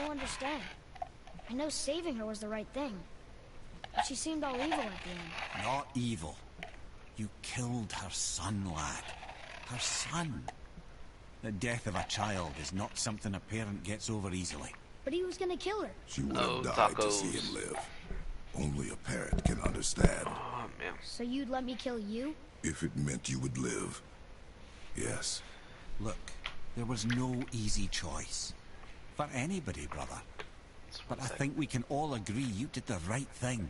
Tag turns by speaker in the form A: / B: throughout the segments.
A: don't understand. I know saving her was the right thing, but she seemed all evil at the end.
B: Not evil. You killed her son, lad. Her son. The death of a child is not something a parent gets over easily.
A: But he was gonna kill her.
C: She would have died to see him live. Only a parent can understand.
D: Oh, man.
A: So you'd let me kill you?
C: If it meant you would live. Yes.
B: Look, there was no easy choice. For anybody, brother. But I think we can all agree you did the right thing.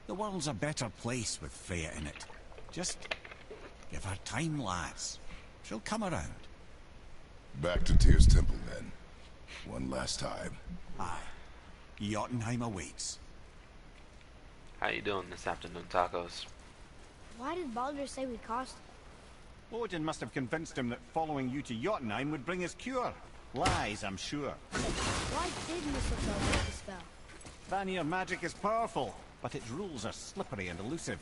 B: The world's a better place with Freya in it. Just give her time, lads. She'll come around.
C: Back to Tyr's temple, then. One last time.
B: Aye. Jotunheim awaits.
D: How you doing this afternoon, tacos?
A: Why did Baldur say we cost him?
E: Odin must have convinced him that following you to Jotunheim would bring us cure. Lies, I'm sure.
A: Why did Mistletoe break the spell?
E: Vanir magic is powerful, but its rules are slippery and elusive.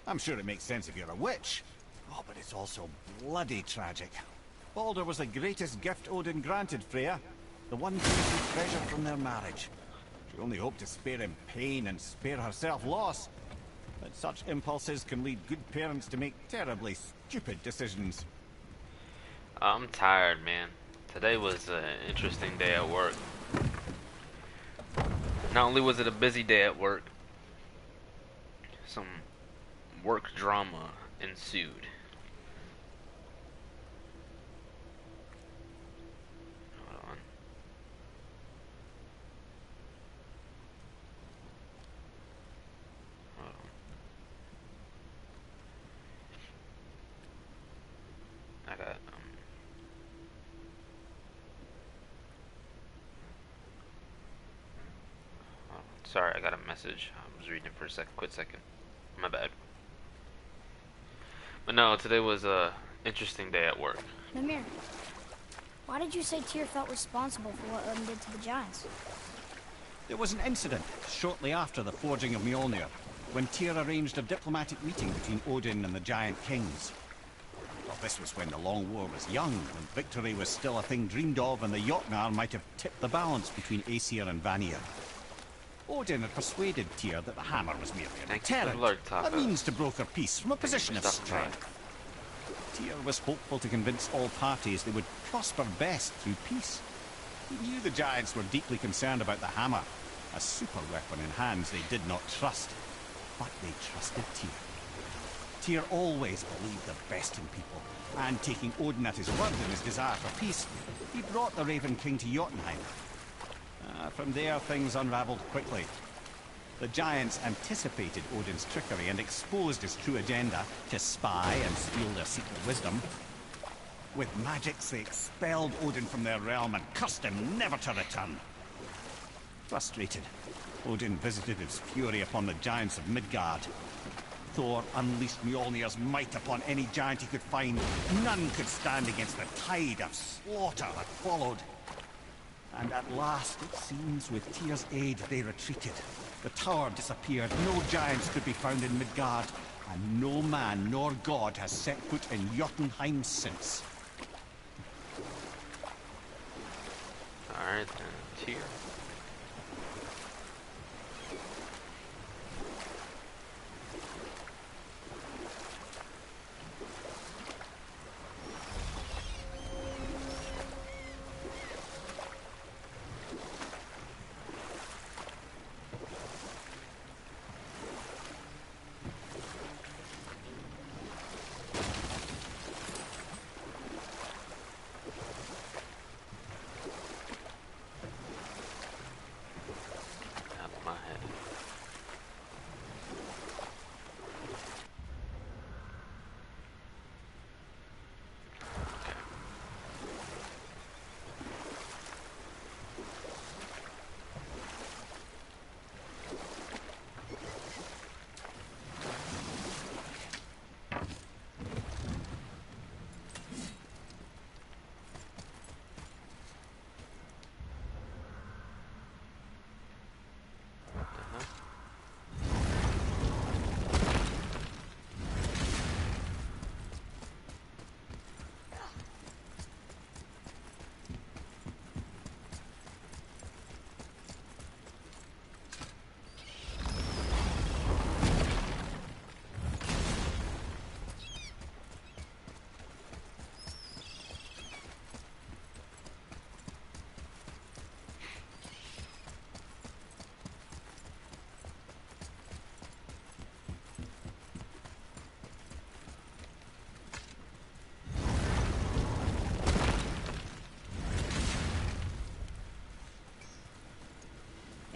E: I'm sure it makes sense if you're a witch. Oh, but it's also bloody tragic. Baldur was the greatest gift Odin granted Freya. The one thing she treasured from their marriage. She only hoped to spare him pain and spare herself loss. But such impulses can lead good parents to make terribly stupid decisions.
D: I'm tired, man. Today was an interesting day at work. Not only was it a busy day at work, some work drama ensued. Hold on. Hold on. I got sorry, I got a message. I was reading it for a quick second. My bad. But no, today was a interesting day at work.
A: Mimir, why did you say Tyr felt responsible for what Odin did to the giants?
E: There was an incident shortly after the forging of Mjolnir, when Tyr arranged a diplomatic meeting between Odin and the giant kings. Well, this was when the Long War was young, when victory was still a thing dreamed of, and the Jotnar might have tipped the balance between Aesir and Vanir. Odin had persuaded Tyr that the hammer was merely a deterrent, a means to broker peace from a position of strength. Tyr was hopeful to convince all parties they would prosper best through peace. He knew the giants were deeply concerned about the hammer, a super weapon in hands they did not trust. But they trusted Tyr. Tyr always believed the best in people, and taking Odin at his word in his desire for peace, he brought the Raven King to Jotunheim. From there, things unraveled quickly. The giants anticipated Odin's trickery and exposed his true agenda to spy and steal their secret wisdom. With magics, they expelled Odin from their realm and cursed him never to return. Frustrated, Odin visited his fury upon the giants of Midgard. Thor unleashed Mjolnir's might upon any giant he could find. None could stand against the tide of slaughter that followed. And at last, it seems, with Tyr's aid, they retreated. The tower disappeared, no giants could be found in Midgard, and no man nor god has set foot in Jotunheim since.
D: Alright then, Tyr.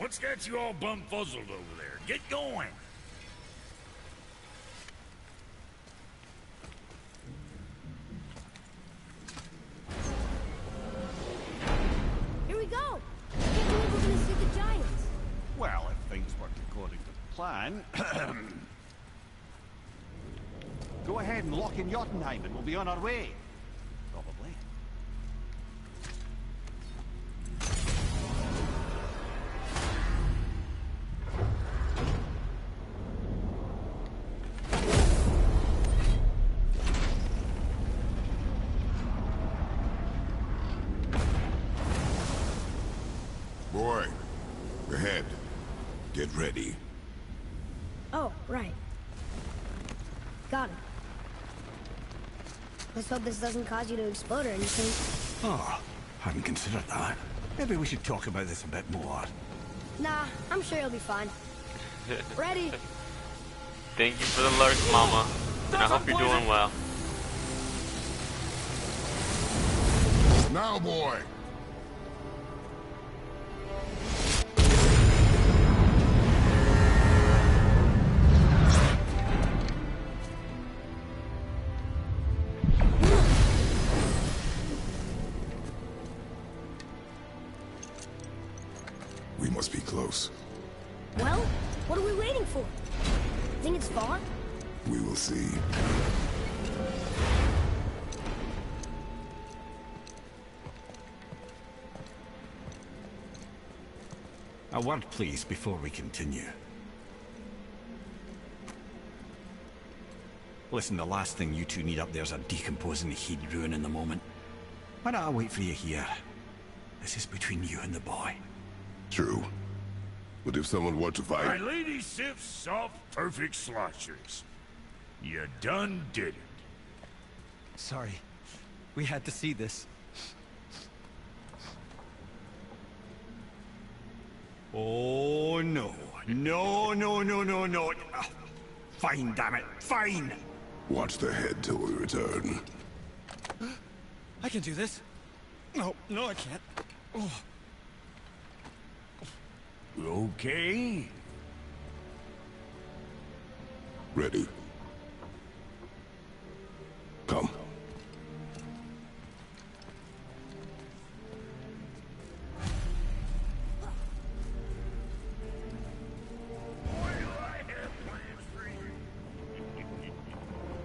F: What's got you all bumfuzzled over there? Get going!
A: Here we go! I can't believe we're gonna see the giants.
E: Well, if things work according to the plan... Go ahead and lock in Jotunheim and we'll be on our way. Probably.
C: Boy, ahead. Get ready.
A: Oh, right. Got it. Let's hope this doesn't cause you to explode or anything.
E: Oh, hadn't considered that. Maybe we should talk about this a bit more.
A: Nah, I'm sure you'll be fine. Ready?
D: Thank you for the lurk, Mama. And I hope you're doing well.
C: Now, boy. We must be close.
A: Well, what are we waiting for? Think it's far?
C: We will see.
E: A word, please, before we continue. Listen, the last thing you two need up there's a decomposing heat ruining the moment. Why don't I wait for you here? This is between you and the boy.
C: True. But if someone were to
F: My
C: fight...
F: lady sips soft, perfect sloshers. You done did it.
G: Sorry. We had to see this.
E: Oh, no. No, no, no, no, no. Fine, damn it. Fine.
C: Watch the head till we return.
G: I can do this. No, I can't. Oh.
F: Okay.
C: Ready. Come.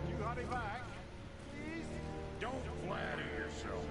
E: You got it back, please?
F: Don't flatter yourself.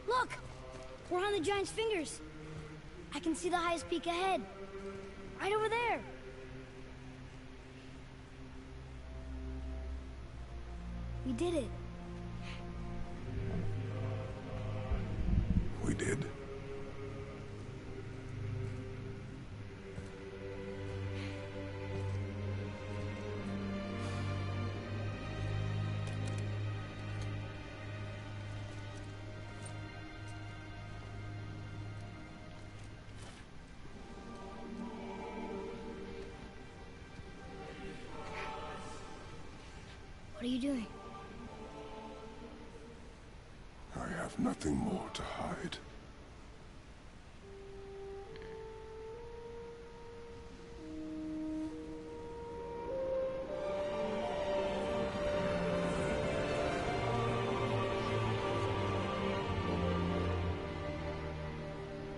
A: Look! We're on the giant's fingers. I can see the highest peak ahead. Right over there. We did it.
C: We did.
A: What are you doing?
C: I have nothing more to hide.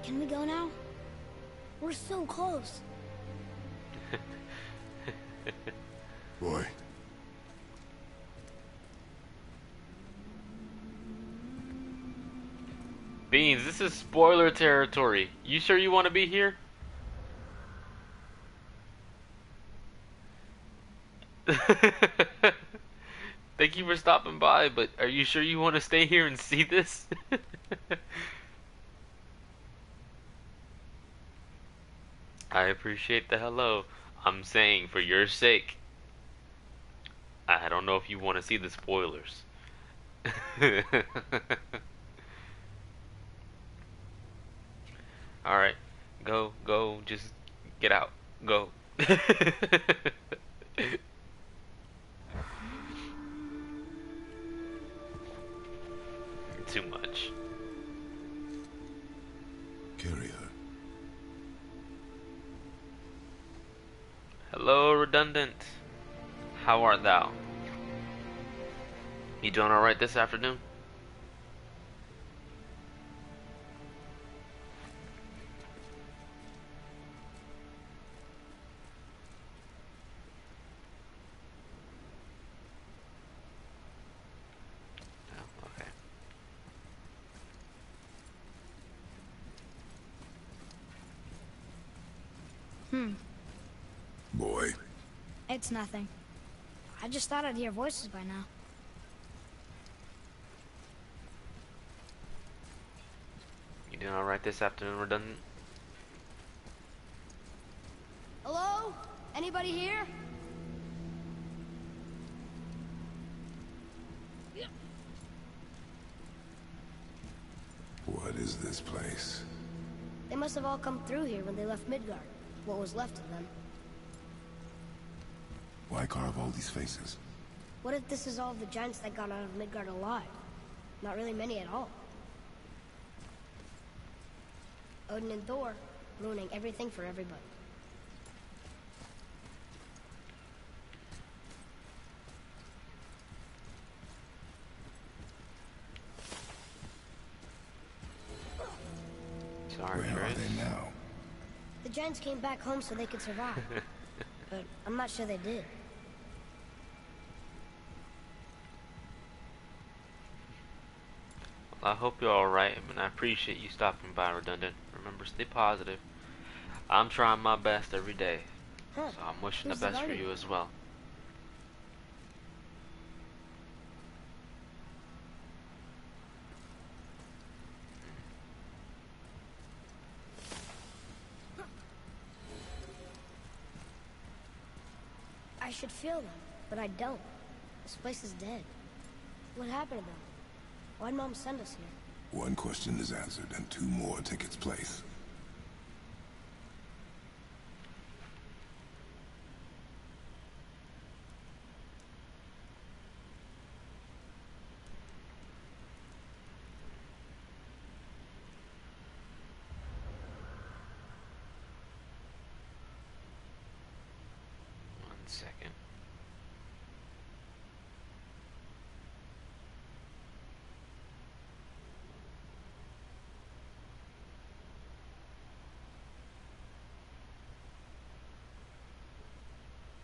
A: Can we go now? We're so close.
C: Boy.
D: Beans, this is spoiler territory. You sure you want to be here? Thank you for stopping by, but are you sure you want to stay here and see this? I appreciate the hello. I'm saying for your sake. I don't know if you want to see the spoilers. Alright. Go, just get out. Go. Too much.
C: Carry her.
D: Hello, Redundant. How art thou? You doing alright this afternoon? Oh, okay.
C: Boy,
A: It's nothing. I just thought I'd hear voices by now.
D: You doing alright this afternoon, Redundant?
A: Hello? Anybody here?
C: what is this place?
A: They must have all come through here when they left Midgard. What was left of them.
C: Why carve all these faces?
A: What if this is all the giants that got out of Midgard alive? Not really many at all. Odin and Thor, ruining everything for everybody.
D: Sorry,
C: Where are
D: Chris.
C: they now?
A: The giants came back home so they could survive. But I'm not sure they did.
D: Well, I hope you're alright, and I appreciate you stopping by, Redundant. Remember, stay positive. I'm trying my best every day,
A: Huh.
D: so I'm wishing
A: Who's
D: the best for
A: Redundant?
D: you as well.
A: I should feel them, but I don't. This place is dead. What happened to them? Why'd Mom send us here?
C: One question is answered, and two more take its place.
D: One second.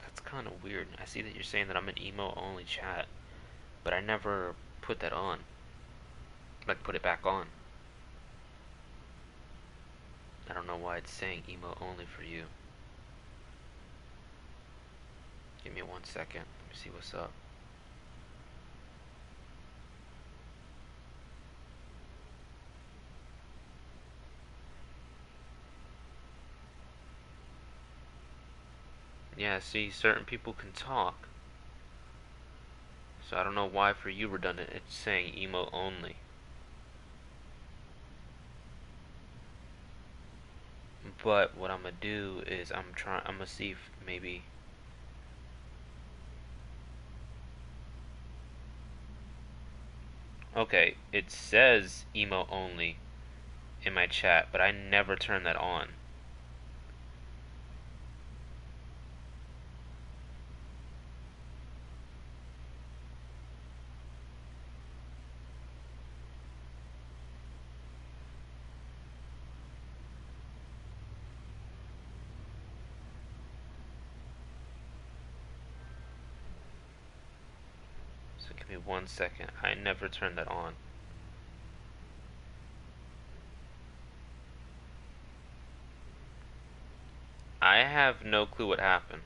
D: That's kind of weird. I see that you're saying that I'm an emo-only chat, but I never put that on. Like, put it back on. I don't know why it's saying emo-only for you. Give me 1 second. Let me see what's up. Yeah, see, certain people can talk. So I don't know why for you, Redundant, it's saying emo only. But what I'm gonna do is I'm gonna see if maybe okay, it says emo only in my chat, but I never turn that on. So give me 1 second. I never turned that on. I have no clue what happened.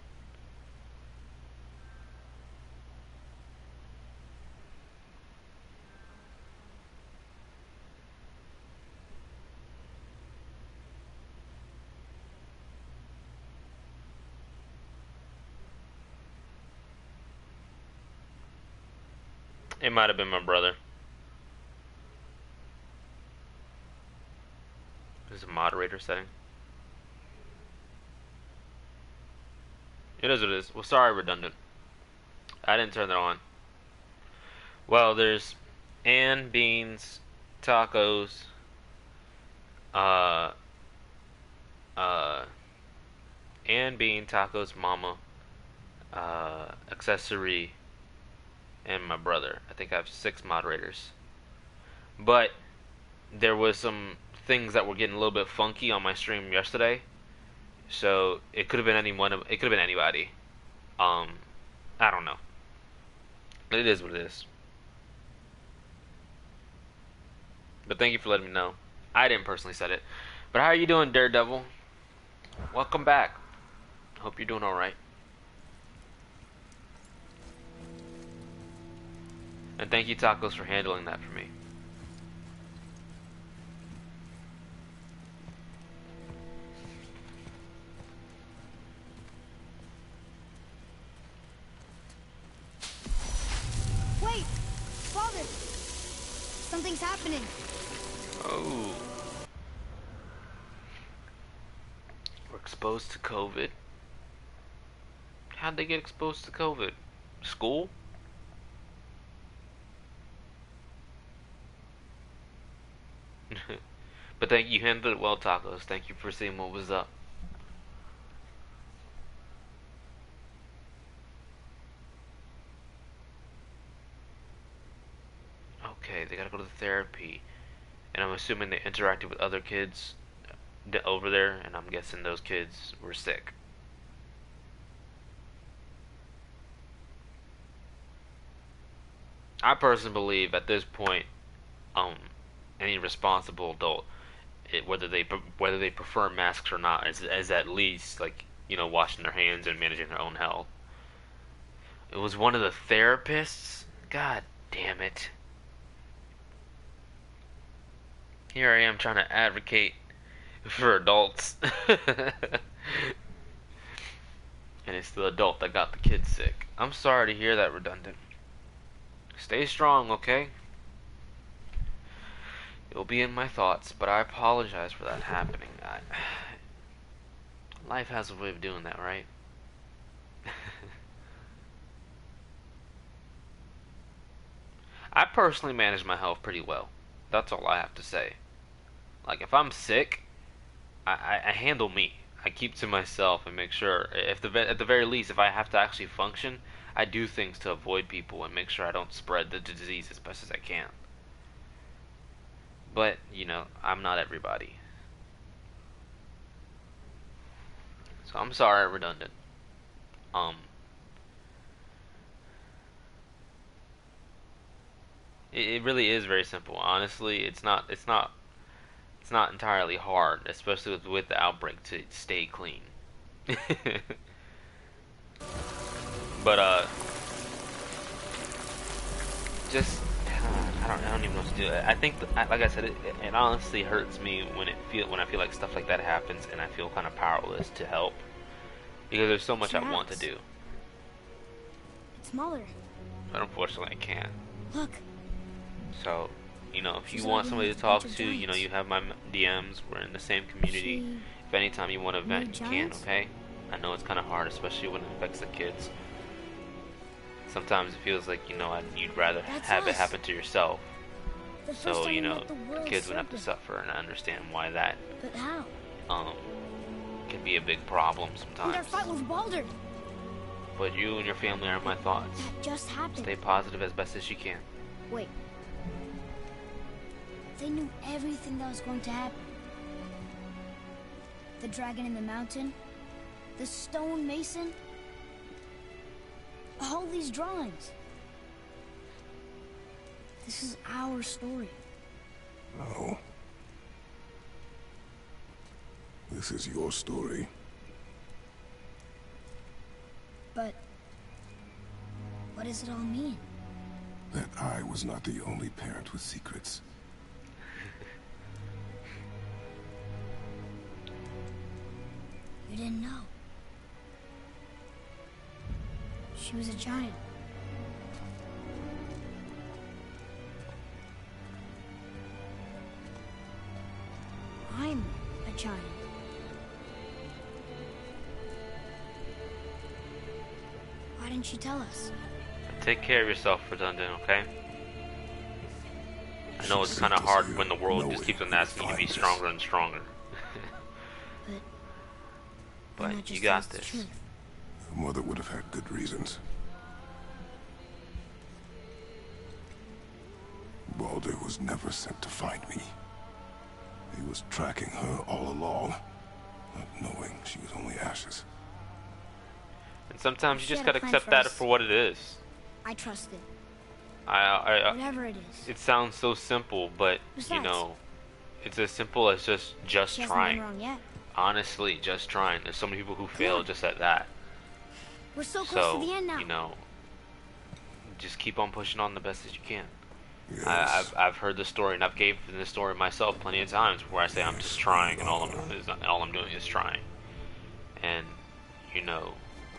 D: It might have been my brother. There's a moderator setting. It is what it is. Well, sorry, redundant. I didn't turn that on. Well, there's Ann, beans, tacos, Ann, bean, tacos, mama, accessory, and my brother. I think I have 6 moderators. But there was some things that were getting a little bit funky on my stream yesterday, so it could have been anyone. It could have been anybody. I don't know. It is what it is. But thank you for letting me know. I didn't personally set it. But how are you doing, Daredevil? Welcome back. Hope you're doing all right. And thank you, Tacos, for handling that for me.
A: Wait! Father! Something's happening.
D: Oh. We're exposed to COVID. How'd they get exposed to COVID? School? But thank you, handled it well, Tacos. Thank you for seeing what was up. Okay, they gotta go to the therapy. And I'm assuming they interacted with other kids over there, and I'm guessing those kids were sick. I personally believe at this point, any responsible adult, whether they prefer masks or not, is at least, like, you know, washing their hands and managing their own health. It was one of the therapists. God damn it! Here I am trying to advocate for adults, and it's the adult that got the kid sick. I'm sorry to hear that, redundant. Stay strong, okay? You'll be in my thoughts, but I apologize for that happening. Life has a way of doing that, right? I personally manage my health pretty well. That's all I have to say. Like, if I'm sick, I handle me. I keep to myself and make sure, at the very least, if I have to actually function, I do things to avoid people and make sure I don't spread the disease as best as I can. But, you know, I'm not everybody. So I'm sorry, redundant. It really is very simple. Honestly, it's not entirely hard, especially with the outbreak, to stay clean. But just I don't even know what to do. I think, like I said, it honestly hurts me when I feel like stuff like that happens, and I feel kind of powerless to help because there's so much I want to do.
A: It's smaller.
D: But unfortunately, I can't.
A: Look.
D: So, you know, if you want somebody to talk to, you know, you have my DMs. We're in the same community. If anytime you want to vent, you can, okay? I know it's kind of hard, especially when it affects the kids. Sometimes it feels like, you know, you'd rather have it happen to yourself. So, you know, the kids would have to suffer, and I understand why that can be a big problem sometimes.
A: Their fight with Baldur.
D: But you and your family are in my thoughts.
A: That just happened.
D: Stay positive as best as you can.
A: Wait. They knew everything that was going to happen. The dragon in the mountain, the stone mason, all these drawings. This is our story.
C: No. This is your story.
A: But what does it all mean?
C: That I was not the only parent with secrets.
A: You didn't know. She was a giant. I'm a giant. Why didn't you tell us?
D: Take care of yourself, Redundant, okay? I know it's kind of hard when the world just keeps on asking you to be stronger and stronger. But you got this.
C: Your mother would have had good reasons. Baldur was never sent to find me. He was tracking her all along, not knowing she was only ashes.
D: And sometimes you just gotta accept that for what it is.
A: I trust it.
D: Whatever
A: it is.
D: It sounds so simple, but you know, it's as simple as just trying.
A: Wrong yet.
D: Honestly, just trying. There's so many people who fail just at that.
A: We're so close to the end now.
D: You know, just keep on pushing on the best as you can.
C: Yes.
D: I've heard the story, and I've given the story myself plenty of times where I say I'm just trying, and all I'm doing is trying. And you know,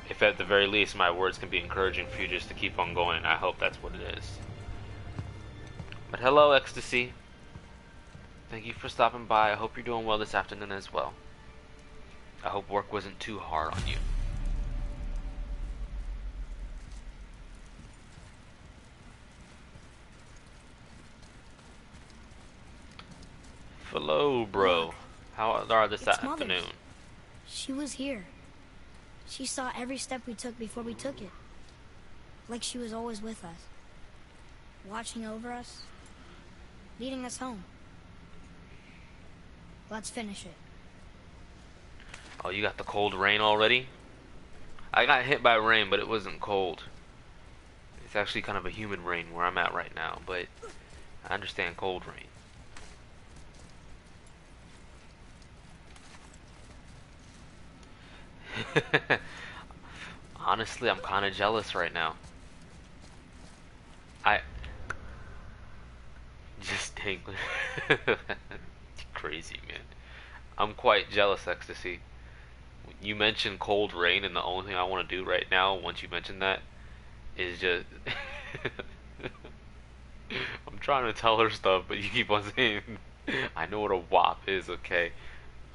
D: if at the very least my words can be encouraging for you just to keep on going, I hope that's what it is. But hello, Ecstasy. Thank you for stopping by. I hope you're doing well this afternoon as well. I hope work wasn't too hard on you. Hello, bro. How are this afternoon?
A: She was here. She saw every step we took before we took it. Like she was always with us. Watching over us. Leading us home. Let's finish it.
D: Oh, you got the cold rain already? I got hit by rain, but it wasn't cold. It's actually kind of a humid rain where I'm at right now, but I understand cold rain. Honestly, I'm kind of jealous right now. Just dangling. Crazy, man. I'm quite jealous, Ecstasy. You mentioned cold rain, and the only thing I want to do right now, once you mention that, is just... I'm trying to tell her stuff, but you keep on saying, I know what a WAP is, okay?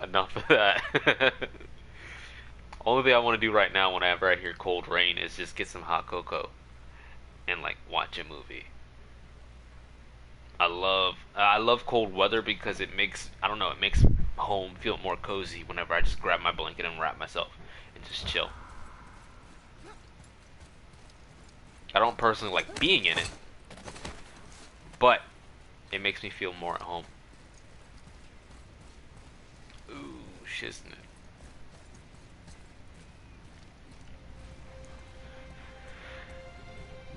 D: Enough of that. Only thing I want to do right now whenever I hear cold rain is just get some hot cocoa and like watch a movie. I love cold weather because it makes, I don't know, it makes home feel more cozy whenever I just grab my blanket and wrap myself and just chill. I don't personally like being in it, but it makes me feel more at home. Ooh, shiznit.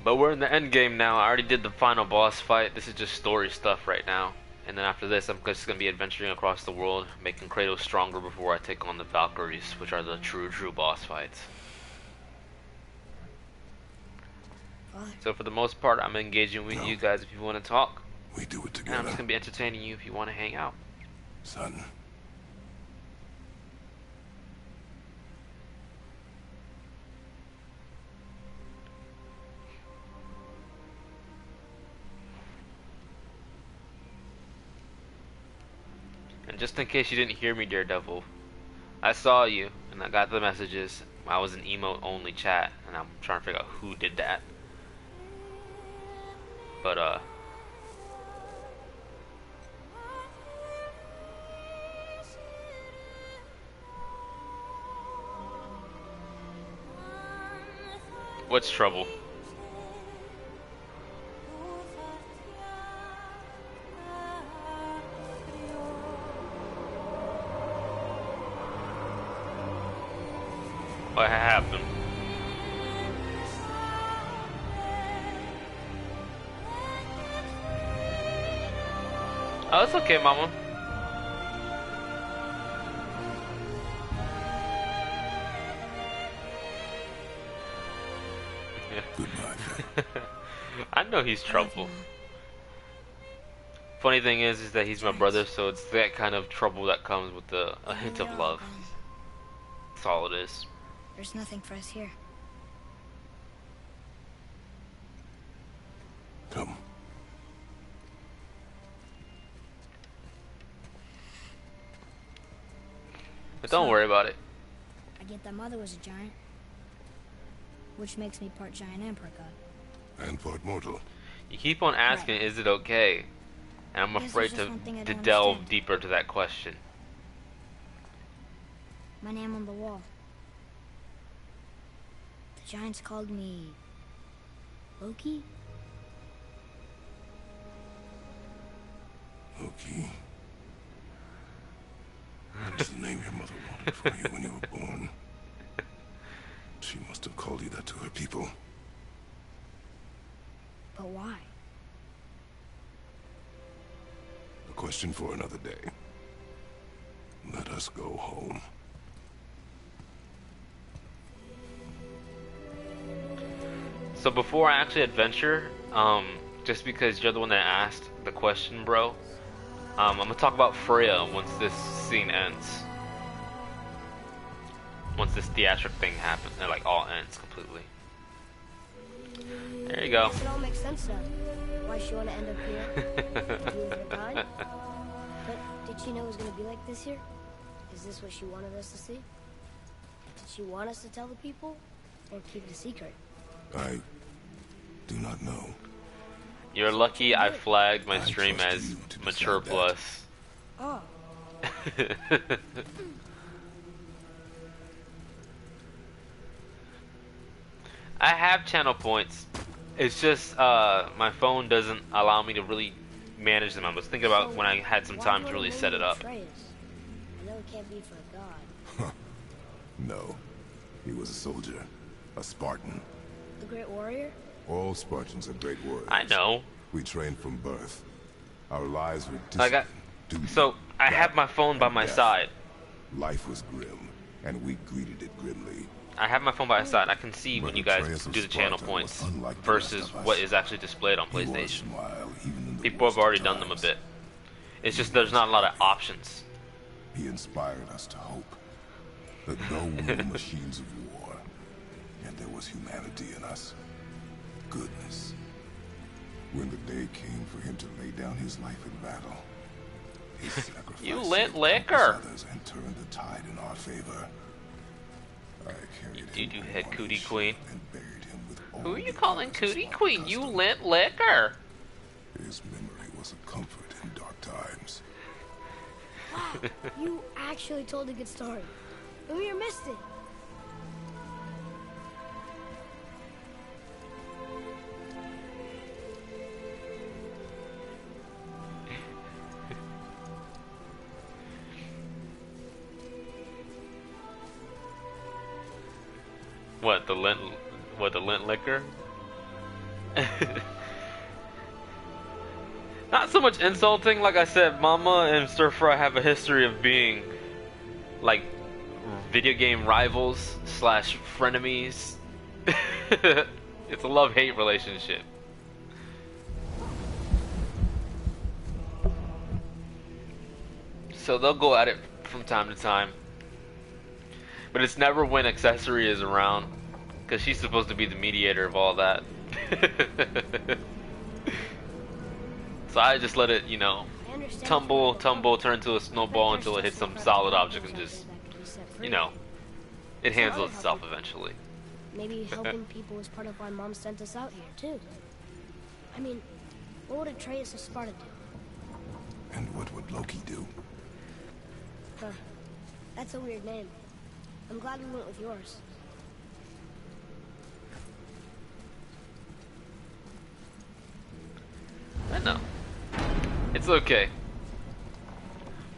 D: But we're in the end game now. I already did the final boss fight. This is just story stuff right now. And then after this, I'm just going to be adventuring across the world, making Kratos stronger before I take on the Valkyries, which are the true boss fights. So for the most part, I'm engaging with you guys if you want to talk.
C: We do it together.
D: And I'm just going to be entertaining you if you want to hang out.
C: Son.
D: And just in case you didn't hear me, Daredevil, I saw you, and I got the messages. I was in emote-only chat, and I'm trying to figure out who did that. But, what's trouble? What happened? Oh, it's okay, Mama.
C: Goodbye.
D: I know he's trouble. Funny thing is that he's my brother, so it's that kind of trouble that comes with a hint of love. That's all it is.
A: There's nothing for us here.
C: Come.
D: But don't worry about it.
A: I get that Mother was a giant, which makes me part giant and part god.
C: And part mortal.
D: You keep on asking,
A: Right.
D: is it okay? And I'm
A: Guess
D: afraid
A: there's just one thing I
D: to
A: don't
D: delve
A: understand.
D: deeper to that question.
A: My name on the wall. The giants called me Loki?
C: Loki. That's the name your mother wanted for you when you were born. She must have called you that to her people.
A: But why?
C: A question for another day. Let us go home.
D: So before I actually adventure, just because you're the one that asked the question, bro, I'm gonna talk about Freya once this scene ends. Once this theatric thing happens, it like all ends completely. There you go.
A: Guess it all makes sense now. Why she wanna end up here? To be with her kind? But did she know it was gonna be like this here? Is this what she wanted us to see? Did she want us to tell the people? Or keep it a secret?
C: I do not know.
D: You're lucky I flagged my
C: I
D: stream
C: trust
D: as
C: you to
D: mature
C: decide
D: plus.
A: Oh.
D: I have channel points. It's just my phone doesn't allow me to really manage them. I was thinking about when I had some time to really set it up.
A: I know it can't be for a god.
C: No. He was a soldier. A Spartan.
A: The great warrior?
C: All Spartans are great warriors.
D: I know.
C: We trained from birth. Our lives were
D: I got
C: disciplined.
D: so I have my phone by my
C: Death.
D: side.
C: Life was grim, and we greeted it grimly.
D: I have my phone by my side. I can see when
C: But
D: you guys
C: Atreus of
D: do the channel
C: Sparta
D: points
C: was unlike the
D: versus
C: rest of us.
D: what is actually displayed on
C: He was
D: PlayStation.
C: smile even in the
D: People have
C: worst of
D: already done them a
C: times.
D: bit. It's just there's not a lot of options.
C: He inspired us to hope that though we were machines of war, and there was humanity in us, goodness. When the day came for him to lay down his life in battle, his sacrifice
D: You lit
C: saved countless
D: liquor.
C: others and turned the tide in our favor. I carried
D: You
C: him
D: hit
C: on
D: Cootie
C: his
D: Queen.
C: ship and buried him with
D: Who
C: all
D: are you
C: the
D: calling
C: honors of
D: Cootie
C: Spartan
D: Queen? You
C: custom.
D: lit liquor.
C: His memory was a comfort in dark times.
A: Wow, you actually told a good story. And we missed it.
D: What the lint? What the lint liquor? Not so much insulting. Like I said, Mama and Stir Fry have a history of being like video game rivals slash frenemies. It's a love-hate relationship. So they'll go at it from time to time. But it's never when Accessory is around, because she's supposed to be the mediator of all that. So I just let it, you know,
A: I understand
D: tumble,
A: it's not
D: tumble, turn into a snowball until it hits some solid object and just, you know, it handles itself eventually.
A: Maybe helping people is part of why Mom sent us out here, too. I mean, what would Atreus of Sparta do?
C: And what would Loki do?
A: Huh. That's a weird name. I'm glad we went with yours.
D: I know. It's okay.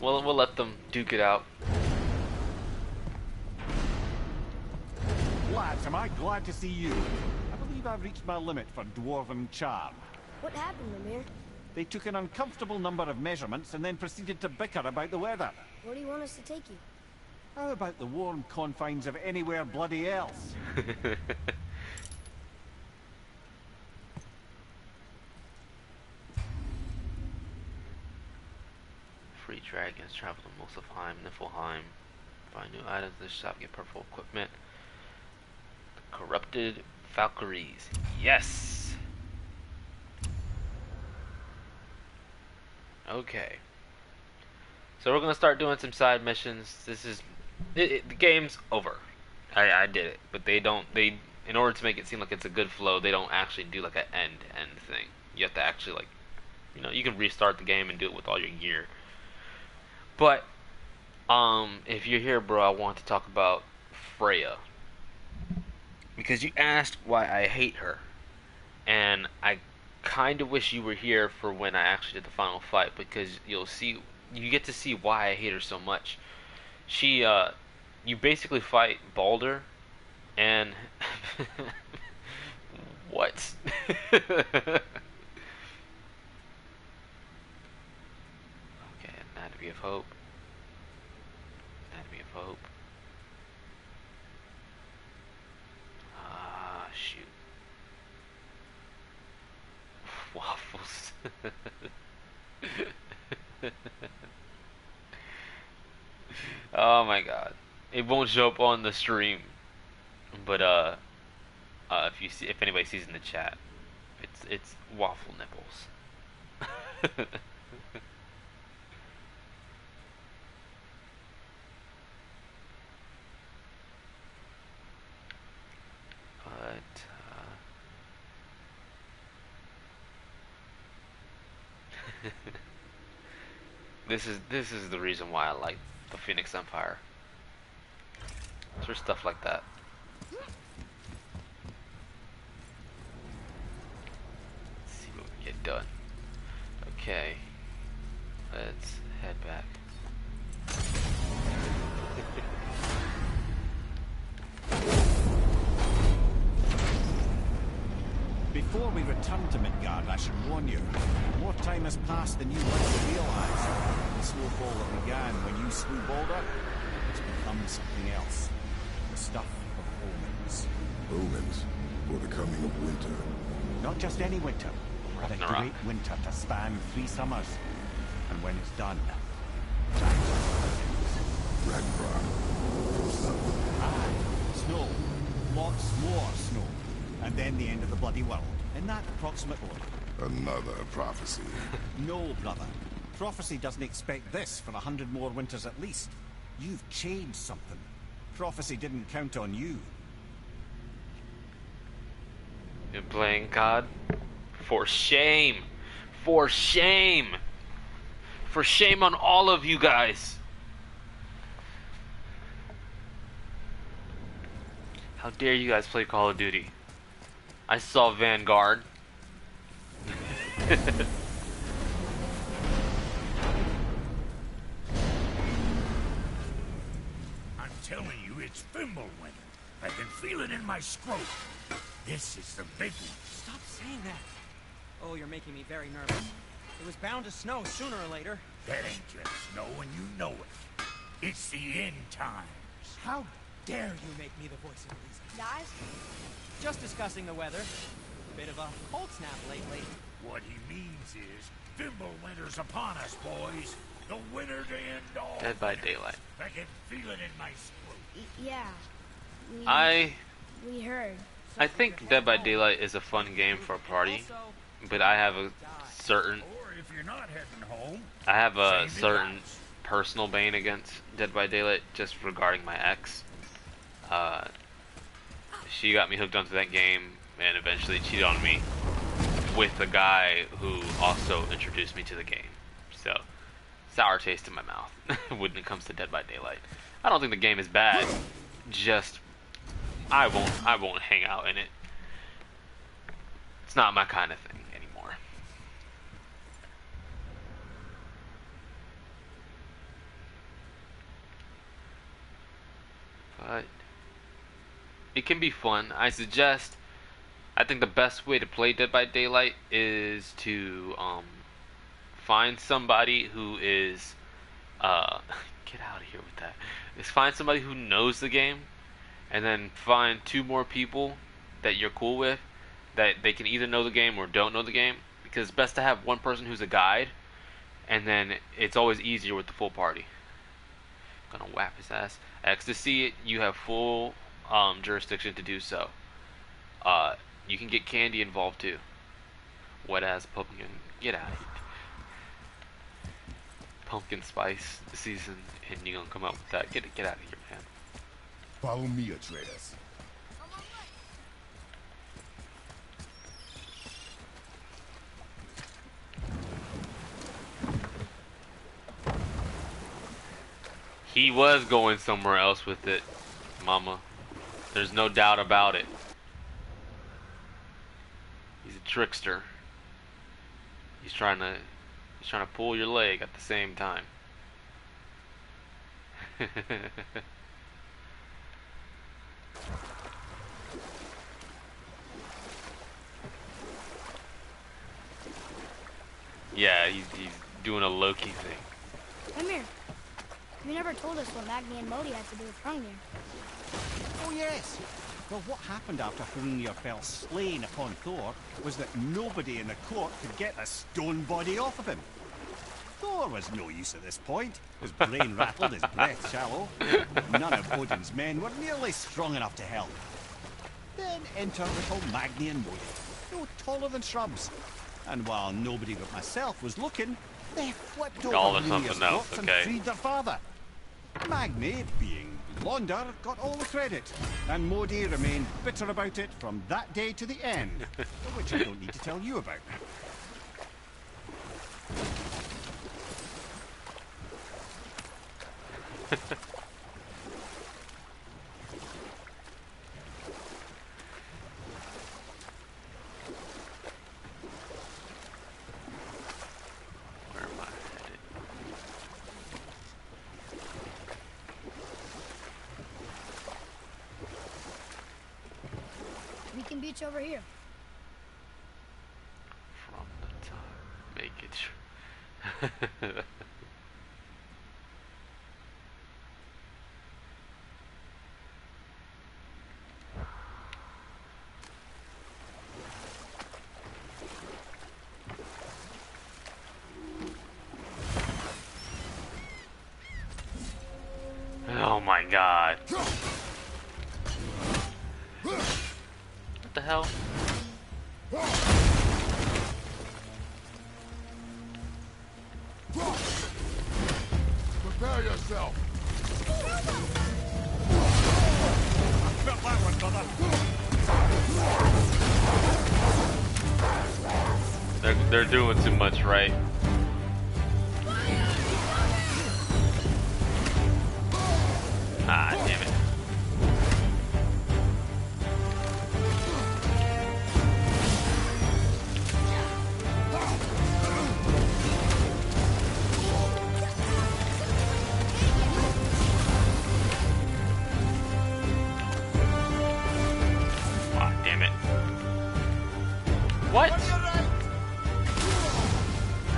D: We'll let them duke it out.
E: Lads, am I glad to see you? I believe I've reached my limit for dwarven charm.
A: What happened, Mimir?
E: They took an uncomfortable number of measurements and then proceeded to bicker about the weather.
A: Where do you want us to take you?
E: How about the warm confines of anywhere bloody else?
D: Free dragons travel to Muspelheim, Niflheim. Find new items in the shop, get purple equipment. The corrupted Valkyries. Yes! Okay. So we're gonna start doing some side missions. This is The game's over. I did it, but they don't. In order to make it seem like it's a good flow, they don't actually do like an end thing. You have to actually like, you can restart the game and do it with all your gear. But if you're here, bro, I want to talk about Freya because you asked why I hate her, and I kind of wish you were here for when I actually did the final fight because you get to see why I hate her so much. You basically fight Baldur, and what? Okay, Anatomy of Hope. Anatomy of Hope. Ah, shoot. Waffles. Oh my god. It won't show up on the stream. But if anybody sees in the chat, it's waffle nipples. But this is the reason why I like the Phoenix Empire. It's for stuff like that. Let's see what we get done. Okay, let's head back.
E: Before we return to Midgard, I should warn you, more time has passed than you likely realise. The snowfall that began when you slew Baldur has become something else. The stuff of omens.
C: Omens for the coming of winter.
E: Not just any winter, but a great winter to span 3 summers. And when it's done,
C: Ragnarok.
E: aye, snow. Lots more snow. And then the end of the bloody world. In that approximate order.
C: Another prophecy.
E: No, brother. Prophecy doesn't expect this for 100 more winters at least. You've changed something. Prophecy didn't count on you.
D: You're playing God? For shame! For shame! For shame on all of you guys! How dare you guys play Call of Duty? I saw Vanguard.
F: I'm telling you, it's Fimbulwinter. I can feel it in my scrotum. This is the big one.
G: Stop saying that. Oh, you're making me very nervous. It was bound to snow sooner or later.
F: That ain't just snow and you know it. It's the end times.
G: How dare you make me the voice of reason?
A: Guys?
G: Just discussing the weather. Bit of a cold snap lately.
F: What he means is, Fimbulwinter's upon us, boys. The winter to end all.
D: Dead by Daylight.
F: I can feel it in my scrotum.
A: Yeah. We heard.
D: I think Dead by Daylight is a fun game for a party, but I have a certain
F: Or if you're not heading home,
D: certain personal bane against Dead by Daylight just regarding my ex. She got me hooked onto that game and eventually cheated on me with a guy who also introduced me to the game. So, sour taste in my mouth when it comes to Dead by Daylight. I don't think the game is bad. Just I won't hang out in it. It's not my kind of thing anymore. But it can be fun. I think the best way to play Dead by Daylight is to find somebody who is get out of here with that. Is find somebody who knows the game, and then find 2 more people that you're cool with that they can either know the game or don't know the game, because it's best to have one person who's a guide, and then it's always easier with the full party. Gonna whap his ass. Ecstasy, you have full jurisdiction to do so. You can get candy involved too. Wet ass pumpkin. Get out of here. pumpkin spice season, and you gonna come out with that. Get out of here, man.
C: Follow me, Atreus.
D: He was going somewhere else with it, Mama. There's no doubt about it. He's a trickster. He's trying to pull your leg at the same time. Yeah, he's doing a Loki thing.
A: Come here. You never told us what Magni and Modi had to do with Hrungnir.
E: Oh yes. Well, what happened after Hrungnir fell slain upon Thor was that nobody in the court could get a stone body off of him. Thor was no use at this point. His brain rattled, his breath shallow. None of Odin's men were nearly strong enough to help. Then enter little Magni and Modi, no taller than shrubs. And while nobody but myself was looking, they flipped over
D: All of
E: Hrungnir's
D: something else,
E: corpse
D: okay.
E: and freed their father. Magni, being blonder, got all the credit, and Modi remained bitter about it from that day to the end, which I don't need to tell you about.
D: Where am I headed?
A: We can beach over here.
D: From the top. Make it sure. Oh my god. What the hell?
C: Prepare yourself.
E: Felt that one, brother.
D: They're doing too much, right? Ah, damn it. Ah, damn it. What?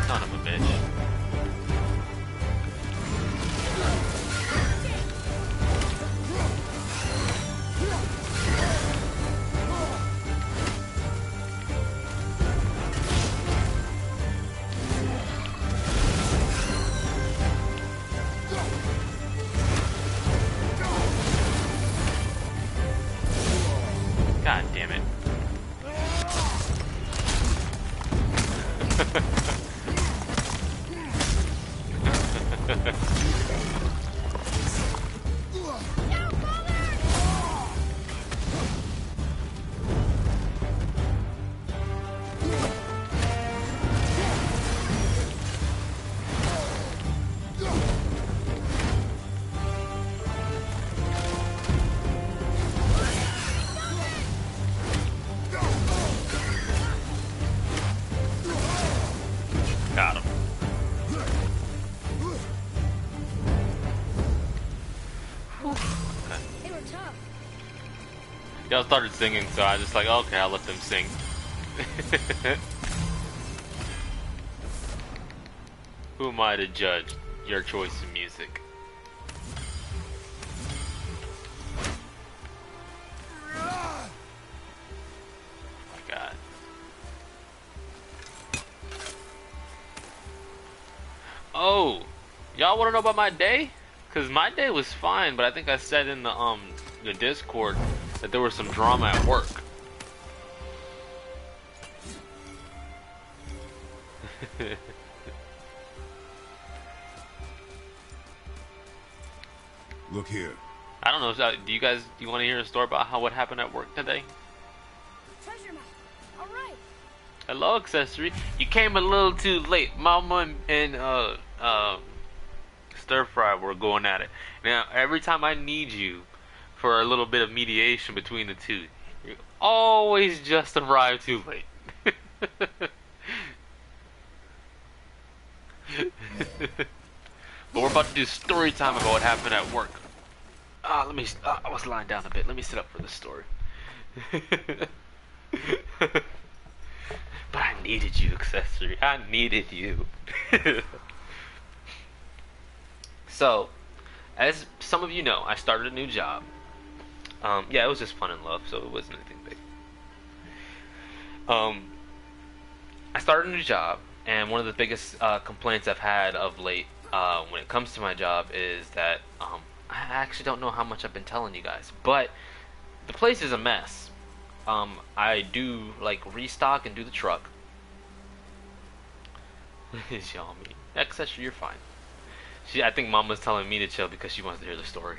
D: Son of a bitch. God damn it. Got him.
A: They were tough.
D: Y'all started singing, so I just like, okay, I'll let them sing. Who am I to judge your choice in music? Oh my god. Oh, y'all want to know about my day? Cause my day was fine, but I think I said in the Discord that there was some drama at work.
C: Look here.
D: I don't know. Do you want to hear a story about what happened at work today?
A: Treasure map. All right.
D: Hello, accessory. You came a little too late. Mama and Stir Fry were going at it. Now, every time I need you for a little bit of mediation between the two, you always just arrive too late. But we're about to do story time about what happened at work. I was lying down a bit. Let me sit up for this story. But I needed you, accessory. I needed you. So, as some of you know, I started a new job. Yeah, it was just fun and love, so it wasn't anything big. I started a new job, and one of the biggest complaints I've had of late when it comes to my job is that I actually don't know how much I've been telling you guys, but the place is a mess. I do like restock and do the truck. Is y'all me? Accessory, you're fine. I think Mama's telling me to chill because she wants to hear the story.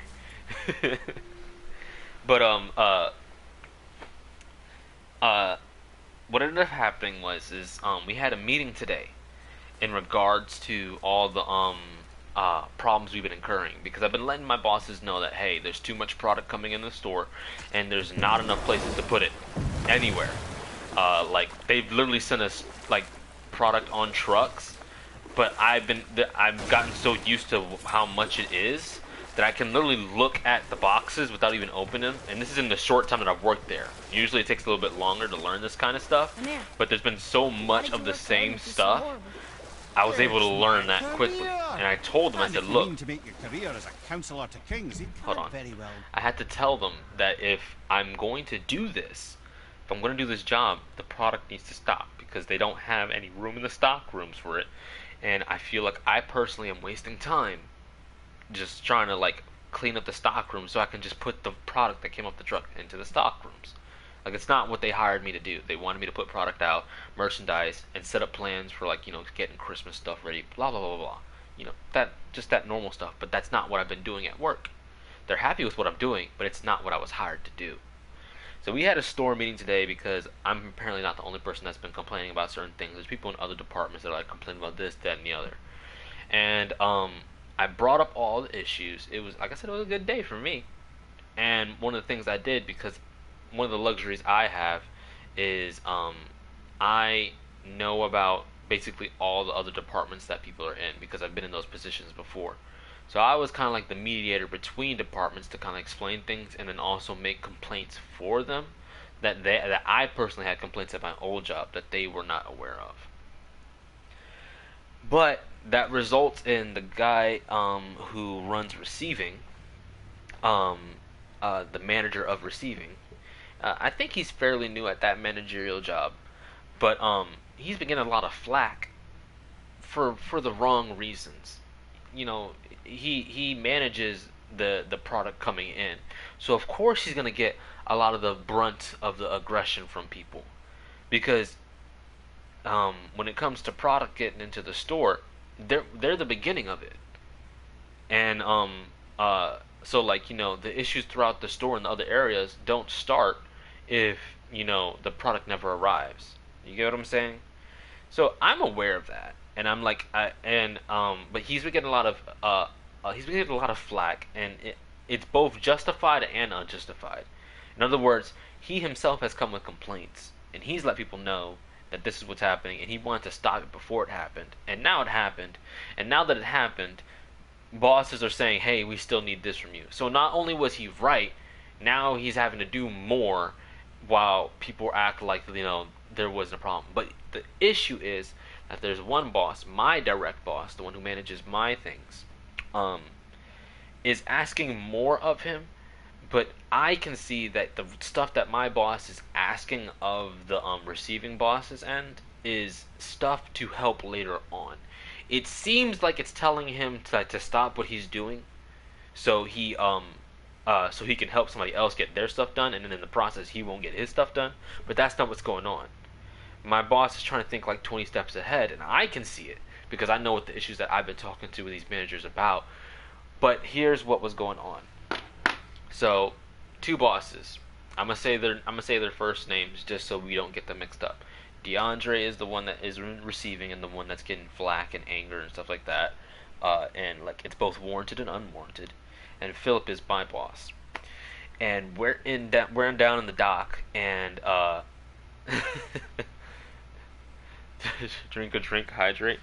D: But what ended up happening was we had a meeting today in regards to all the problems we've been incurring, because I've been letting my bosses know that, hey, there's too much product coming in the store and there's not enough places to put it anywhere. Like, they've literally sent us like product on trucks, but I've gotten so used to how much it is that I can literally look at the boxes without even opening them. And this is in the short time that I've worked there. Usually it takes a little bit longer to learn this kind of stuff, but there's been so much of the same stuff, I was able to learn that quickly. And I told them, I said, look,
E: to make your career as a counselor to kings,
D: hold on.
E: very well.
D: I had to tell them that if I'm going to do this, if I'm going to do this job, the product needs to stop, because they don't have any room in the stock rooms for it. And I feel like I personally am wasting time just trying to like clean up the stock room so I can just put the product that came off the truck into the stock rooms. Like, it's not what they hired me to do. They wanted me to put product out, merchandise, and set up plans for, like, you know, getting Christmas stuff ready, blah blah blah blah. You know, that normal stuff. But that's not what I've been doing at work. They're happy with what I'm doing, but it's not what I was hired to do. So we had a store meeting today because I'm apparently not the only person that's been complaining about certain things. There's people in other departments that are like complaining about this, that, and the other. And I brought up all the issues. It was, like I said, it was a good day for me. And one of the things I did, because one of the luxuries I have is I know about basically all the other departments that people are in, because I've been in those positions before. So I was kind of like the mediator between departments to kind of explain things and then also make complaints for them that I personally had complaints at my old job that they were not aware of. But that results in the guy who runs receiving, the manager of receiving. I think he's fairly new at that managerial job, but he's been getting a lot of flack for the wrong reasons. You know, he manages the product coming in, so of course he's gonna get a lot of the brunt of the aggression from people, because when it comes to product getting into the store, they're the beginning of it, and so, like, you know, the issues throughout the store in the other areas don't start if, you know, the product never arrives. You get what I'm saying? So I'm aware of that, and I'm like, but he's been getting a lot of flack, and it's both justified and unjustified. In other words, he himself has come with complaints, and he's let people know that this is what's happening, and he wanted to stop it before it happened, and now it happened, and now that it happened, bosses are saying, hey, we still need this from you. So not only was he right, now he's having to do more while people act like, you know, there wasn't a problem. But the issue is that there's one boss, my direct boss, the one who manages my things, is asking more of him, but I can see that the stuff that my boss is asking of the receiving boss's end is stuff to help later on. It seems like it's telling him to stop what he's doing, so he can help somebody else get their stuff done, and then in the process he won't get his stuff done. But that's not what's going on. My boss is trying to think like 20 steps ahead, and I can see it because I know what the issues that I've been talking to these managers about. But here's what was going on. So, two bosses. I'm gonna say their first names just so we don't get them mixed up. DeAndre is the one that is receiving and the one that's getting flack and anger and stuff like that. And like it's both warranted and unwarranted. And Philip is my boss. And we're down in the dock and drink a drink, hydrate.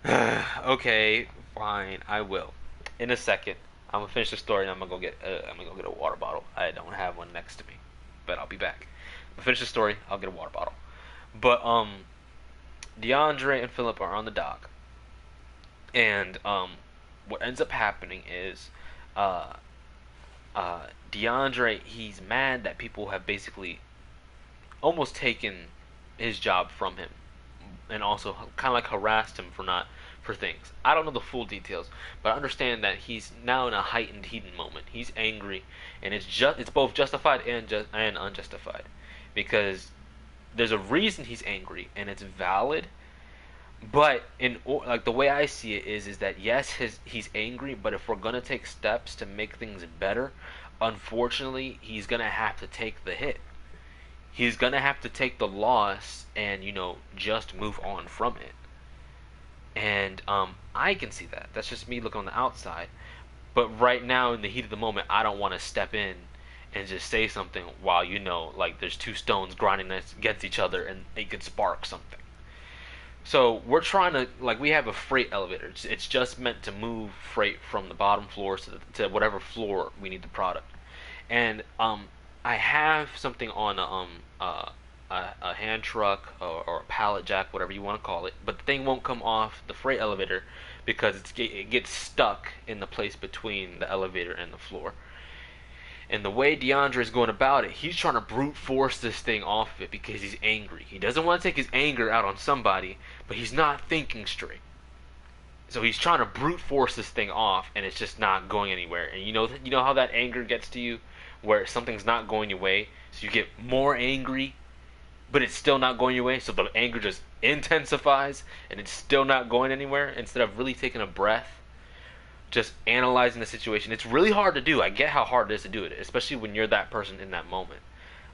D: Okay, fine, I will. In a second, I'm gonna finish the story and I'm gonna go get a water bottle. I don't have one next to me, but I'll be back. I'll finish the story. I'll get a water bottle. But DeAndre and Philip are on the dock, and what ends up happening is DeAndre, he's mad that people have basically almost taken his job from him, and also kind of like harassed him for things. I don't know the full details, but I understand that he's now in a heightened moment. He's angry, and it's both justified and unjustified, because there's a reason he's angry, and it's valid. But like the way I see it is that yes, he's angry, but if we're gonna take steps to make things better, unfortunately, he's gonna have to take the hit. He's gonna have to take the loss and just move on from it. And I can see that. That's just me looking on the outside. But right now, in the heat of the moment, I don't want to step in and just say something while like there's two stones grinding against each other and it could spark something. So we're trying to, like, we have a freight elevator. It's just meant to move freight from the bottom floor to whatever floor we need the product. And I have something on a hand truck or a pallet jack, whatever you want to call it, but the thing won't come off the freight elevator because it gets stuck in the place between the elevator and the floor. And the way DeAndre is going about it, he's trying to brute force this thing off of it because he's angry. He doesn't want to take his anger out on somebody, but he's not thinking straight. So he's trying to brute force this thing off, and it's just not going anywhere. And you know how that anger gets to you, where something's not going your way, so you get more angry, but it's still not going your way, so the anger just intensifies, and it's still not going anywhere. Instead of really taking a breath, just analyzing the situation. It's really hard to do. I get how hard it is to do it, especially when you're that person in that moment.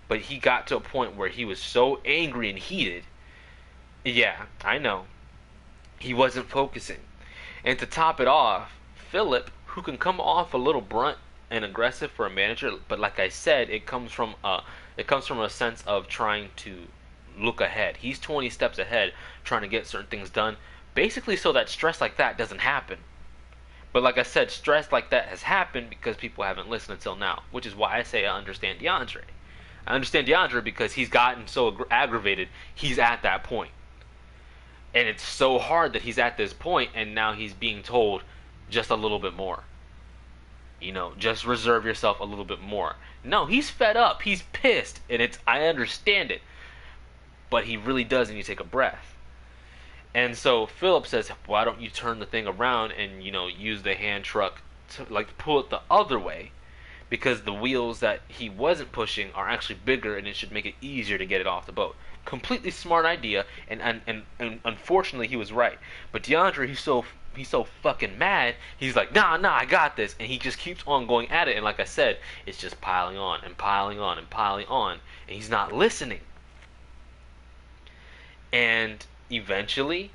D: But he got to a point where he was so angry and heated. Yeah, I know. He wasn't focusing. And to top it off, Philip, who can come off a little blunt and aggressive for a manager, but like I said, it comes from a sense of trying to look ahead. He's 20 steps ahead, trying to get certain things done, basically so that stress like that doesn't happen. But like I said, stress like that has happened because people haven't listened until now, which is why I say I understand DeAndre. I understand DeAndre because he's gotten so aggravated, he's at that point. And it's so hard that he's at this point, and now he's being told just a little bit more. Just reserve yourself a little bit more. No, he's fed up. He's pissed, and I understand it. But he really does need to take a breath. And so Philip says, why don't you turn the thing around and, use the hand truck to, pull it the other way, because the wheels that he wasn't pushing are actually bigger and it should make it easier to get it off the boat. Completely smart idea, and unfortunately he was right. But DeAndre, he's so fucking mad, he's like, nah, I got this, and he just keeps on going at it, and like I said, it's just piling on and piling on and piling on, and he's not listening. And eventually,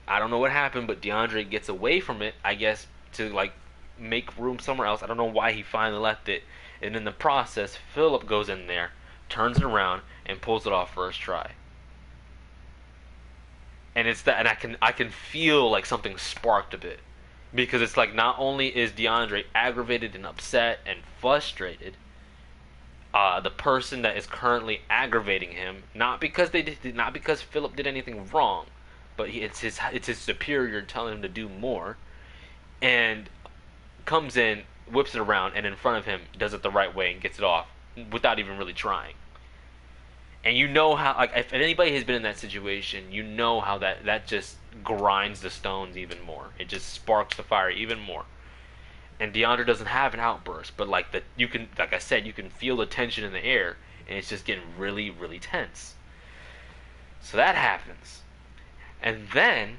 D: I don't know what happened, but DeAndre gets away from it, I guess, to make room somewhere else. I don't know why he finally left it. And in the process, Philip goes in there, turns it around, and pulls it off first try. And it's that, and I can feel like something sparked a bit, because it's like not only is DeAndre aggravated and upset and frustrated, the person that is currently aggravating him, not because Philip did anything wrong, but it's his superior telling him to do more, and comes in, whips it around, and in front of him does it the right way and gets it off without even really trying. And how, if anybody has been in that situation, how that just grinds the stones even more. It just sparks the fire even more. And DeAndre doesn't have an outburst, but like I said, you can feel the tension in the air, and it's just getting really, really tense. So that happens. And then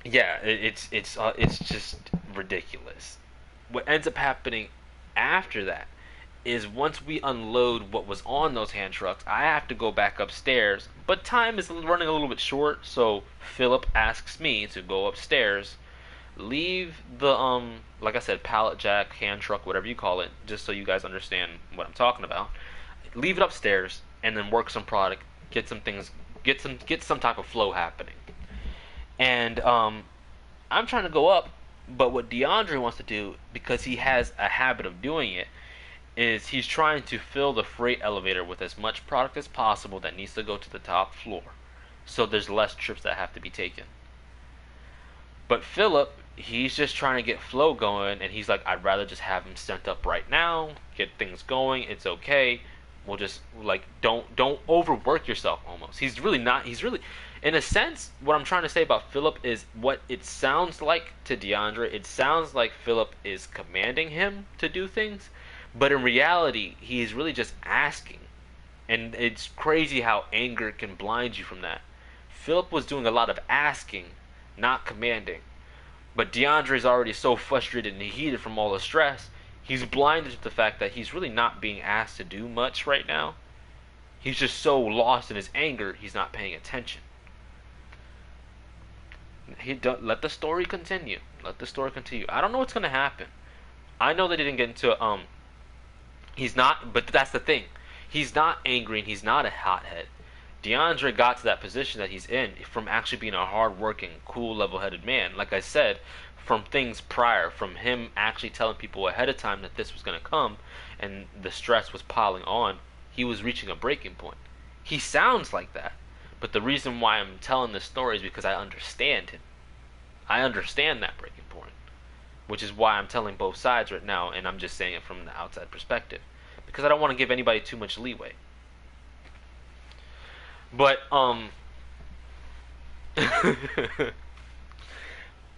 D: yeah, it's just ridiculous. What ends up happening after that is once we unload what was on those hand trucks, I have to go back upstairs, but time is running a little bit short, so Philip asks me to go upstairs, leave the like I said, pallet jack, hand truck, whatever you call it, just so you guys understand what I'm talking about. Leave it upstairs and then work some product, get some things, get some type of flow happening. And I'm trying to go up, but what DeAndre wants to do, because he has a habit of doing it, is he's trying to fill the freight elevator with as much product as possible that needs to go to the top floor. So there's less trips that have to be taken. But Philip, he's just trying to get flow going, and he's like, I'd rather just have him sent up right now, get things going, it's okay. We'll just, like, don't overwork yourself almost. He's really not, he's really, in a sense, what I'm trying to say about Philip is what it sounds like to DeAndre. It sounds like Philip is commanding him to do things, but in reality, he is really just asking. And it's crazy how anger can blind you from that. Philip was doing a lot of asking, not commanding. But DeAndre is already so frustrated and heated from all the stress, he's blinded to the fact that he's really not being asked to do much right now. He's just so lost in his anger, he's not paying attention. Let the story continue. Let the story continue. I don't know what's going to happen. I know they didn't get into he's not, but that's the thing. He's not angry and he's not a hothead. DeAndre got to that position that he's in from actually being a hard-working, cool, level-headed man. Like I said, from things prior, from him actually telling people ahead of time that this was going to come and the stress was piling on, he was reaching a breaking point. He sounds like that. But the reason why I'm telling this story is because I understand him. I understand that breaking point. Which is why I'm telling both sides right now, and I'm just saying it from the outside perspective. Because I don't want to give anybody too much leeway. But,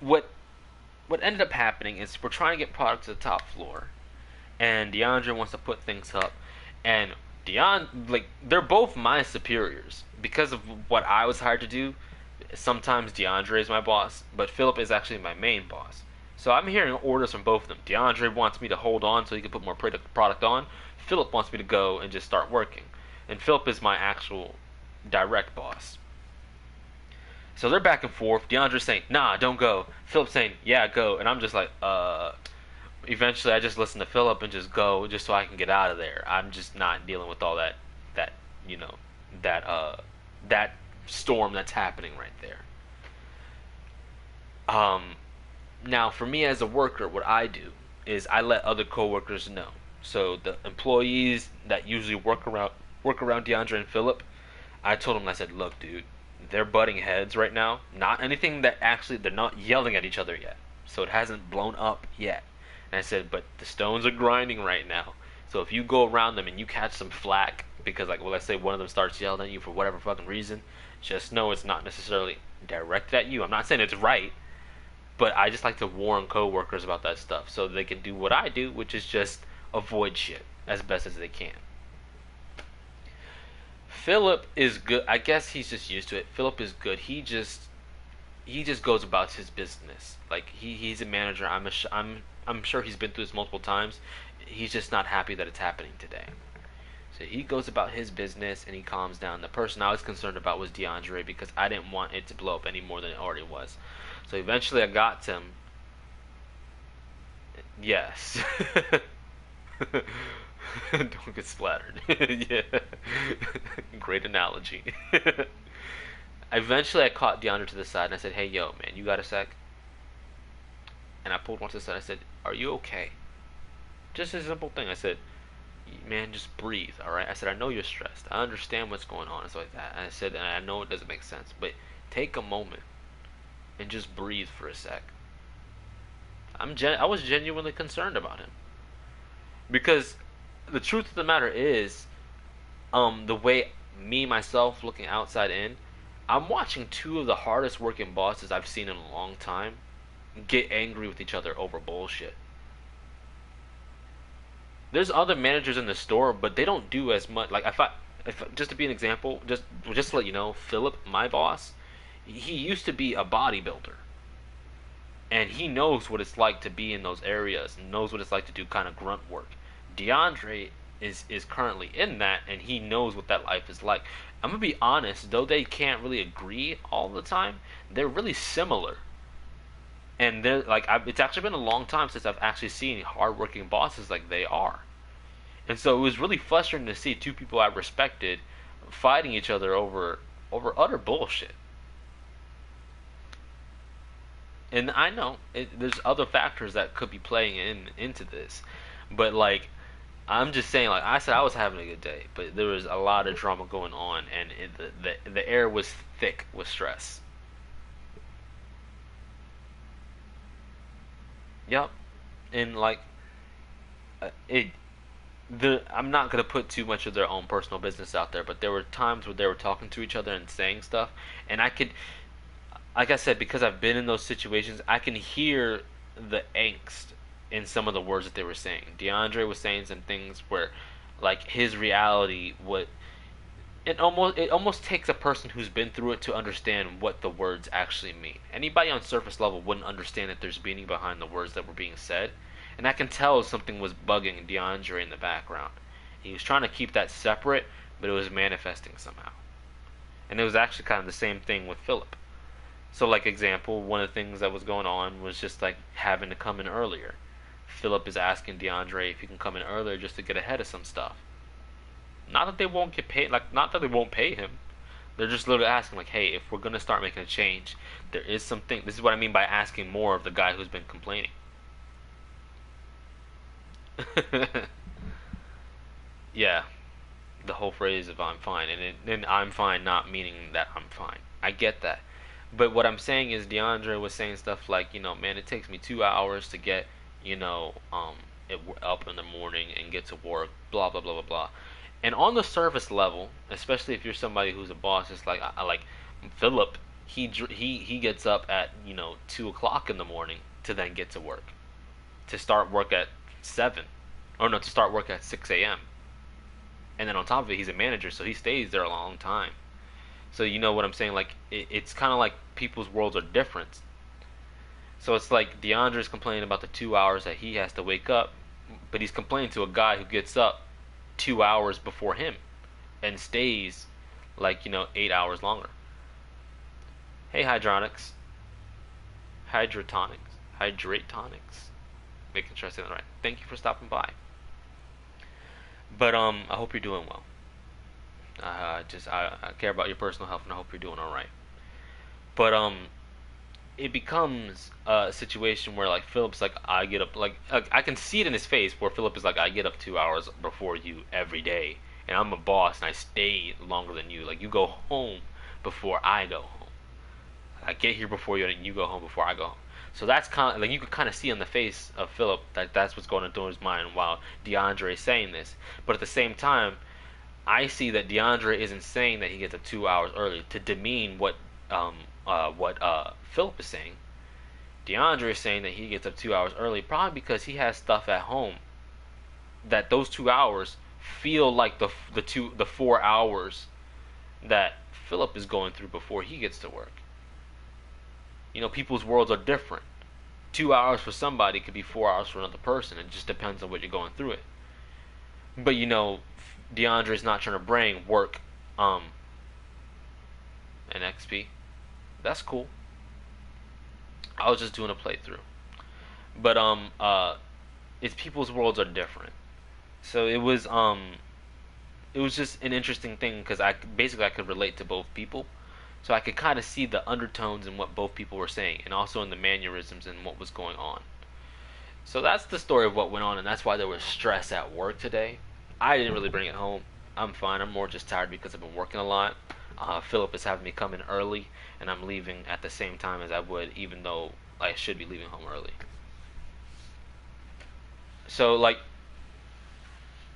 D: what ended up happening is we're trying to get product to the top floor, and DeAndre wants to put things up, and they're both my superiors. Because of what I was hired to do, sometimes DeAndre is my boss, but Philip is actually my main boss. So I'm hearing orders from both of them. DeAndre wants me to hold on so he can put more product on. Philip wants me to go and just start working. And Philip is my actual direct boss. So they're back and forth. DeAndre's saying, nah, don't go. Philip's saying, yeah, go. And I'm just like, Eventually I just listen to Philip and just go, just so I can get out of there. I'm just not dealing with all that that storm that's happening right there. Now for me as a worker, what I do is I let other coworkers know. So the employees that usually work around DeAndre and Philip, I told them, I said, look, dude, they're butting heads right now. Not anything that actually, they're not yelling at each other yet. So it hasn't blown up yet. And I said, but the stones are grinding right now. So if you go around them and you catch some flack, because, like, well, let's say one of them starts yelling at you for whatever fucking reason, just know it's not necessarily directed at you. I'm not saying it's right, but I just like to warn coworkers about that stuff so they can do what I do, which is just avoid shit as best as they can. Philip is good. I guess he's just used to it. Philip is good. He just goes about his business. Like he's a manager. I'm sure he's been through this multiple times. He's just not happy that it's happening today. So he goes about his business and he calms down. The person I was concerned about was DeAndre because I didn't want it to blow up any more than it already was. So eventually I got to him. Yes. Don't get splattered. Yeah. Great analogy. Eventually I caught DeAndre to the side and I said, hey, yo, man, you got a sec? And I pulled one to the side. I said, are you okay? Just a simple thing. I said, man, just breathe, alright? I said, I know you're stressed. I understand what's going on and stuff like that. And I said, and I know it doesn't make sense, but take a moment and just breathe for a sec. I was genuinely concerned about him. Because the truth of the matter is, the way me, myself, looking outside in, I'm watching two of the hardest working bosses I've seen in a long time get angry with each other over bullshit. There's other managers in the store, but they don't do as much. Like, if just to be an example, just to let you know, Philip, my boss, he used to be a bodybuilder. and he knows what it's like to be in those areas and knows what it's like to do kind of grunt work. DeAndre is currently in that, and he knows what that life is like. I'm gonna be honest, though they can't really agree all the time, they're really similar. And they're like, it's actually been a long time since I've actually seen hardworking bosses like they are. And so it was really frustrating to see two people I respected fighting each other over utter bullshit. And I know there's other factors that could be playing into this, but like, I'm just saying, like I said, I was having a good day, but there was a lot of drama going on, and the air was thick with stress. Yep, and like I'm not gonna put too much of their own personal business out there, but there were times where they were talking to each other and saying stuff, and I could, like I said, because I've been in those situations, I can hear the angst in some of the words that they were saying. DeAndre was saying some things where, like, his reality would, it almost takes a person who's been through it to understand what the words actually mean. Anybody on surface level wouldn't understand that there's meaning behind the words that were being said, and I can tell something was bugging DeAndre in the background. He was trying to keep that separate, but it was manifesting somehow. And it was actually kind of the same thing with Philip. So, like, example, one of the things that was going on was just like having to come in earlier. Philip is asking DeAndre if he can come in earlier just to get ahead of some stuff. Not that they won't get paid, like, not that they won't pay him. They're just literally asking, like, hey, if we're gonna start making a change, there is something. This is what I mean by asking more of the guy who's been complaining. Yeah, the whole phrase of "I'm fine," and "I'm fine" not meaning that I'm fine. I get that, but what I'm saying is DeAndre was saying stuff like, man, it takes me 2 hours to get, up in the morning and get to work, blah blah blah blah blah. And on the surface level, especially if you're somebody who's a boss, it's like I like Philip. He gets up at 2 o'clock in the morning to then get to work, to start work at 7, or no, to start work at 6 a.m. And then on top of it, he's a manager, so he stays there a long time. So you know what I'm saying? Like, it's kind of like people's worlds are different. So it's like DeAndre's complaining about the 2 hours that he has to wake up, but he's complaining to a guy who gets up 2 hours before him and stays like 8 hours longer. Hey, hydrotonics, making sure I say that right. Thank you for stopping by. But I hope you're doing well. I care about your personal health, and I hope you're doing all right. But it becomes a situation where, like, Philip's like, I get up, like I can see it in his face where Philip is like, I get up 2 hours before you every day, and I'm a boss and I stay longer than you. Like, you go home before I go home. I get here before you, and you go home before I go home. So that's kind of like, you can kind of see on the face of Philip that that's what's going on through his mind while DeAndre is saying this. But at the same time, I see that DeAndre isn't saying that he gets up 2 hours early to demean what Philip is saying. DeAndre is saying that he gets up 2 hours early probably because he has stuff at home that those 2 hours feel like the 4 hours that Philip is going through before he gets to work. People's worlds are different. 2 hours for somebody could be 4 hours for another person. It just depends on what you're going through it. But DeAndre's not trying to bring work and XP. That's cool. I was just doing a playthrough. But it's people's worlds are different. So it was just an interesting thing because I could relate to both people. So I could kind of see the undertones in what both people were saying, and also in the mannerisms and what was going on. So that's the story of what went on, and that's why there was stress at work today. I didn't really bring it home. I'm fine. I'm more just tired because I've been working a lot. Philip is having me come in early, and I'm leaving at the same time as I would, even though I should be leaving home early. So, like,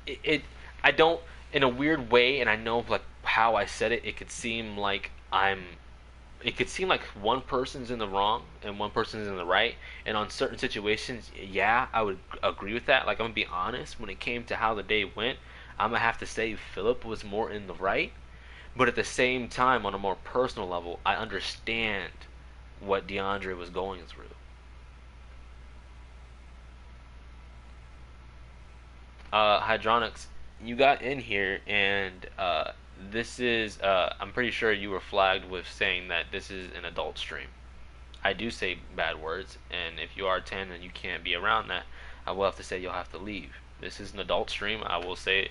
D: I don't, in a weird way, and I know, like, how I said it, it could seem like one person's in the wrong and one person's in the right, and on certain situations, yeah, I would agree with that. Like, I'm gonna be honest, when it came to how the day went, I'm gonna have to say Philip was more in the right, but at the same time, on a more personal level, I understand what DeAndre was going through. Hydronics, you got in here, and this is, I'm pretty sure you were flagged with saying that this is an adult stream. I do say bad words, and if you are 10 and you can't be around that, I will have to say you'll have to leave. This is an adult stream. I will say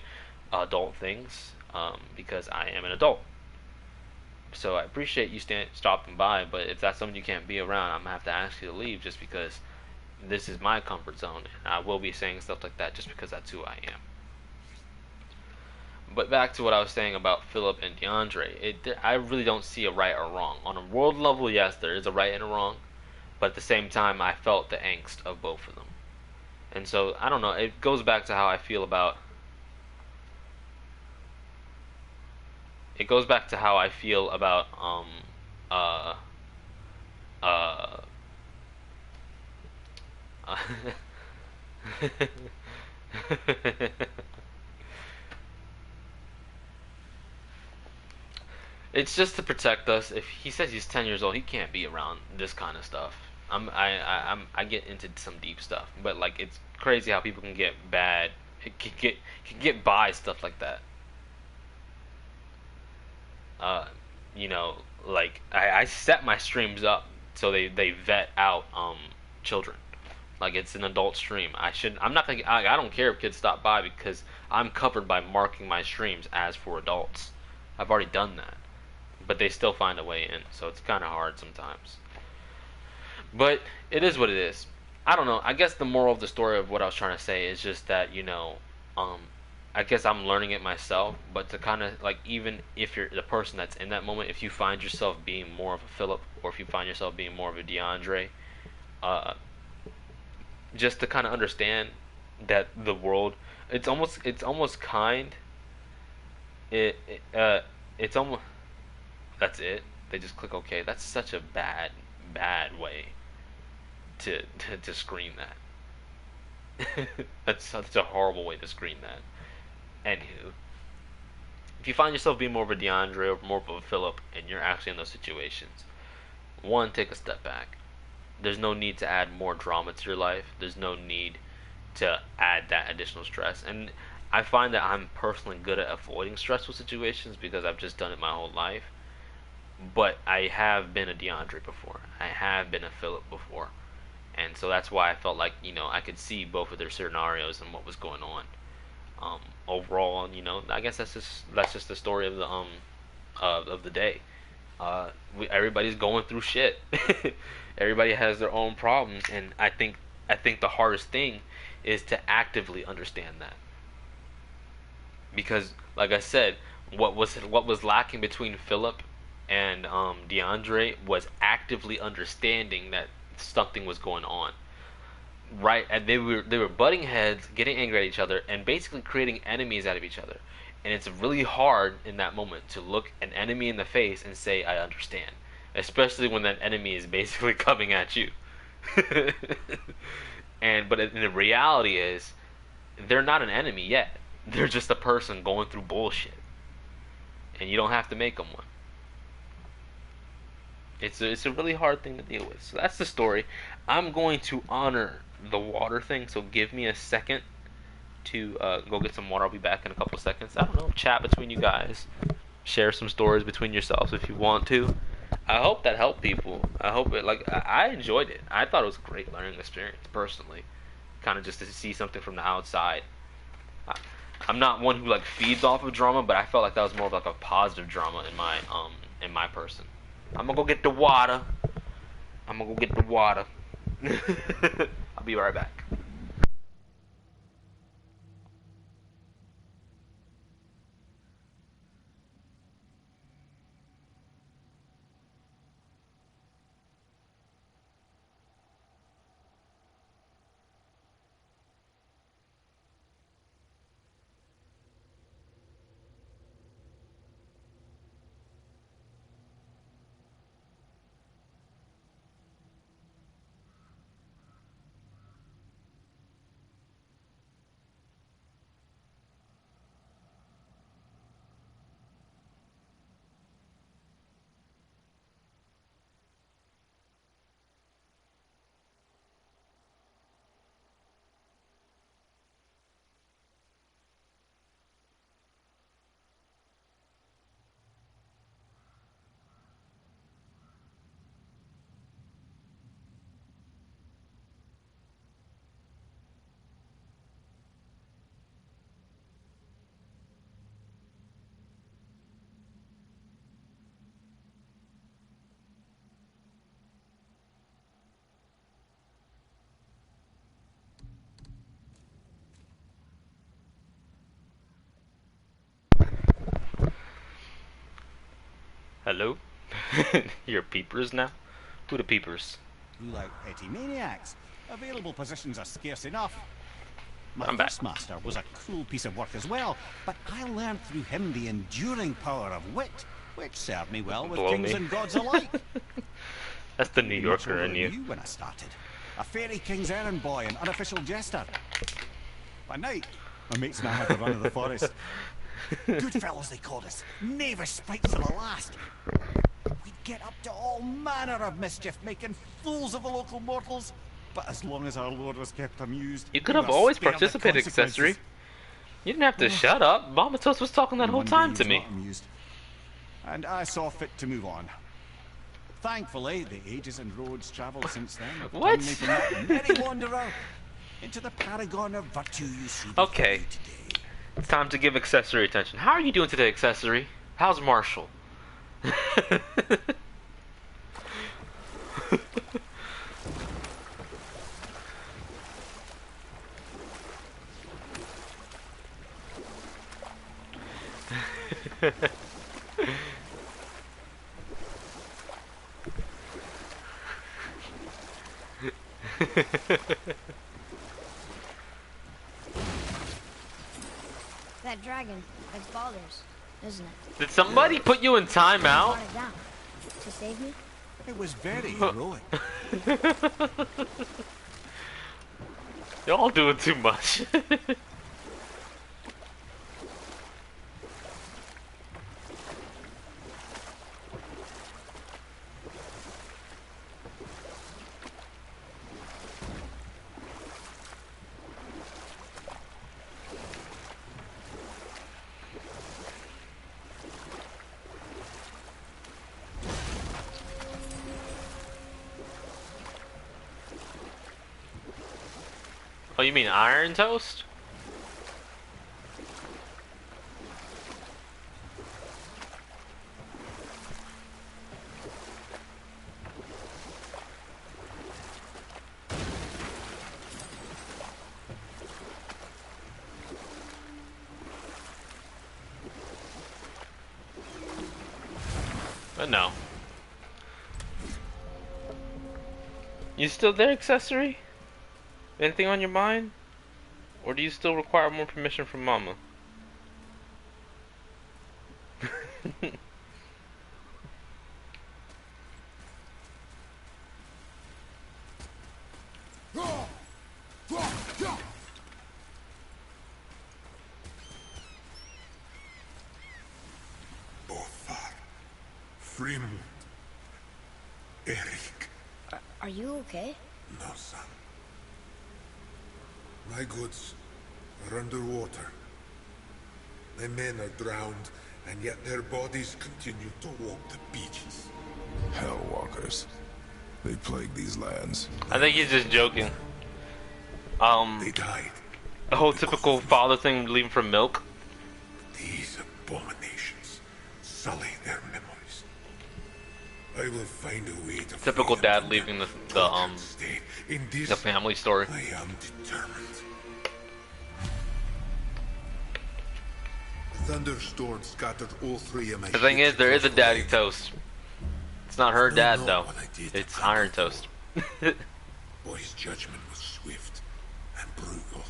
D: adult things because I am an adult. So I appreciate you stopping by, but if that's something you can't be around, I'm going to have to ask you to leave just because this is my comfort zone, and I will be saying stuff like that just because that's who I am. But back to what I was saying about Philip and DeAndre, I really don't see a right or wrong. On a world level, yes, there is a right and a wrong, but at the same time, I felt the angst of both of them. And so, I don't know, it goes back to how I feel about... It goes back to how I feel about, It's just to protect us. If he says he's 10 years old, he can't be around this kind of stuff. I get into some deep stuff, but like it's crazy how people can get bad, can get by stuff like that. You know, like I set my streams up so they vet out children. Like it's an adult stream. I'm not gonna. I don't care if kids stop by because I'm covered by marking my streams as for adults. I've already done that, but they still find a way in. So it's kind of hard sometimes. But it is what it is. I don't know. I guess the moral of the story of what I was trying to say is just that I guess I'm learning it myself. But to kind of like, even if you're the person that's in that moment, if you find yourself being more of a Philip or if you find yourself being more of a DeAndre, just to kind of understand that the world, it's almost kind. It's almost, that's it. They just click OK. That's such a bad way to screen that. That's such a horrible way to screen that. Anywho, if you find yourself being more of a DeAndre or more of a Philip and you're actually in those situations, one, take a step back. There's no need to add more drama to your life. There's no need to add that additional stress. And I find that I'm personally good at avoiding stressful situations because I've just done it my whole life. But I have been a DeAndre before. I have been a Philip before. And so that's why I felt like, I could see both of their scenarios and what was going on. Overall, I guess that's just the story of the of the day. Everybody's going through shit. Everybody has their own problems, and I think the hardest thing is to actively understand that. Because, like I said, what was lacking between Philip and DeAndre was actively understanding that something was going on. Right, and they were butting heads, getting angry at each other, and basically creating enemies out of each other. And it's really hard in that moment to look an enemy in the face and say, I understand. Especially when that enemy is basically coming at you. But the reality is, they're not an enemy yet. They're just a person going through bullshit. And you don't have to make them one. It's a really hard thing to deal with. So that's the story. I'm going to honor the water thing, so give me a second to go get some water. I'll be back in a couple seconds. I don't know, chat between you guys. Share some stories between yourselves if you want to. I hope that helped people. I hope it, I enjoyed it. I thought it was a great learning experience, personally. Kind of just to see something from the outside. I'm not one who feeds off of drama, but I felt like that was more of a positive drama in my person. I'm gonna go get the water. I'll be right back. Hello? You're peepers now? Who the peepers?
E: Rule out petty maniacs. Available positions are scarce enough. My
D: I'm back.
E: first master was a cruel piece of work as well, but I learned through him the enduring power of wit, which served me well with
D: Blow
E: kings
D: me.
E: and gods alike.
D: That's the New
E: Much
D: Yorker
E: older
D: in
E: than
D: you.
E: when I started. A fairy king's errand boy and unofficial jester. By night, my mates and I had the run of the forest. Good fellows they called us, knavish sprites to the last. We'd get up to all manner of mischief, making fools of the local mortals. But as long as our lord was kept amused,
D: You could
E: we
D: have
E: were
D: always
E: spared the
D: participated,
E: consequences.
D: accessory. You didn't have to shut up. Mama Toast was talking that whole
E: One day
D: time
E: he
D: to
E: was
D: me.
E: not amused, and I saw fit to move on. Thankfully, the ages and roads travelled since then have
D: What?
E: turned me from that merry wanderer into the paragon of virtue you see before
D: Okay.
E: you today.
D: It's time to give accessory attention. How are you doing today, accessory? How's Marshall?
A: That dragon, it's Baldur's, isn't it?
D: Did somebody put you in timeout?
A: Brought it down. To save me?
E: It was very heroic.
D: Y'all doing too much. Oh, you mean Iron Toast? But no. You still there, accessory? Anything on your mind? Or do you still require more permission from Mama?
C: Bothar, Frim, Eric.
A: Are you okay?
C: No, son. My goods are underwater. My men are drowned, and yet their bodies continue to walk the beaches. Hellwalkers. They plague these lands.
D: I think he's just joking.
C: They died.
D: The whole typical father thing, leaving for milk.
C: These abominations sully their memories. I will find a way to
D: Typical
C: free them
D: dad
C: from
D: leaving
C: their
D: the
C: tortured state. In this,
D: the family story.
C: I am determined. The thunderstorm scattered all three of my
D: The thing is,
C: ships
D: there is a
C: across
D: daddy
C: the lake.
D: toast. It's not her
C: I
D: dad
C: know
D: though.
C: what I did
D: It's
C: to
D: Iron
C: Uncle.
D: Toast.
C: Boy's judgment was swift and brutal.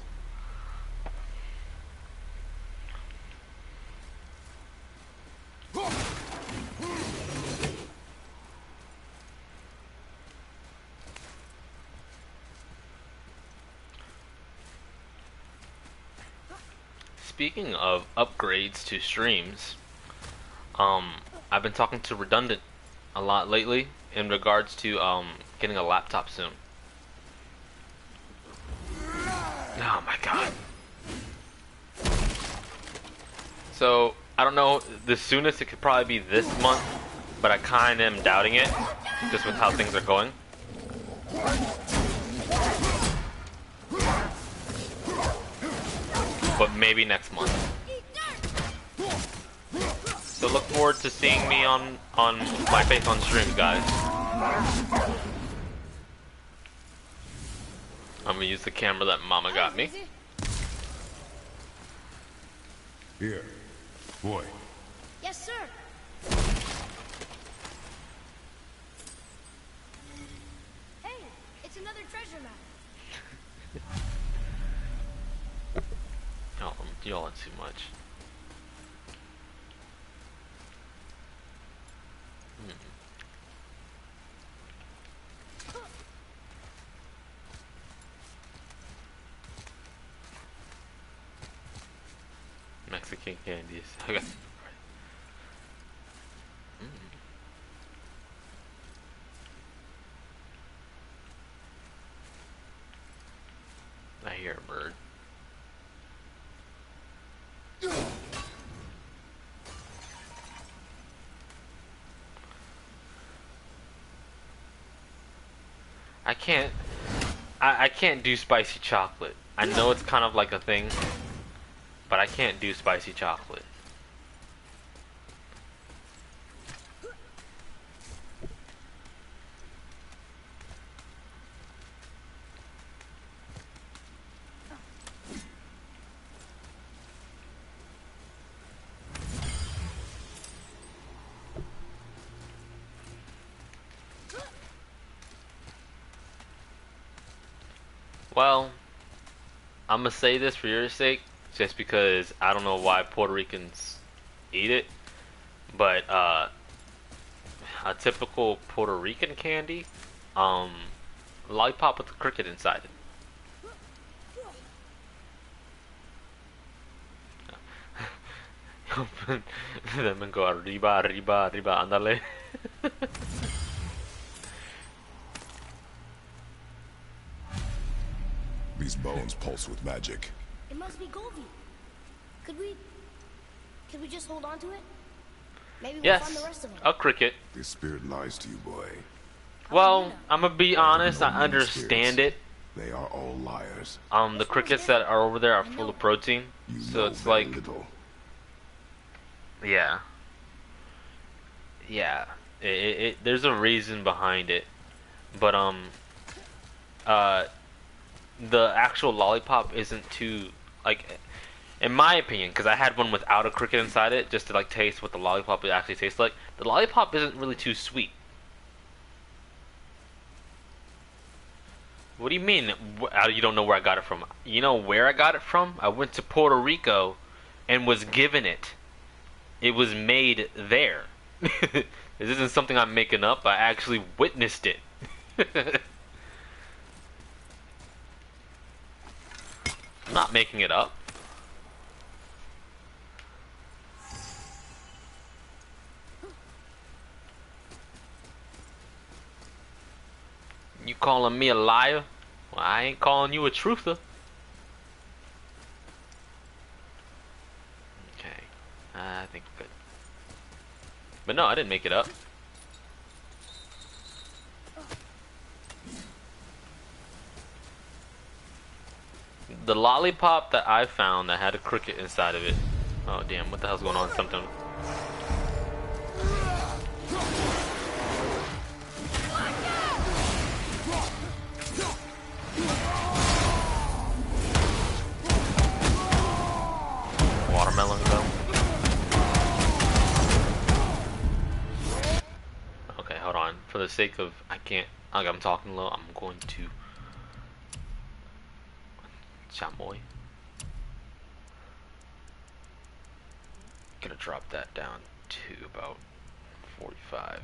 D: Speaking of upgrades to streams, I've been talking to Redundant a lot lately in regards to getting a laptop soon. Oh my god. So, I don't know, the soonest it could probably be this month, but I kinda am doubting it, just with how things are going. But maybe next month. So look forward to seeing me on my face on stream, guys. I'm gonna use the camera that Mama got me.
C: Here, boy.
A: Yes, sir. It's another treasure map.
D: Oh, y'all want too much. Mexican candies. Okay. I hear a bird. I can't do spicy chocolate. I know it's kind of like a thing, but I can't do spicy chocolate. Well, I'm gonna say this for your sake, just because I don't know why Puerto Ricans eat it, but a typical Puerto Rican candy, lollipop with a cricket inside it. Then go arriba, arriba, arriba, andale.
C: These bones pulse with magic.
A: It must be Goldie. Could we just hold on to it? Maybe we'll find the rest of them.
D: A cricket.
C: This spirit lies to you, boy.
D: Well, I'm gonna be honest, I understand it.
C: They are all liars.
D: The crickets that are over there are full of protein, so it's like, yeah, there's a reason behind it, but the actual lollipop isn't too, like, in my opinion, because I had one without a cricket inside it, just to like taste what the lollipop actually tastes like. The lollipop isn't really too sweet. What do you mean? You don't know where I got it from? You know where I got it from? I went to Puerto Rico and was given it. It was made there. This isn't something I'm making up. I actually witnessed it. I'm not making it up. You calling me a liar? Well, I ain't calling you a truther. Okay, I think we're good. But no, I didn't make it up. The lollipop that I found that had a cricket inside of it. Oh damn, what the hell's going on? Something. Watermelon go. Okay, hold on. For the sake of, I'm talking low, I'm going to chamoy. Gonna drop that down to about 45.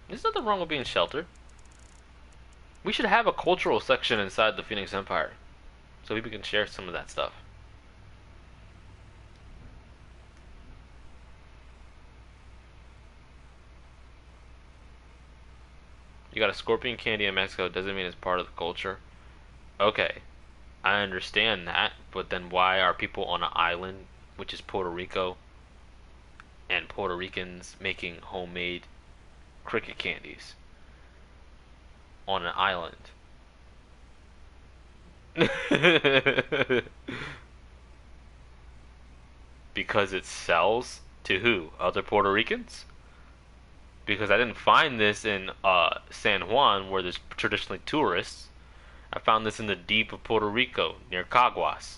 D: There's nothing wrong with being sheltered. We should have a cultural section inside the Phoenix Empire, so people can share some of that stuff. You got a scorpion candy in Mexico, doesn't mean it's part of the culture. Okay, I understand that, but then why are people on an island, which is Puerto Rico, and Puerto Ricans making homemade cricket candies on an island? Because it sells to who? Other Puerto Ricans? Because I didn't find this in San Juan, where there's traditionally tourists. I found this in the deep of Puerto Rico, near Caguas.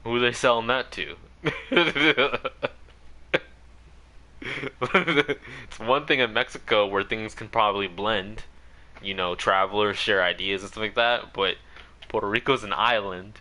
D: Who are they selling that to? It's one thing in Mexico where things can probably blend. You know, travelers share ideas and stuff like that, but Puerto Rico's an island.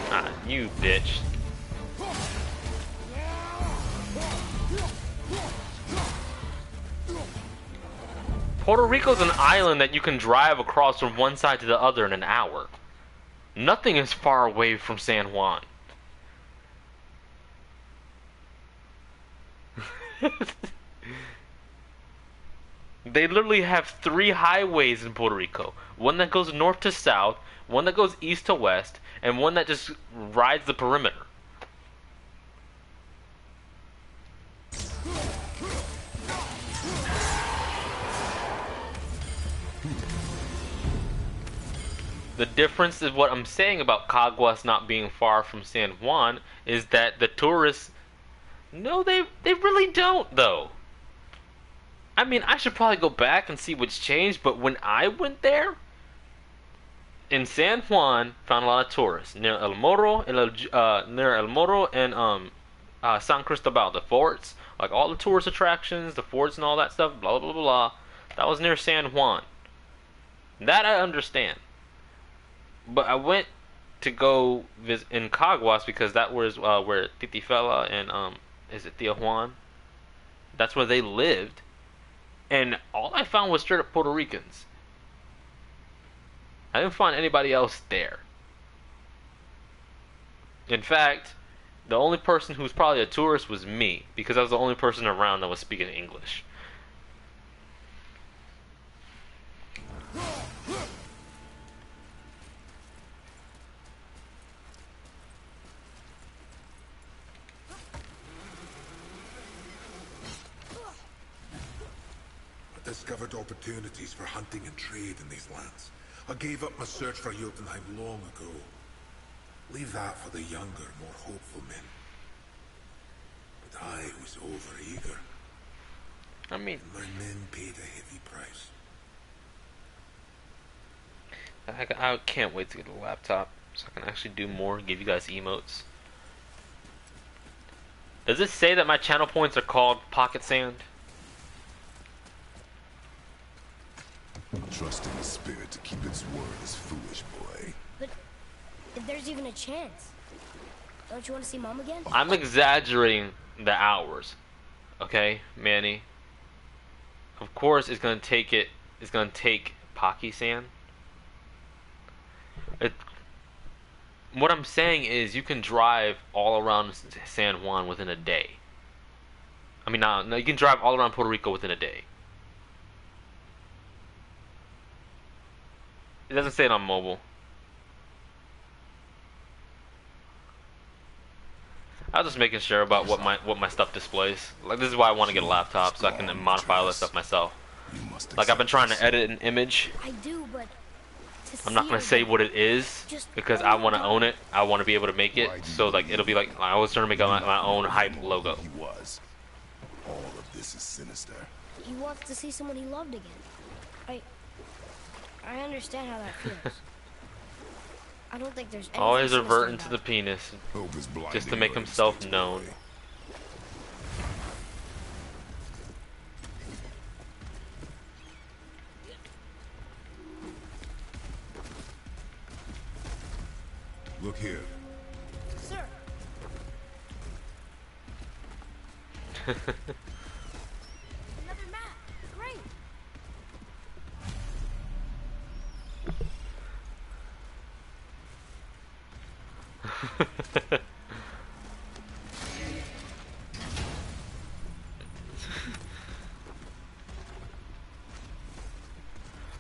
D: Ah, you bitch. Puerto Rico's an island that you can drive across from one side to the other in an hour. Nothing is far away from San Juan. They literally have 3 highways in Puerto Rico. One that goes north to south, one that goes east to west, and one that just rides the perimeter. The difference is what I'm saying about Caguas not being far from San Juan is that the tourists... No, they really don't, though. I mean, I should probably go back and see what's changed, but when I went there, in San Juan, found a lot of tourists. Near El Morro, and San Cristobal, the forts. Like, all the tourist attractions, the forts and all that stuff, blah, blah, blah, blah. That was near San Juan. That I understand. But I went to go visit in Caguas because that was where Titi Fela and is it Tio Juan? That's where they lived, and all I found was straight up Puerto Ricans. I didn't find anybody else there. In fact, the only person who was probably a tourist was me because I was the only person around that was speaking English.
C: Discovered opportunities for hunting and trade in these lands. I gave up my search for Jotunheim long ago. Leave that for the younger, more hopeful men. But I was overeager.
D: I mean,
C: And my men paid a heavy price.
D: I can't wait to get a laptop so I can actually do more, give you guys emotes. Does it say that my channel points are called pocket sand?
C: Trusting the spirit to keep its word is foolish, boy.
A: But if there's even a chance, don't you want to see Mom again?
D: I'm exaggerating the hours. Okay, Manny? Of course it's gonna take Pocky sand. What I'm saying is you can drive all around San Juan within a day. I mean, no, you can drive all around Puerto Rico within a day. It doesn't say it on mobile. I was just making sure about what my stuff displays. Like, this is why I want to get a laptop so I can modify all that stuff myself. Like, I've been trying to edit an image.
A: I do, but
D: I'm not gonna say what it is because I want to own it. I want to be able to make it so like it'll be like I was trying to make my own hype logo.
C: He was. All of this is sinister.
A: he wants to see someone he loved again. I understand how that feels. I don't think there's anything
D: Always
A: sinister
D: reverting to
A: about
D: the
A: it.
D: penis
C: Hope is blinding
D: just to make
C: your
D: himself
C: instincts,
D: known.
C: boy. Look here.
A: Sir, another map. Great.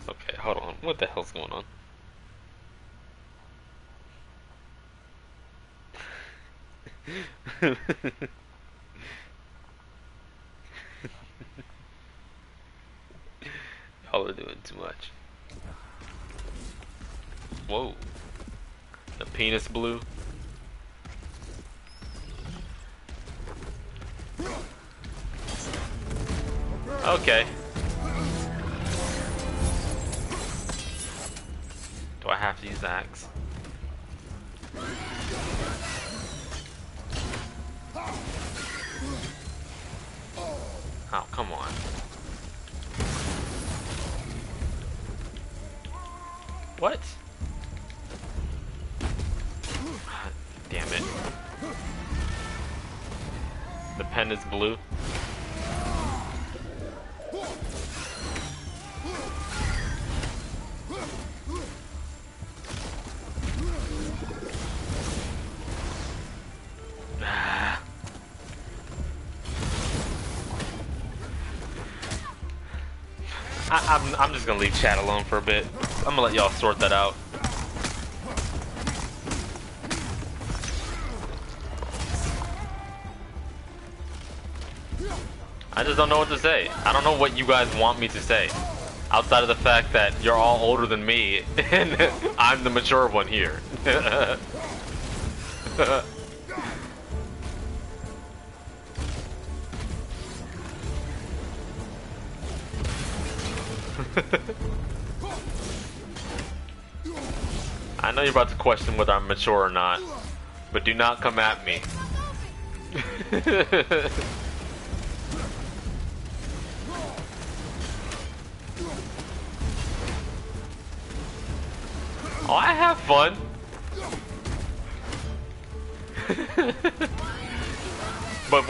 D: Okay, hold on. What the hell's going on? Y'all are doing too much. Whoa. The penis blue. Okay. Do I have to use the axe? Oh, come on. What? Damn it. The pen is blue. I'm just gonna leave chat alone for a bit. I'm gonna let y'all sort that out. I just don't know what to say. I don't know what you guys want me to say. Outside of the fact that you're all older than me and I'm the mature one here. I know you're about to question whether I'm mature or not, but do not come at me. Oh, I have fun. But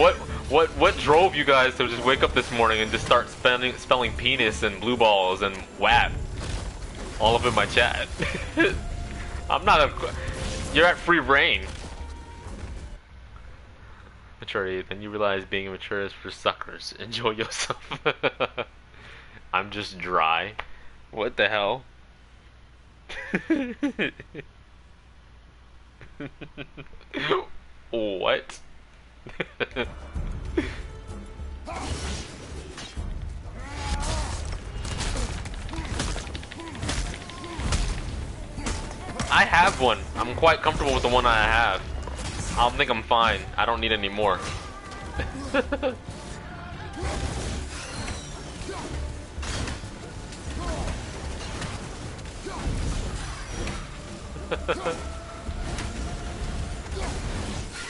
D: what drove you guys to just wake up this morning and just start spelling penis and blue balls and WAP all up in my chat? I'm not a... You're at free reign. Maturity, then you realize being mature is for suckers. Enjoy yourself. I'm just dry. What the hell? What? I have one. I'm quite comfortable with the one I have. I think I'm fine. I don't need any more.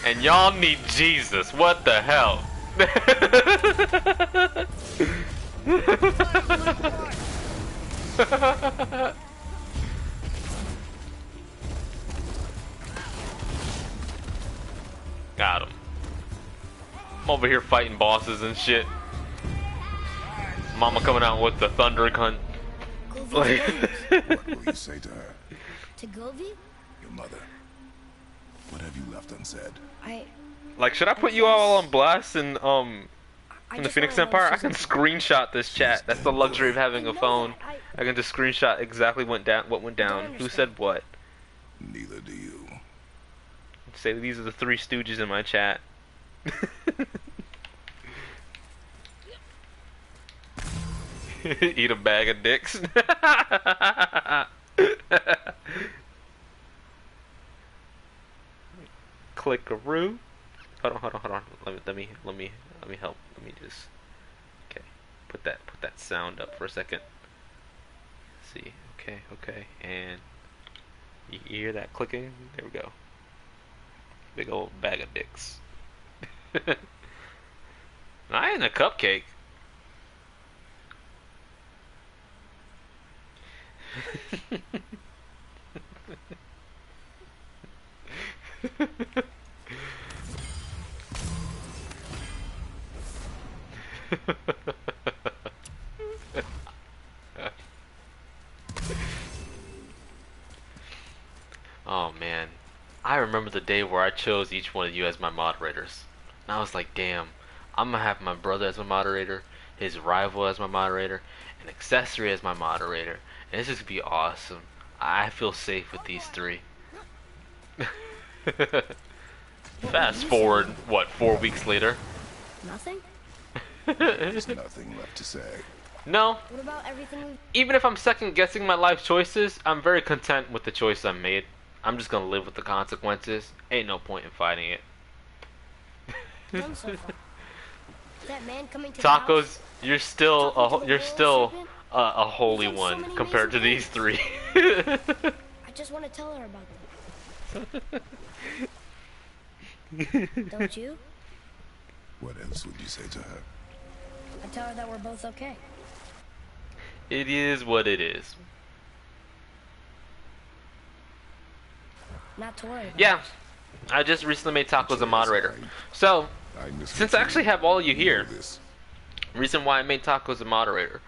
D: And y'all need Jesus. What the hell? Got him. I'm over here fighting bosses and shit. Mama coming out with the thunder cunt.
C: What will you say to her?
A: To Govi?
C: Your mother. What have you left unsaid?
D: Like, should I put you all on blast in the Phoenix Empire? I can screenshot this chat. That's the luxury of having a phone. I can just screenshot exactly what went down. Who said what?
C: Neither do you.
D: Say these are the three stooges in my chat. Eat a bag of dicks. Clickaroo. Hold on. Let me help. Let me just put that sound up for a second. Let's see. Okay. And you hear that clicking? There we go. Big old bag of dicks. I ain't a cupcake. Oh man, I remember the day where I chose each one of you as my moderators. And I was like, damn, I'm gonna have my brother as my moderator, his rival as my moderator, an accessory as my moderator, and this is gonna be awesome. I feel safe with these three. Fast forward, what, 4 weeks later?
A: Nothing?
C: There's nothing left to say.
D: No.
A: What about everything we've...
D: Even if I'm second guessing my life choices, I'm very content with the choice I made. I'm just gonna live with the consequences. Ain't no point in fighting it.
A: done so far? Is that man coming to the house?
D: Tacos, you're still
A: Talking to the royal serpent?
D: a holy
A: We've done so
D: one
A: many
D: compared to
A: amazing
D: these three.
A: I just want to tell her about them. Don't you?
C: What else would you say to her?
A: I tell her that we're both okay.
D: It is what it is.
A: Not to worry about.
D: Yeah, I just recently made Tacos a moderator. So, since I actually have all of you here, reason why I made Tacos a moderator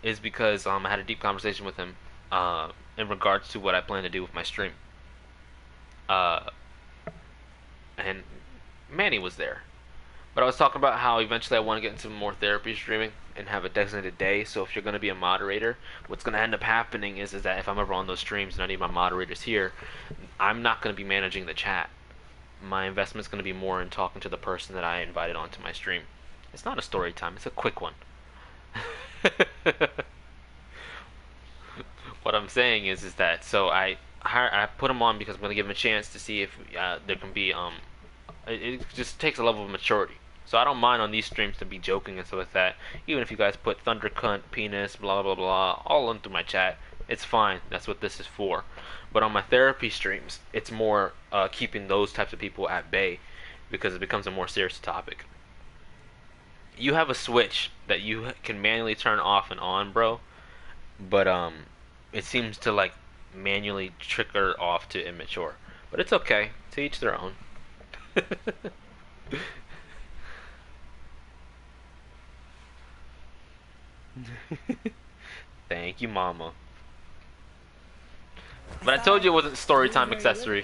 D: is because I had a deep conversation with him in regards to what I plan to do with my stream. And Manny was there. But I was talking about how eventually I want to get into more therapy streaming and have a designated day. So if you're going to be a moderator, what's going to end up happening is that if I'm ever on those streams and I need my moderators here, I'm not going to be managing the chat. My investment's going to be more in talking to the person that I invited onto my stream. It's not a story time, it's a quick one. What I'm saying is that, so I put him on because I'm going to give him a chance to see if there can be, it just takes a level of maturity. So I don't mind on these streams to be joking and stuff like that. Even if you guys put thunder cunt, penis, blah blah blah, all into my chat, it's fine. That's what this is for. But on my therapy streams, it's more keeping those types of people at bay because it becomes a more serious topic. You have a switch that you can manually turn off and on, bro. But it seems to like manually trigger off to immature. But it's okay. To each their own. Thank you, mama. But I told you it wasn't story time accessory.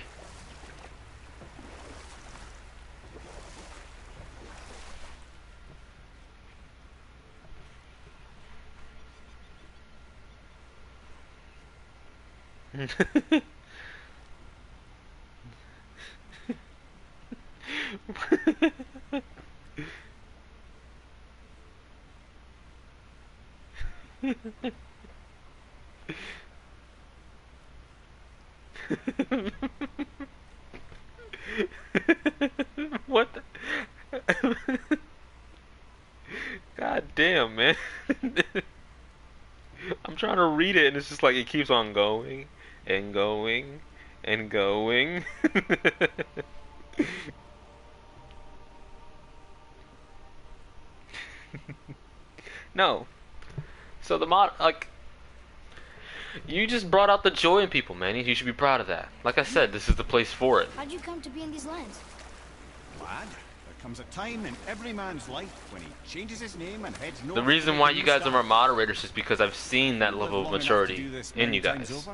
D: What the God damn, man. I'm trying to read it and it's just like it keeps on going and going and going. No. So the mod, like, you just brought out the joy in people, man. You should be proud of that. Like I said, this is the place for it.
A: How'd you come to be in these lands?
E: Lad, there comes a time in every man's life when he changes his name and heads north.
D: The reason why you guys are my moderators is because I've seen that level of maturity in you guys.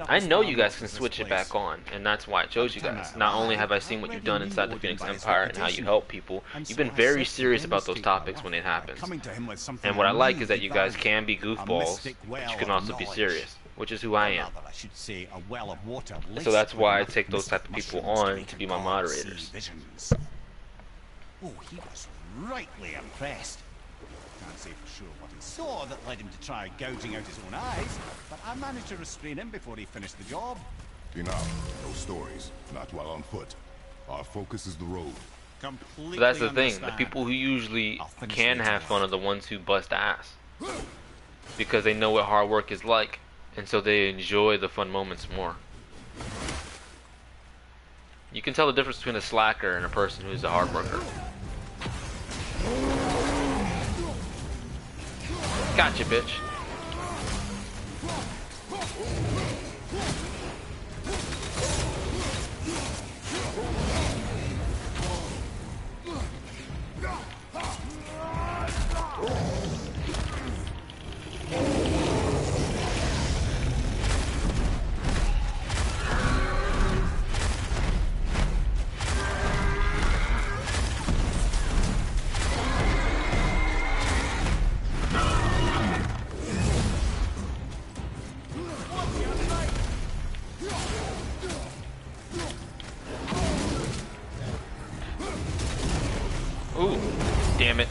D: I know you guys can switch it back on, and that's why I chose you guys. Not only have I seen what you've done inside the Phoenix Empire and how you help people, you've been very serious about those topics when it happens. And what I like is that you guys can be goofballs, but you can also be serious, which is who I am. So that's why I take those type of people on to be my moderators.
E: Oh, he was rightly impressed. Can't say for sure what he saw that led him to try gouging out his own eyes, but I managed to restrain him before he finished the job.
C: Enough. No stories. Not while on foot. Our focus is the road.
E: Completely
D: But that's the thing.
E: understand.
D: The people who usually can have fun are the ones who bust ass. Because they know what hard work is like. And so they enjoy the fun moments more. You can tell the difference between a slacker and a person who's a hard worker. Gotcha, bitch. Ooh, damn it.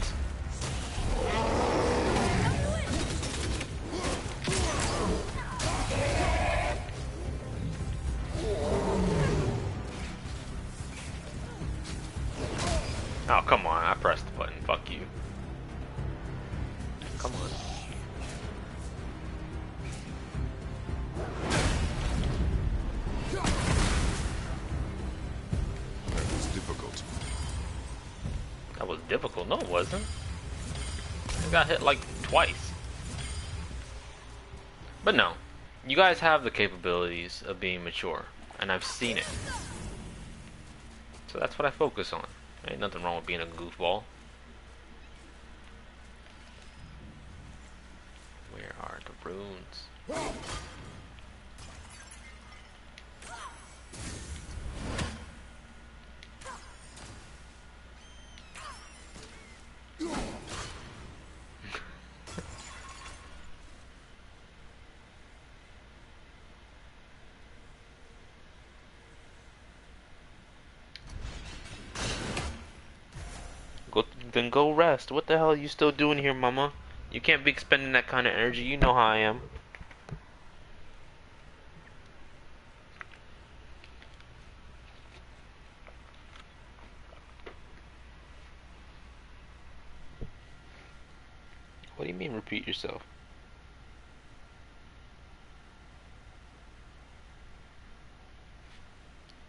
D: Oh, come on. I pressed the button. Fuck you. Come on.
C: That was difficult.
D: That was difficult. No, it wasn't. I got hit like twice. But no. You guys have the capabilities of being mature. And I've seen it. So that's what I focus on. Ain't nothing wrong with being a goofball. Where are the runes? Then go rest. What the hell are you still doing here, mama? You can't be expending that kind of energy. You know how I am. What do you mean repeat yourself?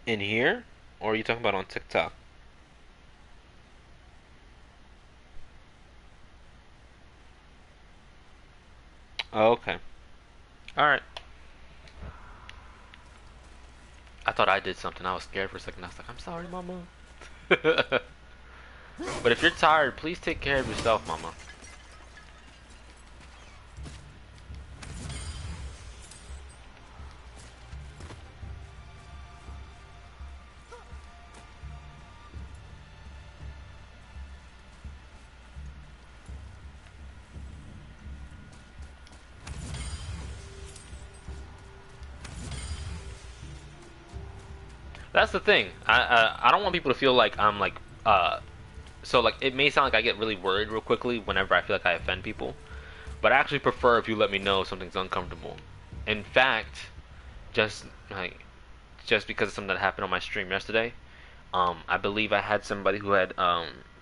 D: In here? Or are you talking about on TikTok? Oh, okay. Alright. I thought I did something. I was scared for a second. I was like, I'm sorry, mama. But if you're tired, please take care of yourself, mama. That's the thing. I don't want people to feel like I'm like so like it may sound like I get really worried real quickly whenever I feel like I offend people, but I actually prefer if you let me know if something's uncomfortable. In fact, just because of something that happened on my stream yesterday, I believe I had somebody who had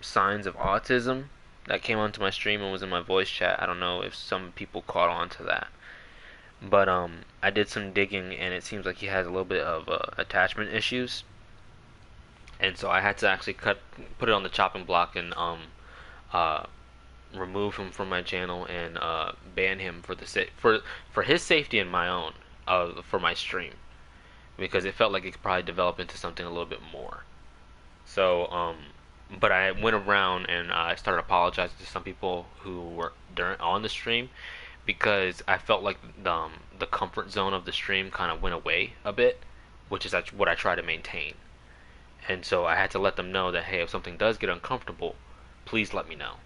D: signs of autism that came onto my stream and was in my voice chat. I don't know if some people caught on to that. But I did some digging, and it seems like he has a little bit of attachment issues, and so I had to actually put it on the chopping block and remove him from my channel and ban him for his safety and my own for my stream, because it felt like it could probably develop into something a little bit more. So but I went around and I started apologizing to some people who were on the stream, because I felt like the comfort zone of the stream kind of went away a bit, which is what I try to maintain. And so I had to let them know that, hey, if something does get uncomfortable, please let me know.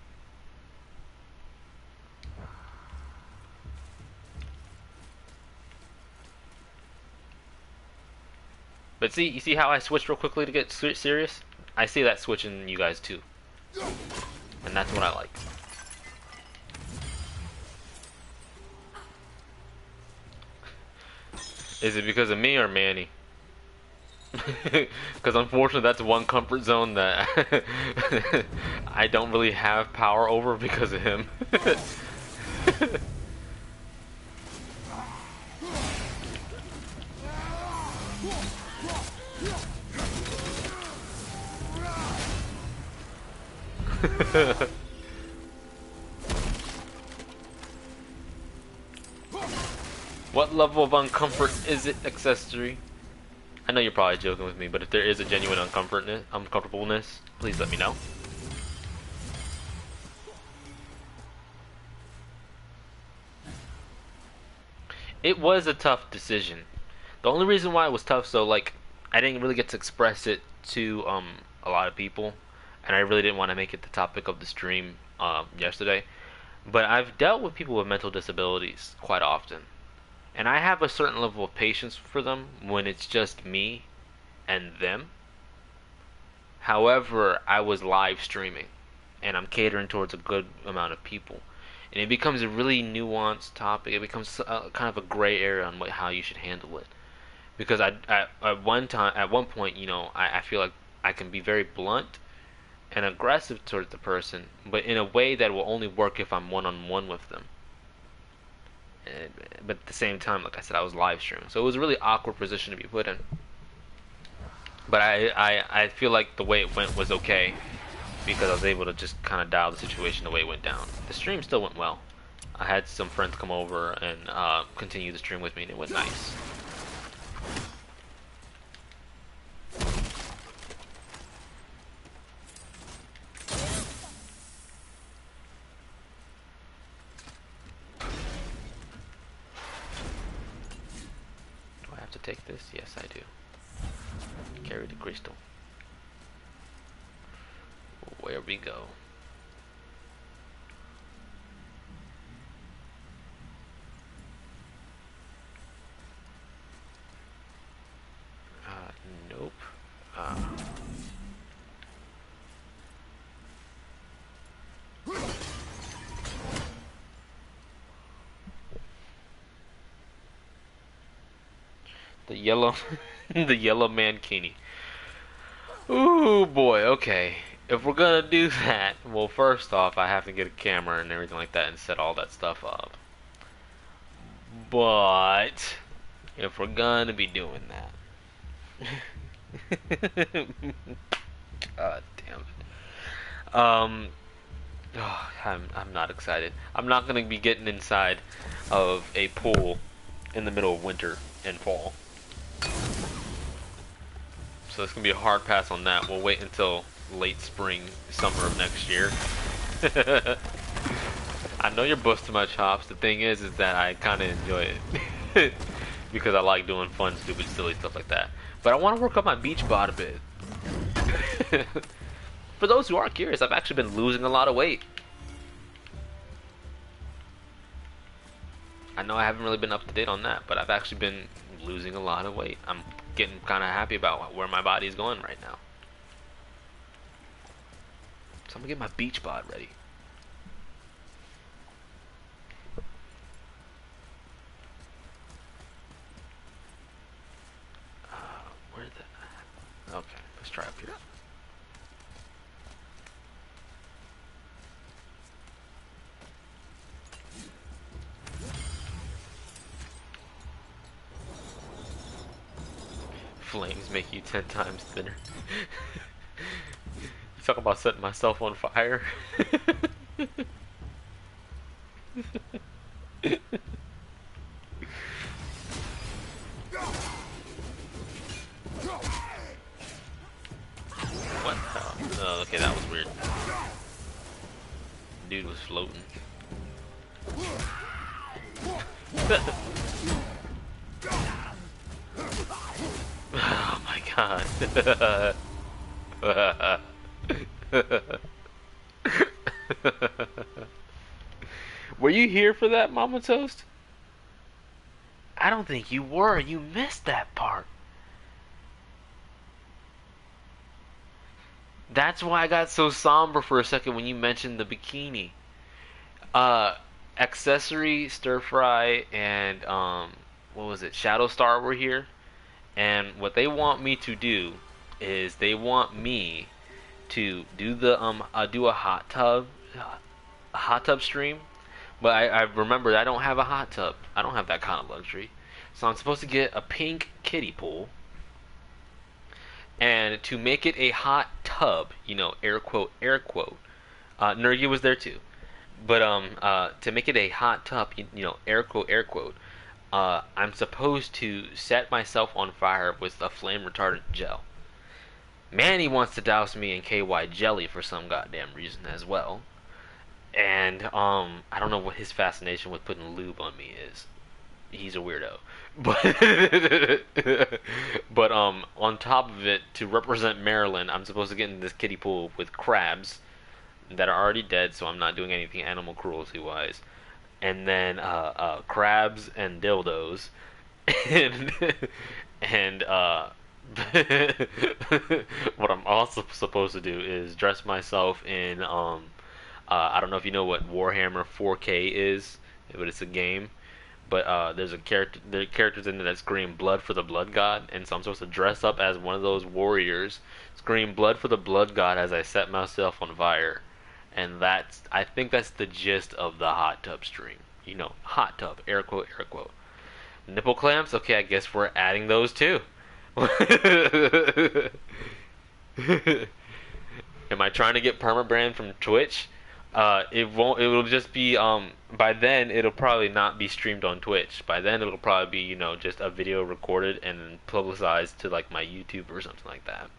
D: But see, you see how I switched real quickly to get serious? I see that switch in you guys too. And that's what I like. Is it because of me or Manny? Because unfortunately that's one comfort zone that I don't really have power over because of him. What level of uncomfort is it, accessory? I know you're probably joking with me, but if there is a genuine uncomfortableness, please let me know. It was a tough decision. The only reason why it was tough, so like I didn't really get to express it to a lot of people, and I really didn't want to make it the topic of the stream yesterday. But I've dealt with people with mental disabilities quite often. And I have a certain level of patience for them when it's just me and them. However, I was live streaming, and I'm catering towards a good amount of people. And it becomes a really nuanced topic. It becomes kind of a gray area on how you should handle it. Because at one point, you know, I feel like I can be very blunt and aggressive towards the person, but in a way that will only work if I'm one-on-one with them. But at the same time, like I said, I was live streaming, so it was a really awkward position to be put in. But I feel like the way it went was okay, because I was able to just kind of dial the situation the way it went down. The stream still went well. I had some friends come over and continue the stream with me, and it went nice. Do I have to take this? Yes, I do. Carry the crystal. Where we go. Nope. The yellow, the yellow mankini. Ooh boy. Okay. If we're gonna do that, well, first off, I have to get a camera and everything like that and set all that stuff up. But if we're gonna be doing that. God damn it. Oh, I'm not excited. I'm not gonna be getting inside of a pool in the middle of winter and fall. So it's gonna be a hard pass on that. We'll wait until late spring, summer of next year. I know you're busting my chops. The thing is that I kind of enjoy it because I like doing fun, stupid, silly stuff like that. But I want to work up my beach bod a bit. For those who are curious, I've actually been losing a lot of weight. I know I haven't really been up to date on that, but I've actually been losing a lot of weight. I'm getting kind of happy about where my body is going right now. So I'm gonna get my beach bod ready. Where's that? Okay, let's try up here. Flames make you 10 times thinner. You talk about setting myself on fire. What the hell? Oh, okay, that was weird. Dude was floating. Oh my god. Were you here for that, Mama Toast? I don't think you were. You missed that part. That's why I got so somber for a second when you mentioned the bikini. Accessory, Stir Fry, and what was it? Shadow Star were here. And what they want me to do is they want me to do the do a hot tub stream. But I remember I don't have a hot tub. I don't have that kind of luxury. So I'm supposed to get a pink kiddie pool. And to make it a hot tub, you know, air quote, Nergy was there too. But to make it a hot tub, you know, air quote, I'm supposed to set myself on fire with a flame retardant gel. Manny wants to douse me in KY jelly for some goddamn reason as well. And I don't know what his fascination with putting lube on me is. He's a weirdo. But on top of it, to represent Maryland, I'm supposed to get in this kiddie pool with crabs that are already dead, so I'm not doing anything animal cruelty wise. And then crabs and dildos, and what I'm also supposed to do is dress myself in I don't know if you know what Warhammer 4K is, but it's a game. but there's a character, there are characters in there that scream blood for the blood god, and so I'm supposed to dress up as one of those warriors, scream blood for the blood god as I set myself on fire. And I think that's the gist of the hot tub stream. You know, hot tub, air quote, air quote. Nipple clamps, okay, I guess we're adding those too. Am I trying to get permaban from Twitch? It won't. It will just be. By then, it'll probably not be streamed on Twitch. By then, it'll probably be, you know, just a video recorded and publicized to like my YouTube or something like that.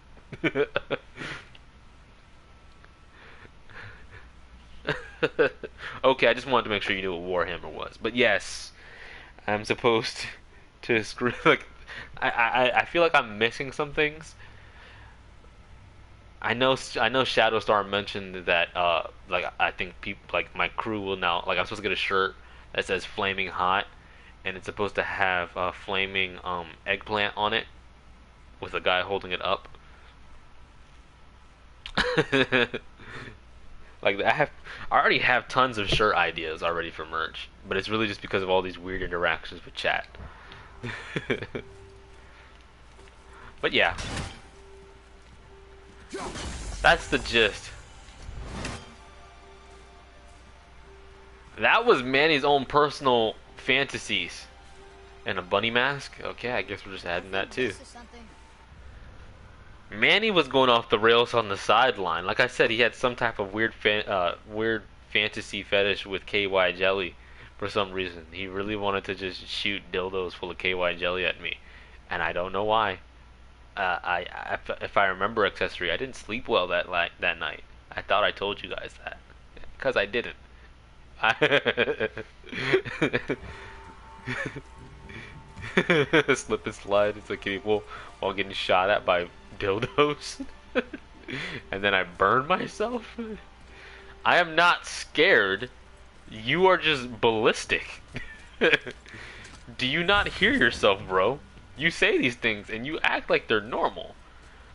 D: Okay, I just wanted to make sure you knew what Warhammer was. But yes, I'm supposed to screw. Like, I feel like I'm missing some things. I know Shadowstar mentioned that like I think people like my crew will now, like, I'm supposed to get a shirt that says Flaming Hot, and it's supposed to have a flaming eggplant on it with a guy holding it up. Like, I already have tons of shirt ideas already for merch, but it's really just because of all these weird interactions with chat. But yeah, that's the gist. That was Manny's own personal fantasies. And a bunny mask? Okay, I guess we're just adding that too. Manny was going off the rails on the sideline. Like I said, he had some type of weird fantasy fetish with KY jelly for some reason. He really wanted to just shoot dildos full of KY jelly at me, and I don't know why. If I remember accessory, I didn't sleep well that night. I thought I told you guys that, because I didn't. Slip and slide. It's like people while getting shot at by dildos. And then I burn myself. I am not scared. You are just ballistic. Do you not hear yourself, bro? You say these things and you act like they're normal.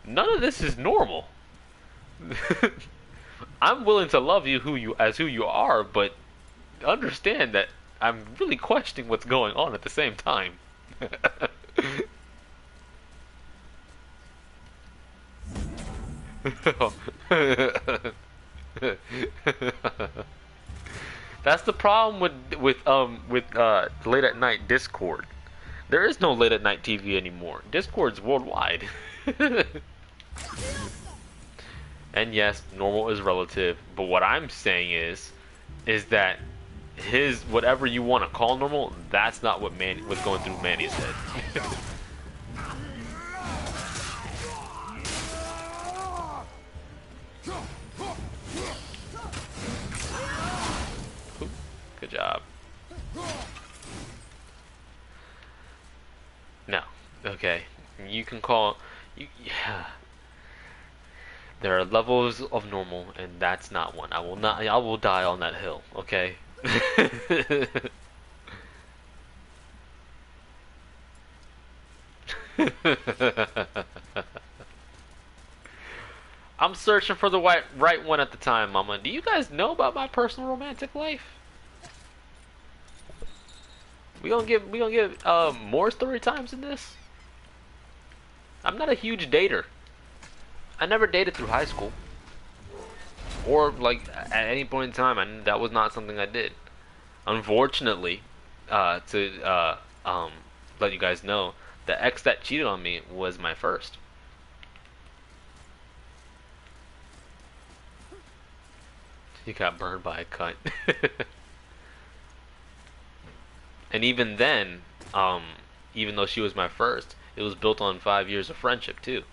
D: None of this is normal. I'm willing to love you who you are, but understand that I'm really questioning what's going on at the same time. That's the problem with late at night Discord. There is no late at night TV anymore. Discord's worldwide. And yes, normal is relative, but what I'm saying is that his whatever you want to call normal, that's not what what's going through Manny's head. Good job. No. Okay. You can call yeah. There are levels of normal, and that's not one. I will die on that hill, okay? I'm searching for the right one at the time, Mama. Do you guys know about my personal romantic life? We gonna get more story times in this? I'm not a huge dater. I never dated through high school, or like at any point in time. That was not something I did. Unfortunately, to let you guys know, the ex that cheated on me was my first. He got burned by a cunt. And even then, even though she was my first, it was built on 5 years of friendship too.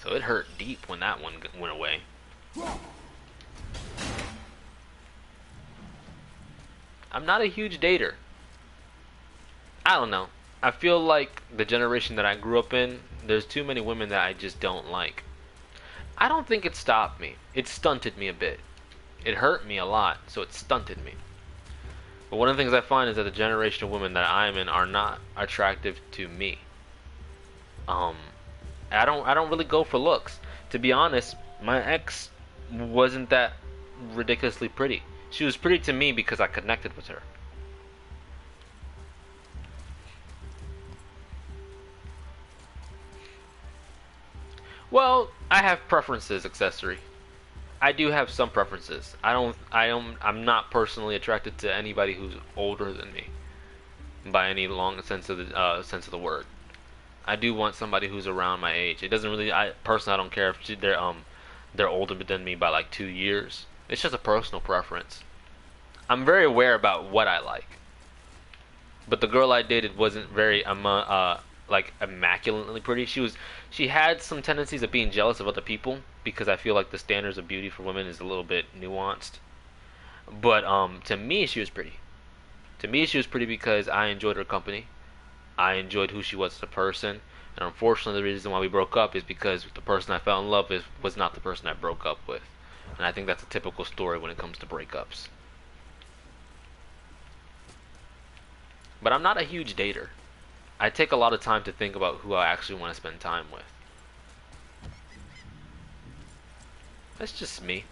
D: So it hurt deep when that one went away. I'm not a huge dater. I don't know. I feel like the generation that I grew up in, there's too many women that I just don't like. I don't think it stopped me. It stunted me a bit. It hurt me a lot, so it stunted me. But one of the things I find is that the generation of women that I'm in are not attractive to me. I don't really go for looks. To be honest, my ex wasn't that ridiculously pretty. She was pretty to me because I connected with her. Well, I have preferences, accessory. I do have some preferences. I'm not personally attracted to anybody who's older than me, by any long sense of the word. I do want somebody who's around my age. It doesn't really. I personally, I don't care if they're older than me by like 2 years. It's just a personal preference. I'm very aware about what I like. But the girl I dated wasn't very like immaculately pretty. She had some tendencies of being jealous of other people, because I feel like the standards of beauty for women is a little bit nuanced. But to me she was pretty. To me she was pretty because I enjoyed her company. I enjoyed who she was as a person. And unfortunately the reason why we broke up is because the person I fell in love with was not the person I broke up with. And I think that's a typical story when it comes to breakups. But I'm not a huge dater. I take a lot of time to think about who I actually want to spend time with. That's just me.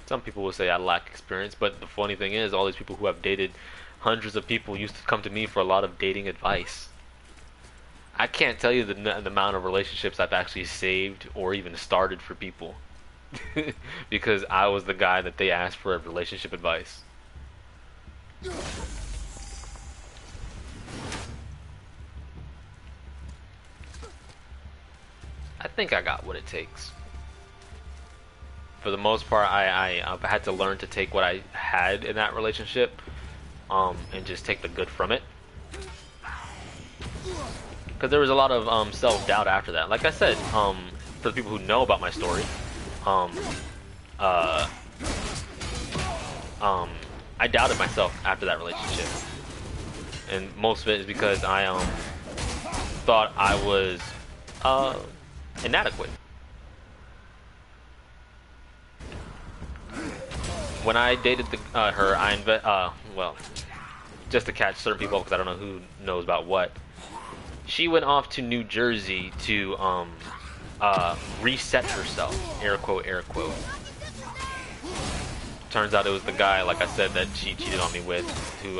D: Some people will say I lack experience, but the funny thing is, all these people who have dated hundreds of people used to come to me for a lot of dating advice. I can't tell you the amount of relationships I've actually saved or even started for people because I was the guy that they asked for relationship advice. I think I got what it takes. For the most part, I had to learn to take what I had in that relationship and just take the good from it. Because there was a lot of self-doubt after that. Like I said, for the people who know about my story, I doubted myself after that relationship. And most of it is because I thought I was inadequate. When I dated her, well, just to catch certain people because I don't know who knows about what. She went off to New Jersey to reset herself, air quote, air quote. Turns out it was the guy, like I said, that she cheated on me with, who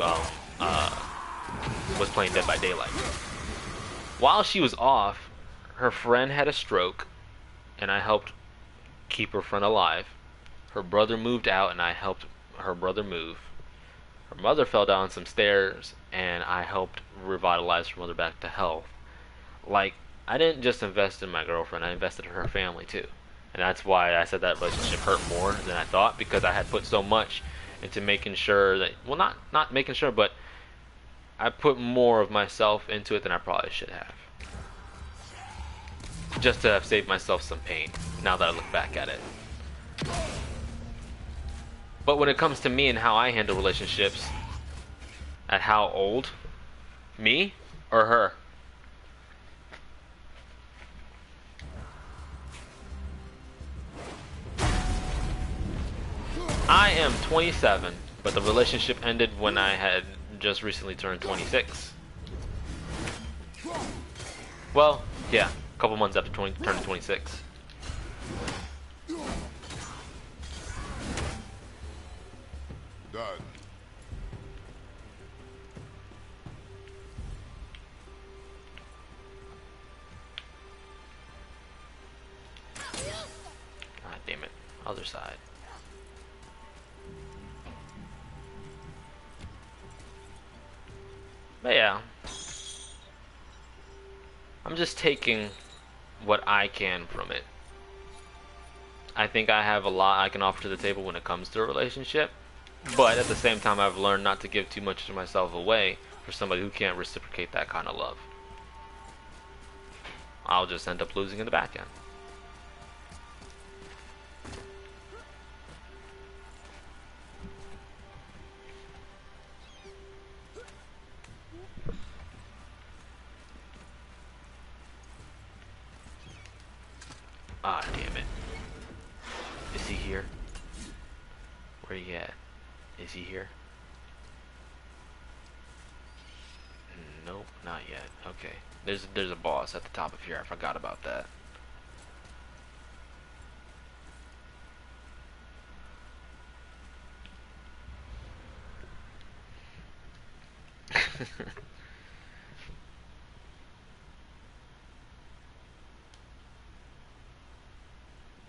D: was playing Dead by Daylight. While she was off, her friend had a stroke, and I helped keep her friend alive. Her brother moved out, and I helped her brother move. Her mother fell down some stairs, and I helped revitalize her mother back to health. Like, I didn't just invest in my girlfriend, I invested in her family too. And that's why I said that relationship hurt more than I thought, because I had put so much into making sure that, well, not making sure, but I put more of myself into it than I probably should have. Just to have saved myself some pain, now that I look back at it. But when it comes to me and how I handle relationships, at how old? Me or her? I am 27, but the relationship ended when I had just recently turned 26. Well, yeah, a couple months after turning 26.
C: Done.
D: Ah, damn it. Other side. But yeah. I'm just taking what I can from it. I think I have a lot I can offer to the table when it comes to a relationship. But at the same time, I've learned not to give too much of myself away for somebody who can't reciprocate that kind of love. I'll just end up losing in the back end. Ah, damn it. Is he here? Where he at? Is he here? Nope, not yet. Okay. There's a boss at the top of here. I forgot about that.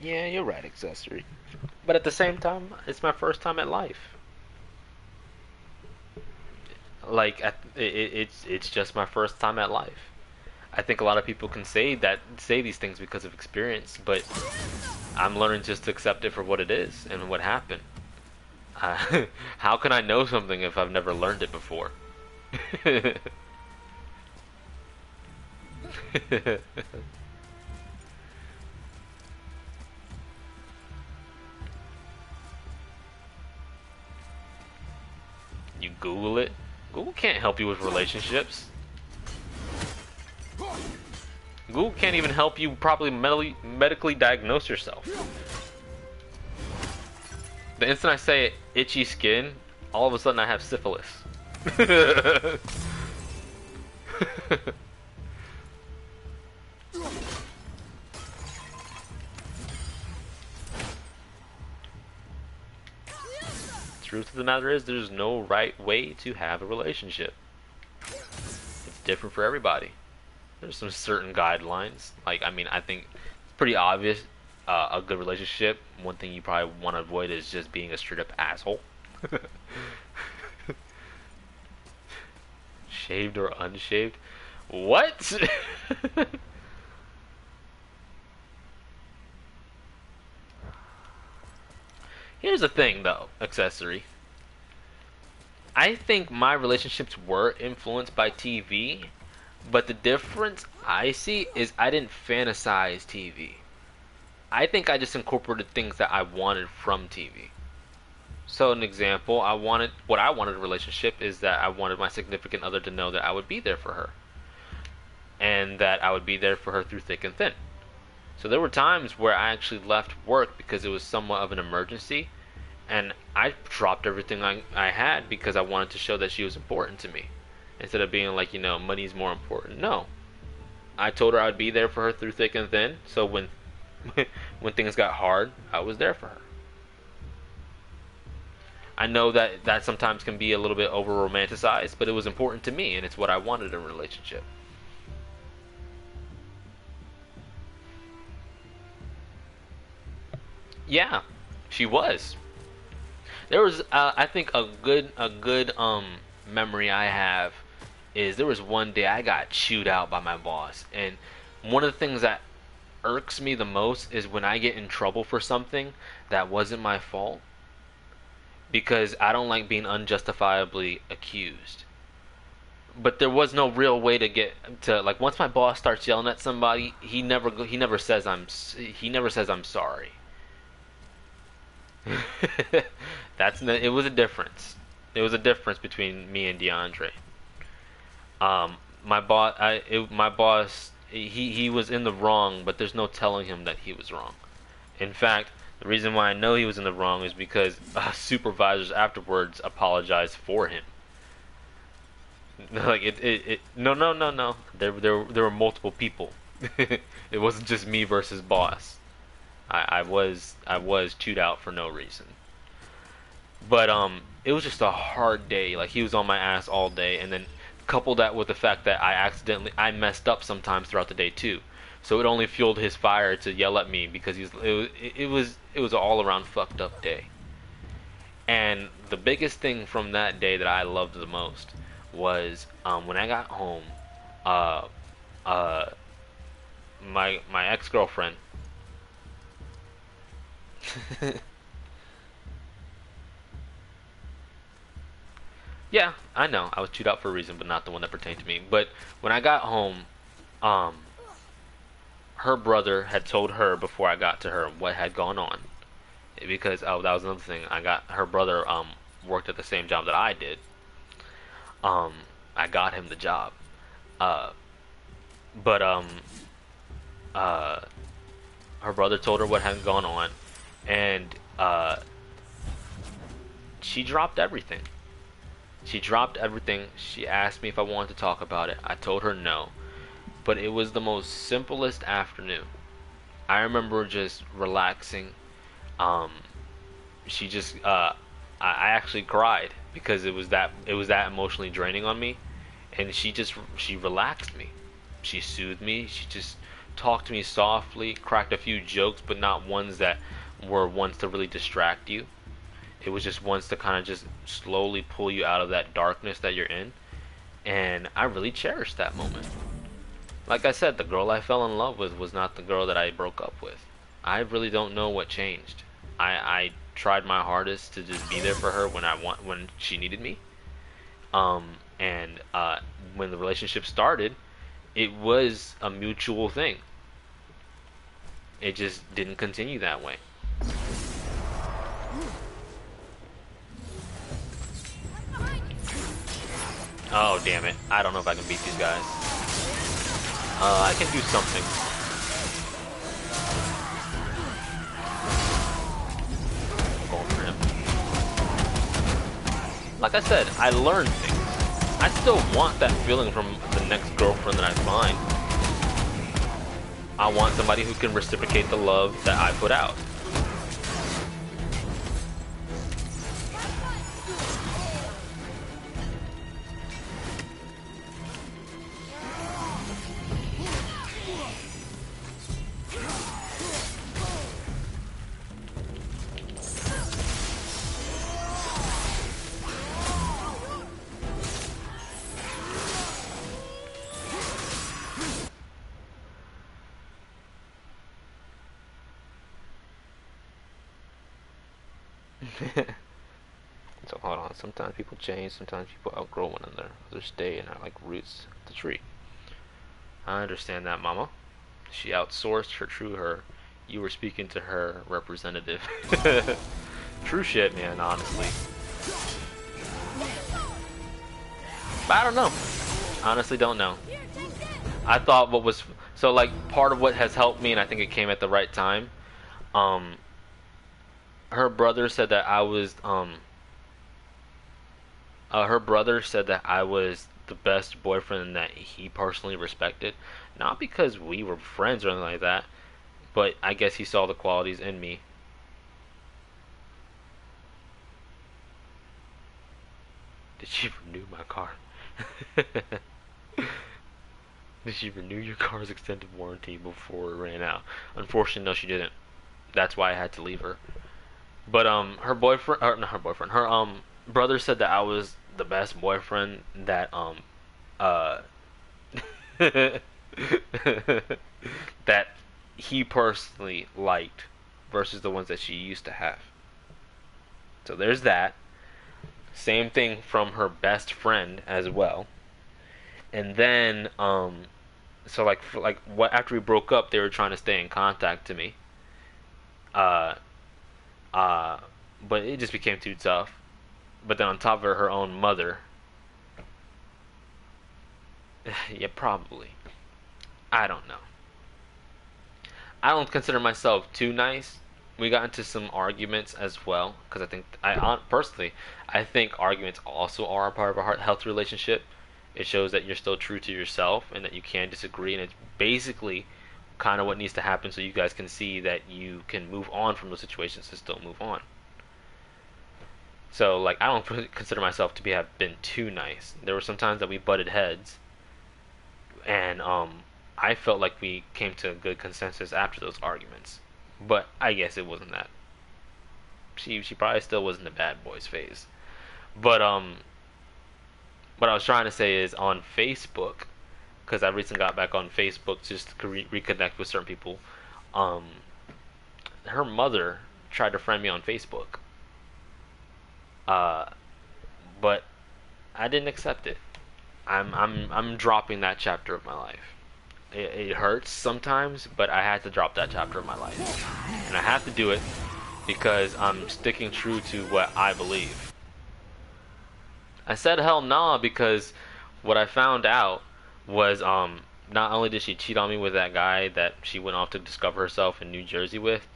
D: Yeah, you're right, accessory. But at the same time, it's my first time at life. Like, it's just my first time at life. I think a lot of people can say these things because of experience, but I'm learning just to accept it for what it is and what happened. How can I know something if I've never learned it before? You Google it. Google can't help you with relationships. Google can't even help you properly medically diagnose yourself. The instant I say itchy skin, all of a sudden I have syphilis. Truth of the matter is, there's no right way to have a relationship. It's different for everybody. There's some certain guidelines. Like, I mean, I think it's pretty obvious. A good relationship, one thing you probably want to avoid is just being a straight up asshole. Shaved or unshaved? What? Here's the thing, though, accessory. I think my relationships were influenced by TV, but the difference I see is I didn't fantasize TV. I think I just incorporated things that I wanted from TV. So, an example, what I wanted in a relationship is that I wanted my significant other to know that I would be there for her, and that I would be there for her through thick and thin. So there were times where I actually left work because it was somewhat of an emergency, and I dropped everything I had because I wanted to show that she was important to me. Instead of being like, money's more important. No. I told her I would be there for her through thick and thin, so when things got hard, I was there for her. I know that sometimes can be a little bit over romanticized, but it was important to me, and it's what I wanted in a relationship. Yeah, she was. There was, I think, a good memory I have is there was one day I got chewed out by my boss, and one of the things that irks me the most is when I get in trouble for something that wasn't my fault, because I don't like being unjustifiably accused. But there was no real way to get to, like, once my boss starts yelling at somebody, he never says I'm sorry. It was a difference. It was a difference between me and DeAndre. My boss, he was in the wrong, but there's no telling him that he was wrong. In fact, the reason why I know he was in the wrong is because supervisors afterwards apologized for him. Like no. There were multiple people. It wasn't just me versus boss. I was chewed out for no reason. But it was just a hard day. Like, he was on my ass all day, and then couple that with the fact that I messed up sometimes throughout the day too. So it only fueled his fire to yell at me because it was an all around fucked up day. And the biggest thing from that day that I loved the most was when I got home, my ex-girlfriend. Yeah, I know. I was chewed out for a reason, but not the one that pertained to me. But when I got home, her brother had told her before I got to her what had gone on. Because, that was another thing. Her brother worked at the same job that I did. I got him the job. But her brother told her what had gone on, and she dropped everything. She asked me if I wanted to talk about it. I told her no. But it was the most simplest afternoon. I remember just relaxing. I actually cried because it was that emotionally draining on me. And she relaxed me. She soothed me. She just talked to me softly, cracked a few jokes, but not ones that were ones to really distract you. It was just ones to kind of just slowly pull you out of that darkness that you're in. And I really cherished that moment. Like I said, the girl I fell in love with was not the girl that I broke up with. I really don't know what changed. I tried my hardest to just be there for her when she needed me. And when the relationship started, it was a mutual thing. It just didn't continue that way. Oh, damn it. I don't know if I can beat these guys. I can do something. Going for him. Like I said, I learned things. I still want that feeling from the next girlfriend that I find. I want somebody who can reciprocate the love that I put out. So hold on, sometimes people change, sometimes people outgrow one another, others stay and are like roots of the tree. I understand that, mama. She outsourced her true her. You were speaking to her representative. True shit, man, honestly. But I don't know. Honestly don't know. I thought what was so like part of what has helped me, and I think it came at the right time, her brother said that I was the best boyfriend that he personally respected. Not because we were friends or anything like that, but I guess he saw the qualities in me. Did she renew my car? Did she renew your car's extended warranty before it ran out? Unfortunately, no, she didn't. That's why I had to leave her. But her boyfriend, or not her boyfriend, her brother said that I was the best boyfriend that that he personally liked versus the ones that she used to have. So there's that. Same thing from her best friend as well. And then so like what after we broke up, they were trying to stay in contact to me. But it just became too tough. But then on top of it, her own mother. Yeah, probably. I don't know. I don't consider myself too nice. We got into some arguments as well, because personally, I think arguments also are a part of a healthy relationship. It shows that you're still true to yourself and that you can disagree, and it's basically kind of what needs to happen so you guys can see that you can move on from those situations and still move on. So, like, I don't consider myself to have been too nice. There were some times that we butted heads, and I felt like we came to a good consensus after those arguments. But I guess it wasn't that. She probably still was in the bad boys phase. But what I was trying to say is on Facebook, because I recently got back on Facebook just to reconnect with certain people. Her mother tried to friend me on Facebook. But I didn't accept it. I'm dropping that chapter of my life. It hurts sometimes, but I had to drop that chapter of my life, and I have to do it because I'm sticking true to what I believe. I said hell nah because what I found out was not only did she cheat on me with that guy that she went off to discover herself in New Jersey with,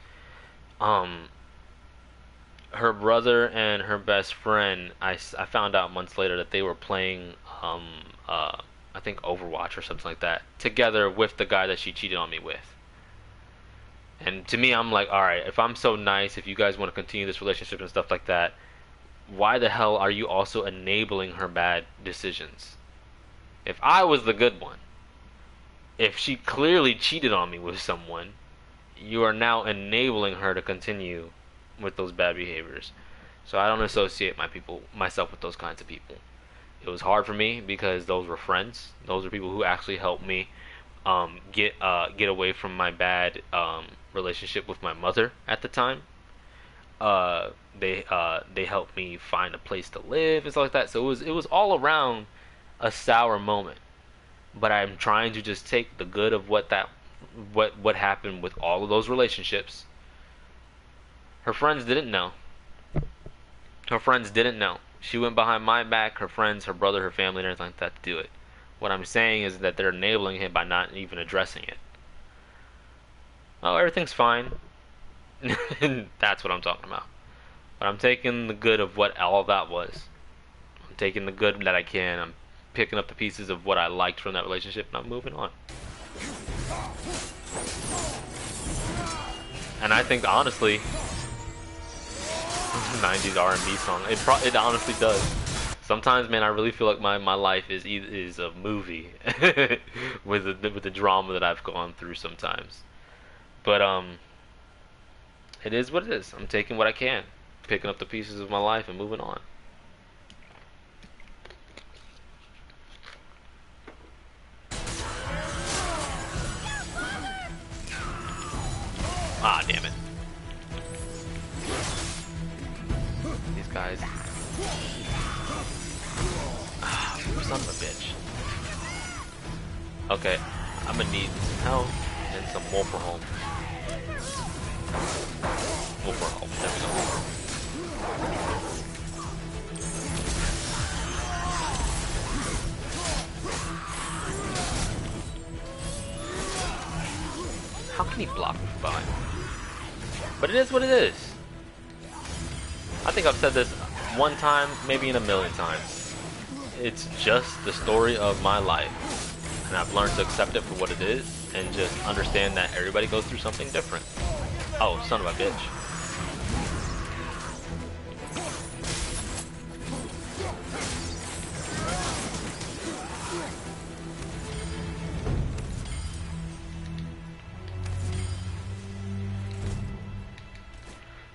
D: her brother and her best friend, I found out months later that they were playing I think Overwatch or something like that together with the guy that she cheated on me with. And to me, I'm like, alright, if I'm so nice, if you guys want to continue this relationship and stuff like that, why the hell are you also enabling her bad decisions? If I was the good one, if she clearly cheated on me with someone, you are now enabling her to continue with those bad behaviors. So I don't associate myself with those kinds of people. It was hard for me because those were friends. Those are people who actually helped me get away from my bad relationship with my mother at the time. They helped me find a place to live and stuff like that. So it was all around a sour moment. But I'm trying to just take the good of what happened with all of those relationships. Her friends didn't know. Her friends didn't know. She went behind my back, her friends, her brother, her family, and everything like that to do it. What I'm saying is that they're enabling it by not even addressing it. Oh, everything's fine. That's what I'm talking about. But I'm taking the good of what all of that was. I'm taking the good that I can. I'm picking up the pieces of what I liked from that relationship, and I'm moving on. And I think, honestly, 90s R&B song, it honestly does. Sometimes, man, I really feel like my life is a movie with the drama that I've gone through sometimes. But it is what it is. I'm taking what I can, picking up the pieces of my life and moving on. Ah, damn it. These guys. Ah, son of a bitch. Okay, I'm gonna need some health and some Wolfer Home. Wolfer Home, there we go. How can he block me from behind? But it is what it is. I think I've said this one time, maybe in a million times. It's just the story of my life. And I've learned to accept it for what it is and just understand that everybody goes through something different. Oh, son of a bitch.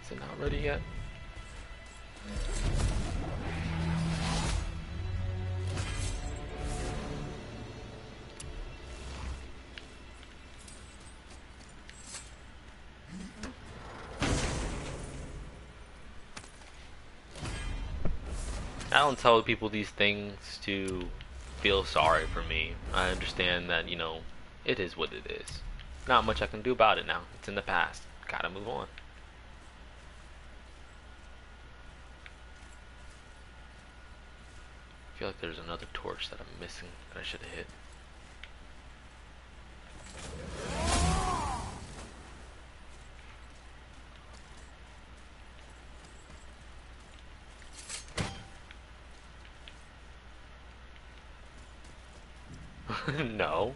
D: Is it not ready yet? I don't tell people these things to feel sorry for me. I understand that, it is what it is. Not much I can do about it now. It's in the past. Gotta move on. I feel like there's another torch that I'm missing that I should have hit. No.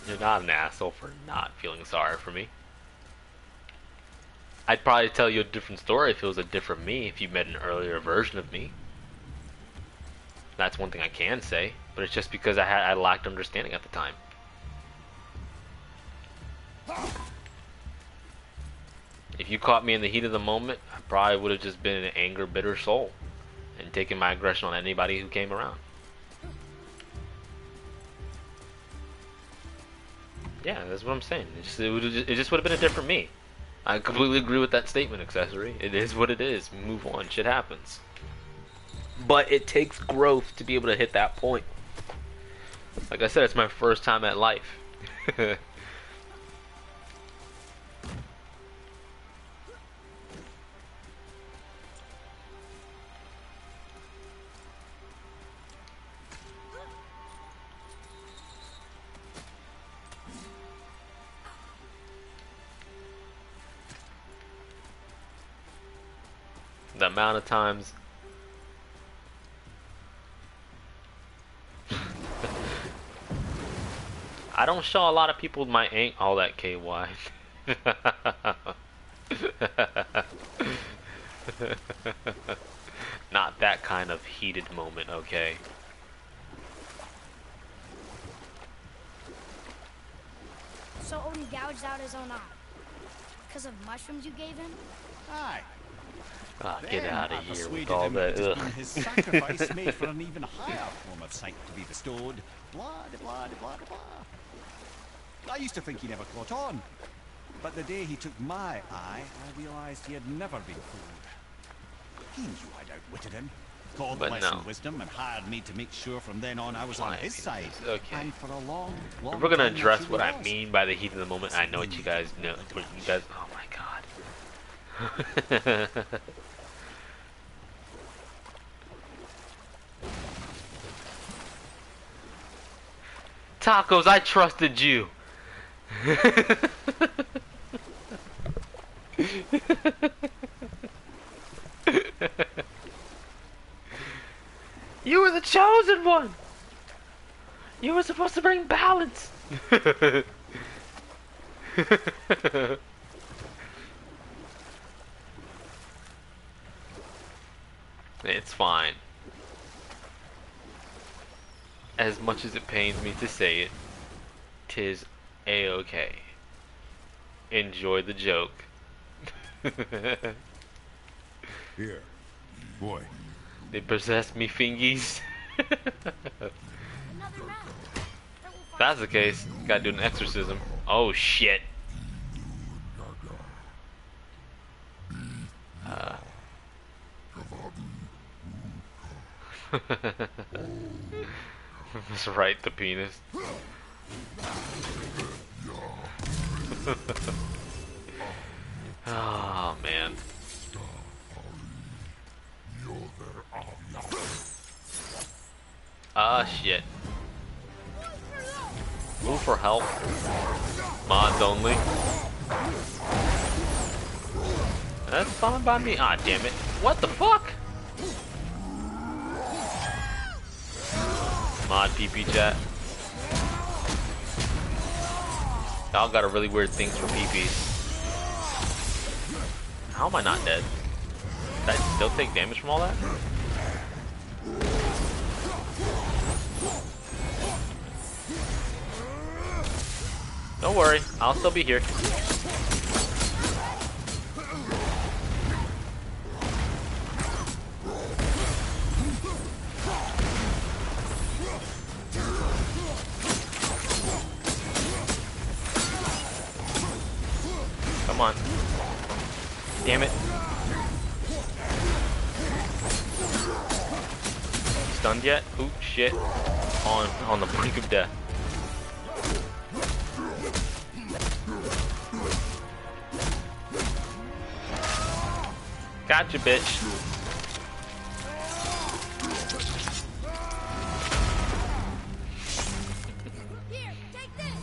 D: You're not an asshole for not feeling sorry for me. I'd probably tell you a different story if it was a different me, if you met an earlier version of me. That's one thing I can say, but it's just because I lacked understanding at the time. If you caught me in the heat of the moment, I probably would have just been an anger, bitter soul and taken my aggression on anybody who came around. Yeah, that's what I'm saying. It just would have been a different me. I completely agree with that statement, Accessory. It is what it is. Move on. Shit happens. But it takes growth to be able to hit that point. Like I said, it's my first time at life. The amount of times I don't show a lot of people my Aint all that KY. Not that kind of heated moment, okay?
A: So Odin gouged out his own eye. Because of mushrooms you gave him?
E: Aye.
D: Ah, get
E: Then
D: out
E: I
D: of here with
E: persuaded
D: all
E: him
D: that.
E: it has
D: Ugh.
E: been his sacrifice made for an even higher form of sight to be bestowed. Blah, de blah, de blah, de blah. I used to think he never caught on. But the day he took my eye, I realized he had never been fooled. He knew I'd outwitted him, called the
D: But
E: lesson
D: no.
E: wisdom, and hired me to make sure from then on I was on his side.
D: Okay.
E: And for a long, long
D: If we're gonna
E: time, I
D: address
E: truly
D: what I
E: was.
D: mean by the heat of the moment, I know what you guys know. What you guys, oh my god. Tacos, I trusted you. You were the chosen one. You were supposed to bring balance. It's fine. As much as it pains me to say it, 'tis a-okay. Enjoy the joke.
C: Here, boy.
D: They possess me fingies.
A: Another map. That will
D: If that's the case, gotta do an exorcism. Oh shit. That's right, the penis. Oh man. Ah shit. Move for help. Mods only. That's fine by me. Ah damn it. What the fuck? Mod PP chat. Y'all got a really weird things for PPs. How am I not dead? Did I still take damage from all that? Don't worry, I'll still be here. Come on. Damn it. Stunned yet? Ooh, shit. On the brink of death. Gotcha, bitch.
A: Here, take this.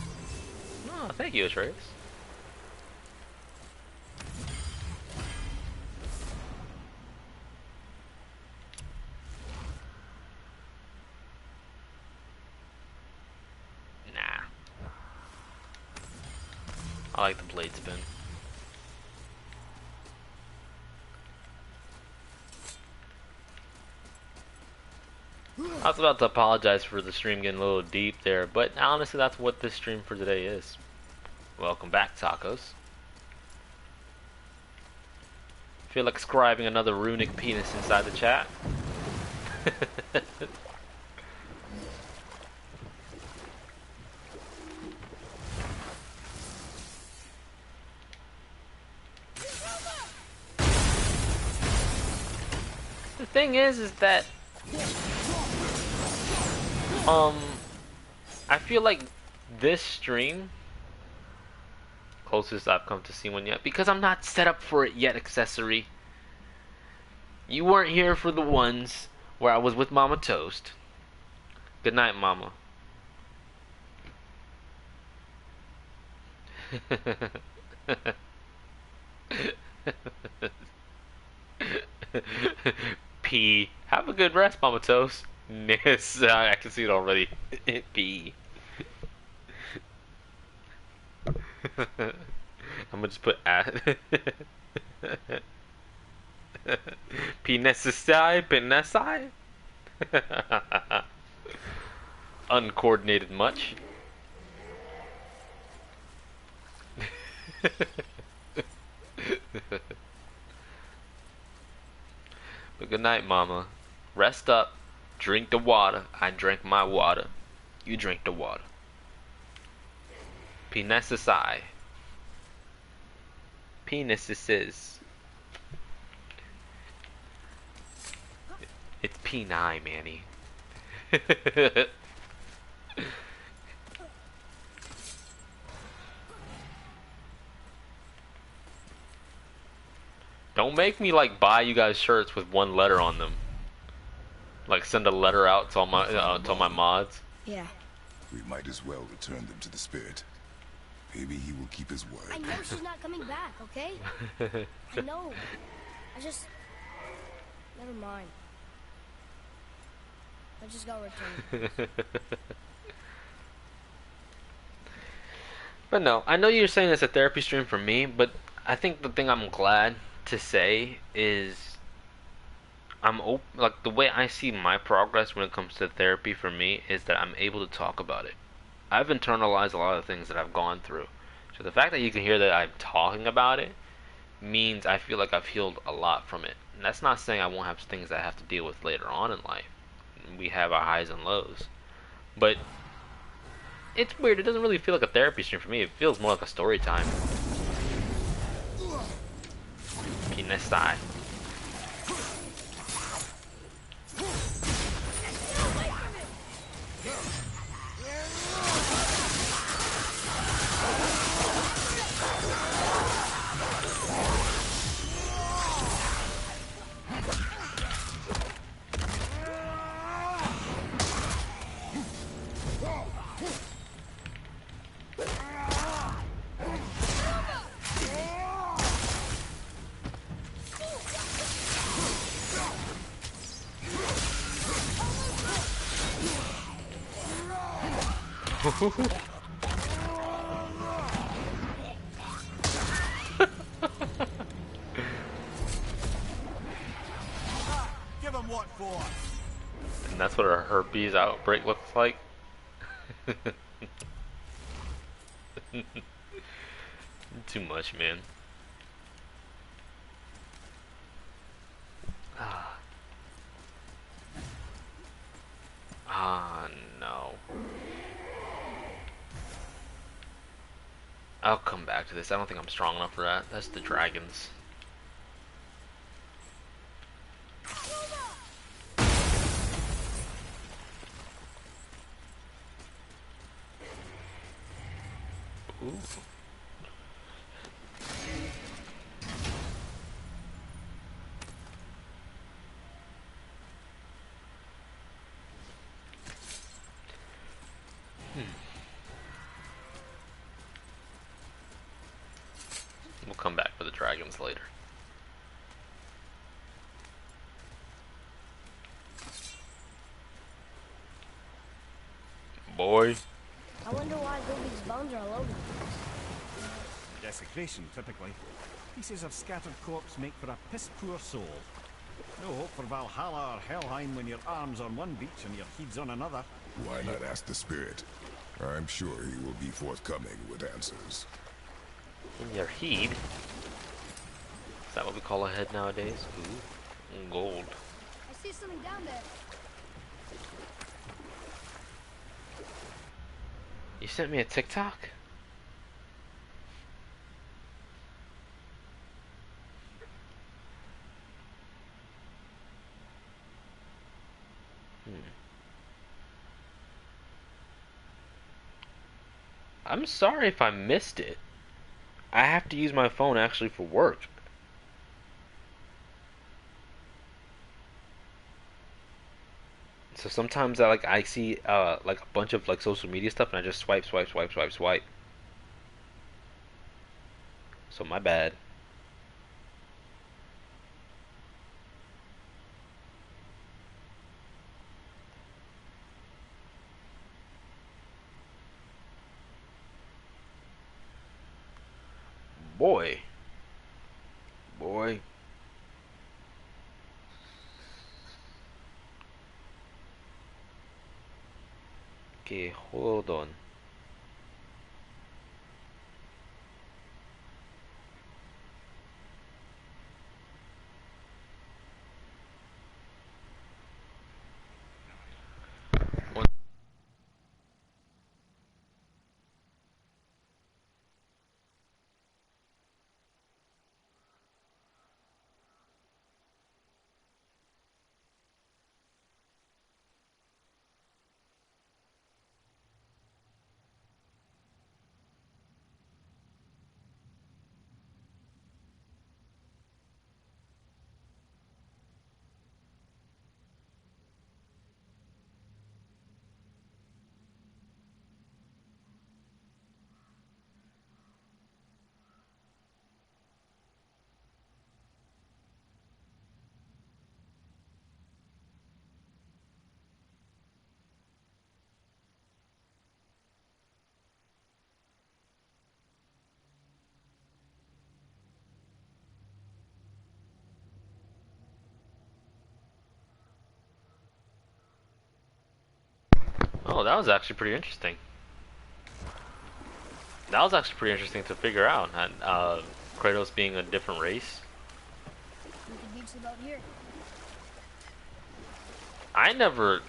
D: Oh, thank you, Atreus. Nah. I like the blade spin. I was about to apologize for the stream getting a little deep there, but honestly, that's what this stream for today is. Welcome back, tacos. Feel like scribing another runic penis inside the chat. The thing is that I feel like this stream, closest I've come to seeing one yet, because I'm not set up for it yet, accessory. You weren't here for the ones where I was with Mama Toast. Good night, Mama. P. Have a good rest, Mama Toast. Yes, I can see it already. P. I'm gonna just put at. Pinesisai, Pinesai? Uncoordinated much. But good night, Mama. Rest up. Drink the water. I drank my water. You drink the water. Pinesisai. Penises. It's P9, Manny. Don't make me like buy you guys shirts with one letter on them. Like send a letter out to all my mods.
A: Yeah.
C: We might as well return them to the spirit. Maybe he will keep his word.
A: I know she's not coming back, okay? I know. I just... Never mind. I just got returned.
D: But no, I know you're saying it's a therapy stream for me, but I think the thing I'm glad to say is like the way I see my progress when it comes to therapy for me is that I'm able to talk about it. I've internalized a lot of things that I've gone through. So the fact that you can hear that I'm talking about it means I feel like I've healed a lot from it. And that's not saying I won't have things that I have to deal with later on in life. We have our highs and lows. But it's weird. It doesn't really feel like a therapy stream for me. It feels more like a story time. Pinestai.
E: Give him what for?
D: And that's what a herpes outbreak looks like. Too much, man. Ah, no. I'll come back to this. I don't think I'm strong enough for that. That's the dragons. Ooh. We'll come back for the dragons later. Boy.
A: I wonder why Gobi's bones are all over the place.
E: Desecration, typically. Pieces of scattered corpse make for a piss-poor soul. No hope for Valhalla or Helheim when your arm's on one beach and your head's on another.
C: Why not ask the spirit? I'm sure he will be forthcoming with answers.
D: In your head? Is that what we call a head nowadays? Ooh, gold.
A: I see something down there.
D: You sent me a TikTok? I'm sorry if I missed it. I have to use my phone actually for work. So sometimes I see like a bunch of like social media stuff and I just swipe. So my bad. Boy. Hold on. Oh, that was actually pretty interesting. That was actually pretty interesting to figure out. And Kratos being a different race.
A: We could beach the boat here.
D: I never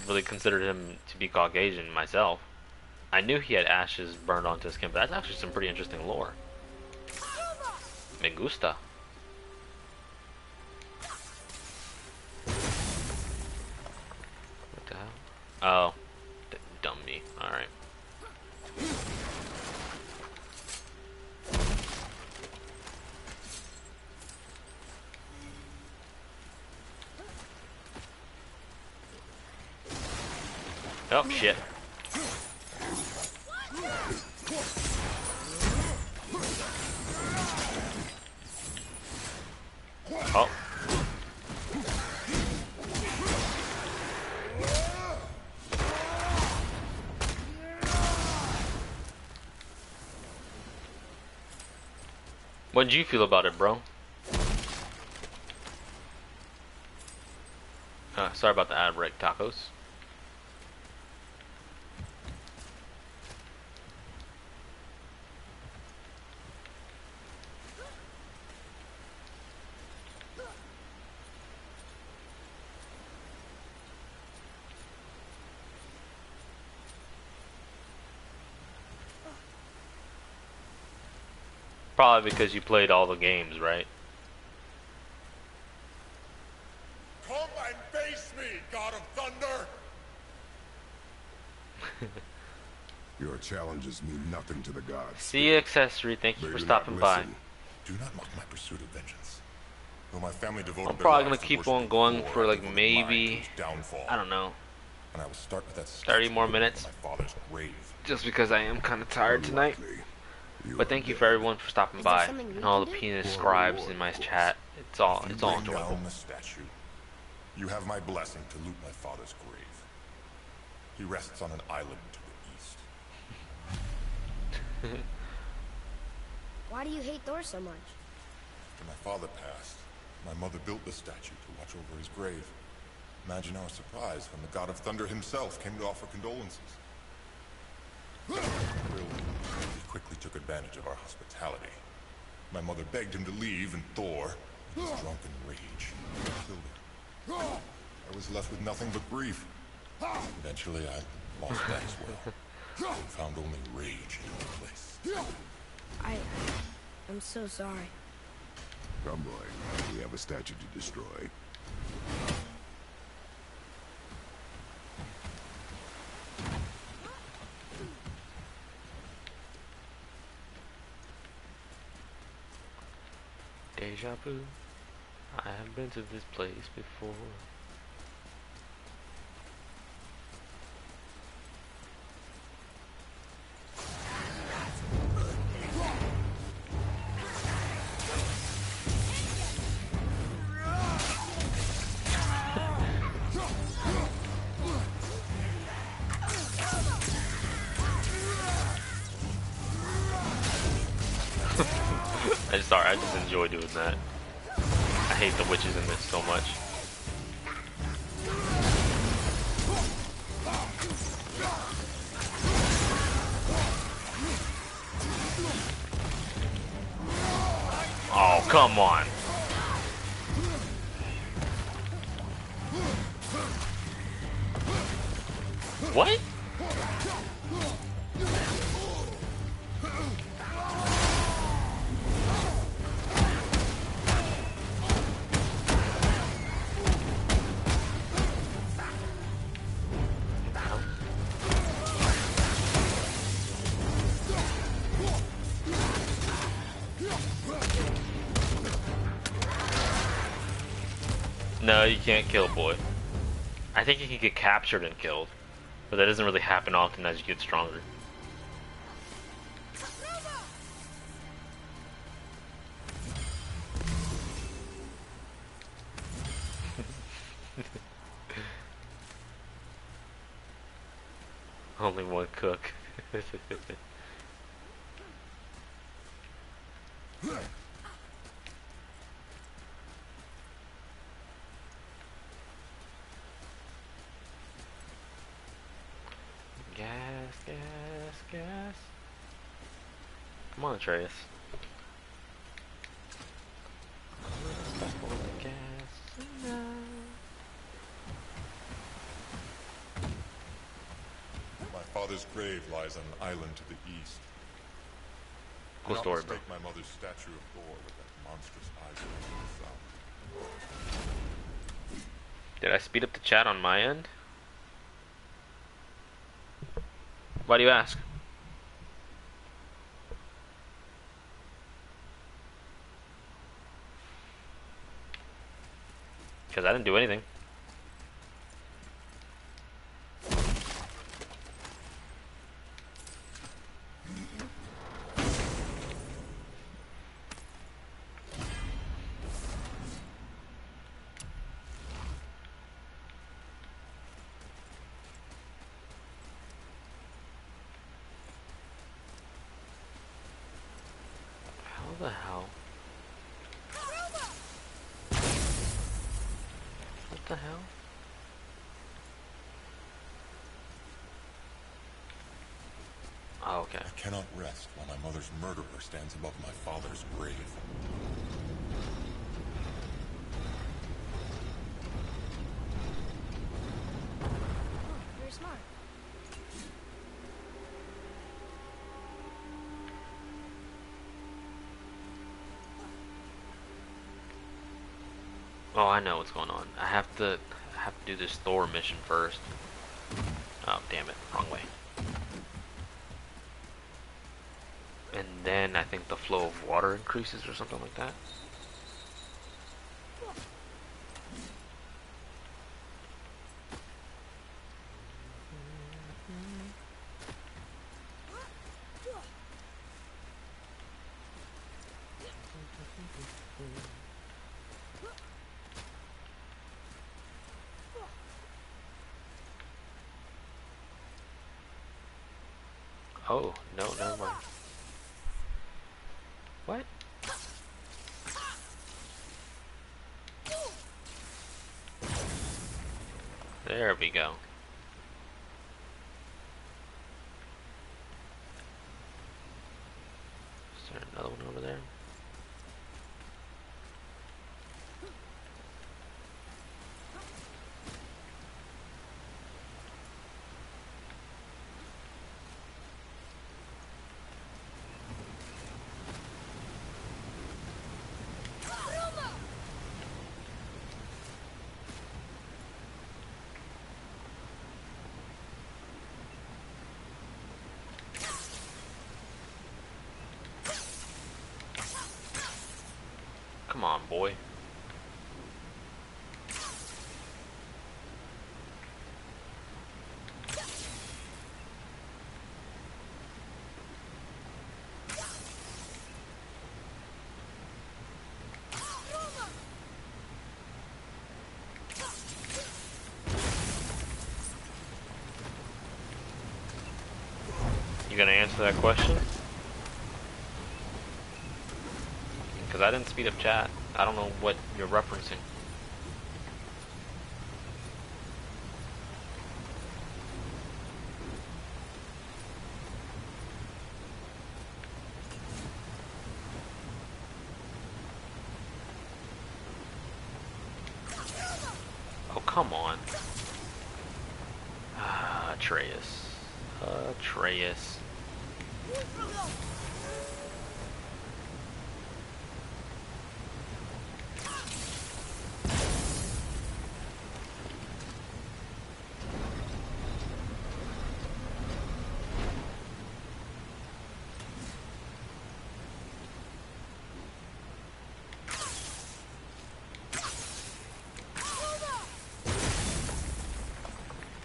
D: really considered him to be Caucasian myself. I knew he had ashes burned onto his skin, but that's actually some pretty interesting lore. Me gusta. What the hell? Oh, dumb me. All right. Oh shit. Oh. What did you feel about it, bro? Sorry about the ad break, tacos. Probably because you played all the games, right?
C: Come and face me, God of Thunder! Your challenges mean nothing to the gods.
D: See you, Accessory. Thank you for stopping by.
C: Do not mock my pursuit of vengeance. Though my family devoted
D: I'm probably gonna keep on going for like maybe, I don't know,
C: and I will start with that
D: 30 more minutes.
C: My father's grave.
D: Just because I am kind of tired tonight. But thank you for everyone for stopping by and all the penis scribes in my chat. It's all enjoyable.
C: Down the statue. You have my blessing to loot my father's grave. He rests on an island to the east.
A: Why do you hate Thor so much?
C: After my father passed, my mother built the statue to watch over his grave. Imagine our surprise when the God of Thunder himself came to offer condolences. He quickly took advantage of our hospitality. My mother begged him to leave, and Thor, in his drunken rage, killed her. I was left with nothing but grief. Eventually, I lost that as well, and found only rage in my place.
A: I'm so sorry.
C: Come, boy. We have a statue to destroy.
D: Deja vu. I have been to this place before. I just enjoy doing that. I hate the witches in this so much. Come on. What? No, you can't kill boy. I think you can get captured and killed, but that doesn't really happen often as you get stronger. Only one cook. Gas. Come on, Atreus.
C: My father's grave lies on an island to the east.
D: Cool story, bro.
C: My mother's statue of Thor with that monstrous eyes in the south.
D: Did I speed up the chat on my end? Why do you ask? Because I didn't do anything. How the hell? What the hell? Oh, okay.
C: I cannot rest while my mother's murderer stands above my father's grave.
A: Very smart.
D: Oh, I know what's going on. I have to do this Thor mission first. Oh, damn it. Wrong way. And then I think the flow of water increases or something like that. Oh, no, never mind. What? There we go. Is there another one over there? Come on, boy. You gonna answer that question? Because I didn't speed up chat. I don't know what you're referencing. come on. Ah, Atreus. Atreus.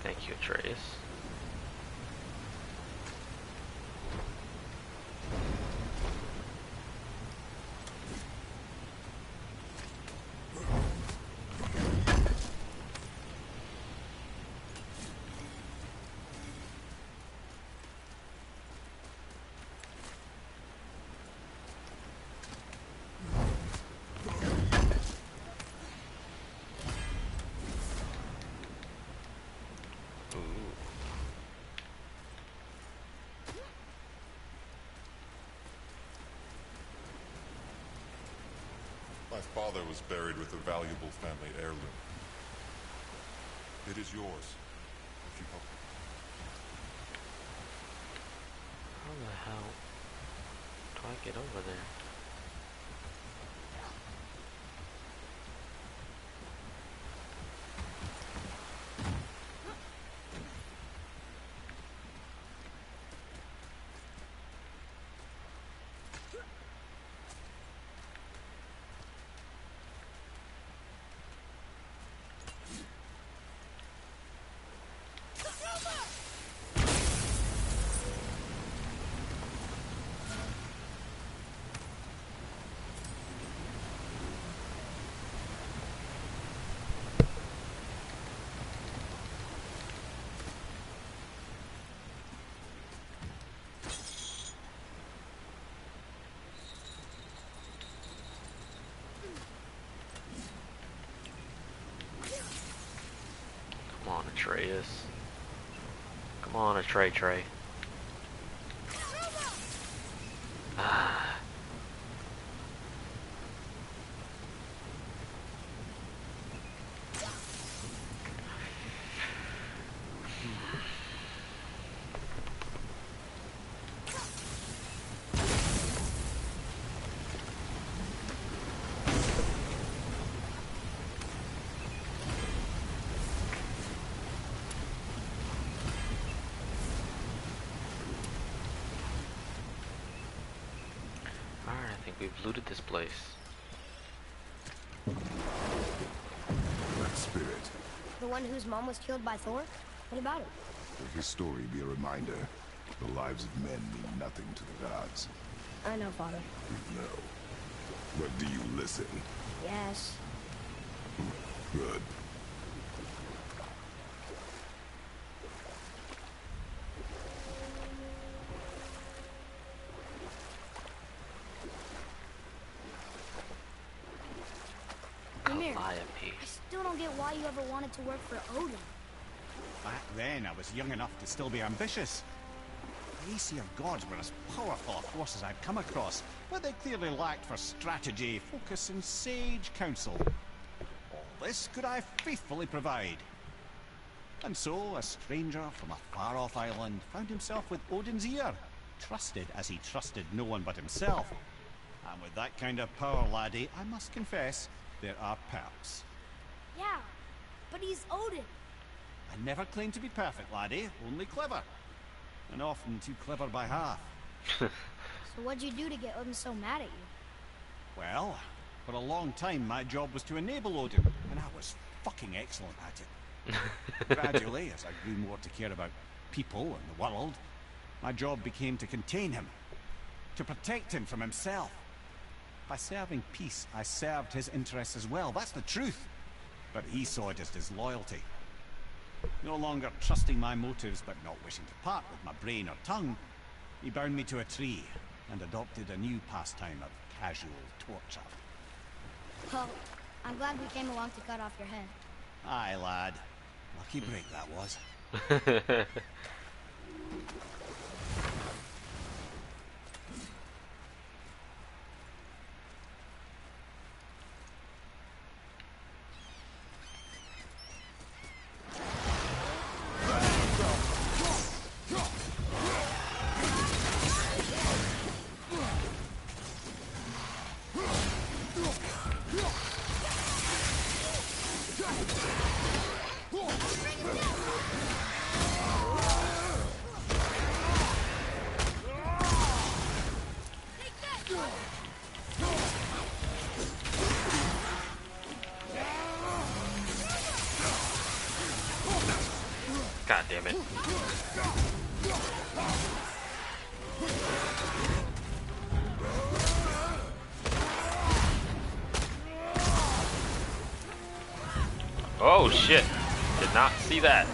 D: Thank you, Atreus.
C: My father was buried with a valuable family heirloom. It is yours, if you help me.
D: How the hell do I get over there? Come on, Atreus. Come on, Trey. Ah. Alright, I think we've looted this place.
C: That spirit,
A: The one whose mom was killed by Thor? What about it?
C: let his story be a reminder. The lives of men mean nothing to the gods.
A: I know, Father.
C: No. But do you listen?
A: Yes.
C: Good.
A: Ymir,
D: Calliope.
A: I still don't get why you ever wanted to work for Odin.
E: Back then, I was young enough to still be ambitious. The Aesir gods were as powerful a force as I'd come across, but they clearly lacked for strategy, focus, and sage counsel. All this could I faithfully provide. And so, a stranger from a far-off island found himself with Odin's ear, trusted as he trusted no one but himself. And with that kind of power, laddie, I must confess, there are perks.
A: Yeah, but he's Odin.
E: I never claimed to be perfect, laddie, only clever. And often too clever by half.
A: So what'd you do to get Odin so mad at you?
E: Well, for a long time my job was to enable Odin, and I was fucking excellent at it. Gradually, as I grew more to care about people and the world, my job became to contain him, to protect him from himself. By serving peace, I served his interests as well, that's the truth. But he saw it as disloyalty. No longer trusting my motives, but not wishing to part with my brain or tongue, he bound me to a tree and adopted a new pastime of casual torture.
A: Well, I'm glad we came along to cut off your head.
E: Aye, lad. Lucky break that was.
D: God damn it. Oh shit. Did not see that.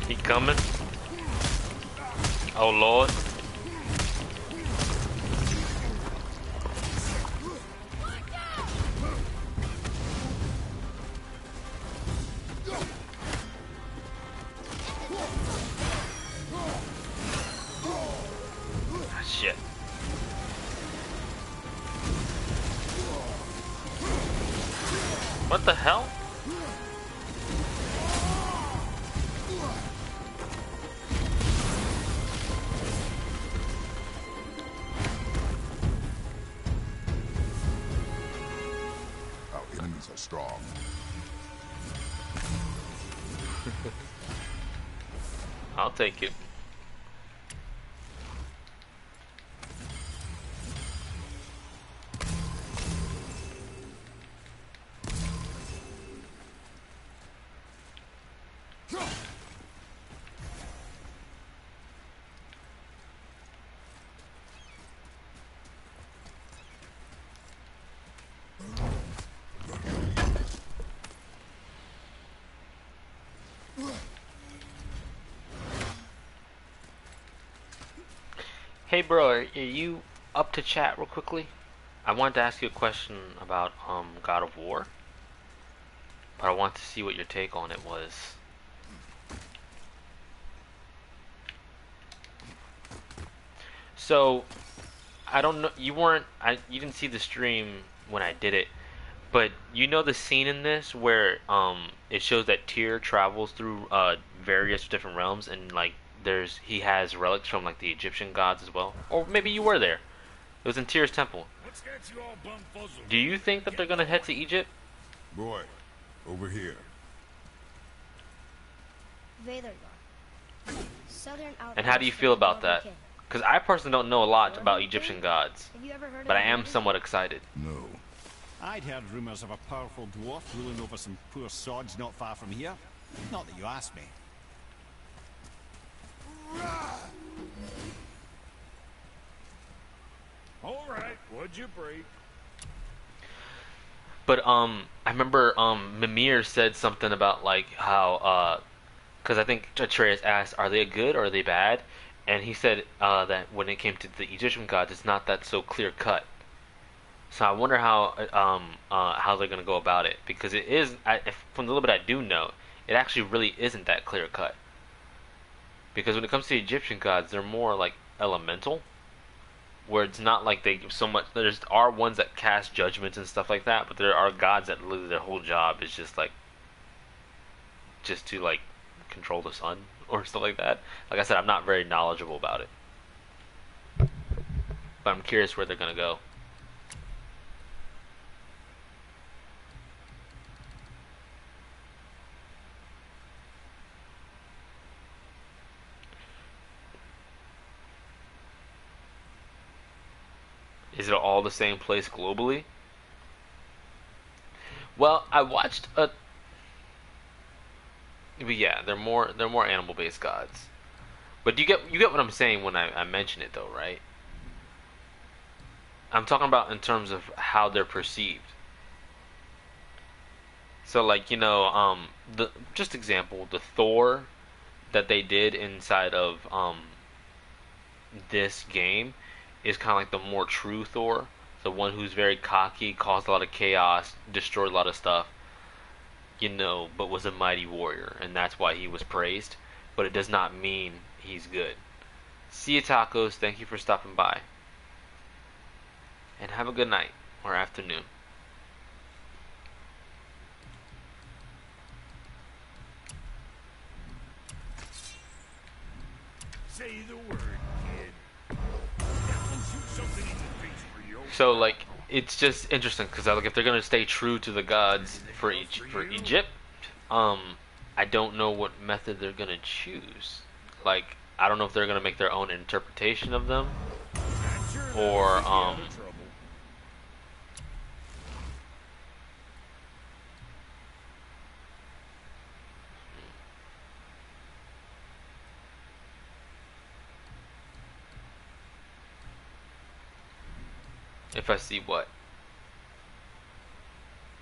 D: He coming? Oh Lord. Ah, shit. What the hell?
C: Our enemies are strong.
D: I'll take it. Hey bro, are you up to chat real quickly? I wanted to ask you a question about God of War, but I want to see what your take on it was. So, I don't know, you didn't see the stream when I did it, but you know the scene in this where it shows that Tyr travels through various different realms, and like he has relics from like the Egyptian gods as well, or maybe you were there. It was in Tyr's temple. Do you think that they're gonna head to Egypt?
C: Boy, over here.
A: Vader, Southern
D: And how do you feel about that? Because I personally don't know a lot about Egyptian gods,
A: Have you ever heard
D: but
A: of
D: I am
A: Vader?
D: somewhat excited.
C: No.
E: I'd heard rumours of a powerful dwarf ruling over some poor sods not far from here. Not that you asked me.
F: All right, what'd you break?
D: But I remember Mimir said something about like how because I think Atreus asked, "Are they good or are they bad?" And he said that when it came to the Egyptian gods, it's not that so clear cut. So I wonder how they're gonna go about it, because it is from the little bit I do know, it actually really isn't that clear cut. Because when it comes to the Egyptian gods, they're more like elemental, where it's not like they so much. There's are ones that cast judgments and stuff like that, but there are gods that literally their whole job is just to like control the sun or stuff like that. Like I said, I'm not very knowledgeable about it, but I'm curious where they're gonna go. Is it all the same place globally? Well, I watched a. But yeah, they're more animal-based gods. But you get what I'm saying when I mention it, though, right? I'm talking about in terms of how they're perceived. So, like, the just example, the Thor that they did inside of this game is kind of like the more true Thor, the one who's very cocky, caused a lot of chaos, destroyed a lot of stuff. you know, but was a mighty warrior, and that's why he was praised. But it does not mean he's good. See you, tacos. Thank you for stopping by. And have a good night or afternoon.
F: Say the word, kid. That will shoot something in the face for you.
D: So, like, it's just interesting because, like, if they're gonna stay true to the gods for Egypt, I don't know what method they're gonna choose. Like, I don't know if they're gonna make their own interpretation of them, or if I see what.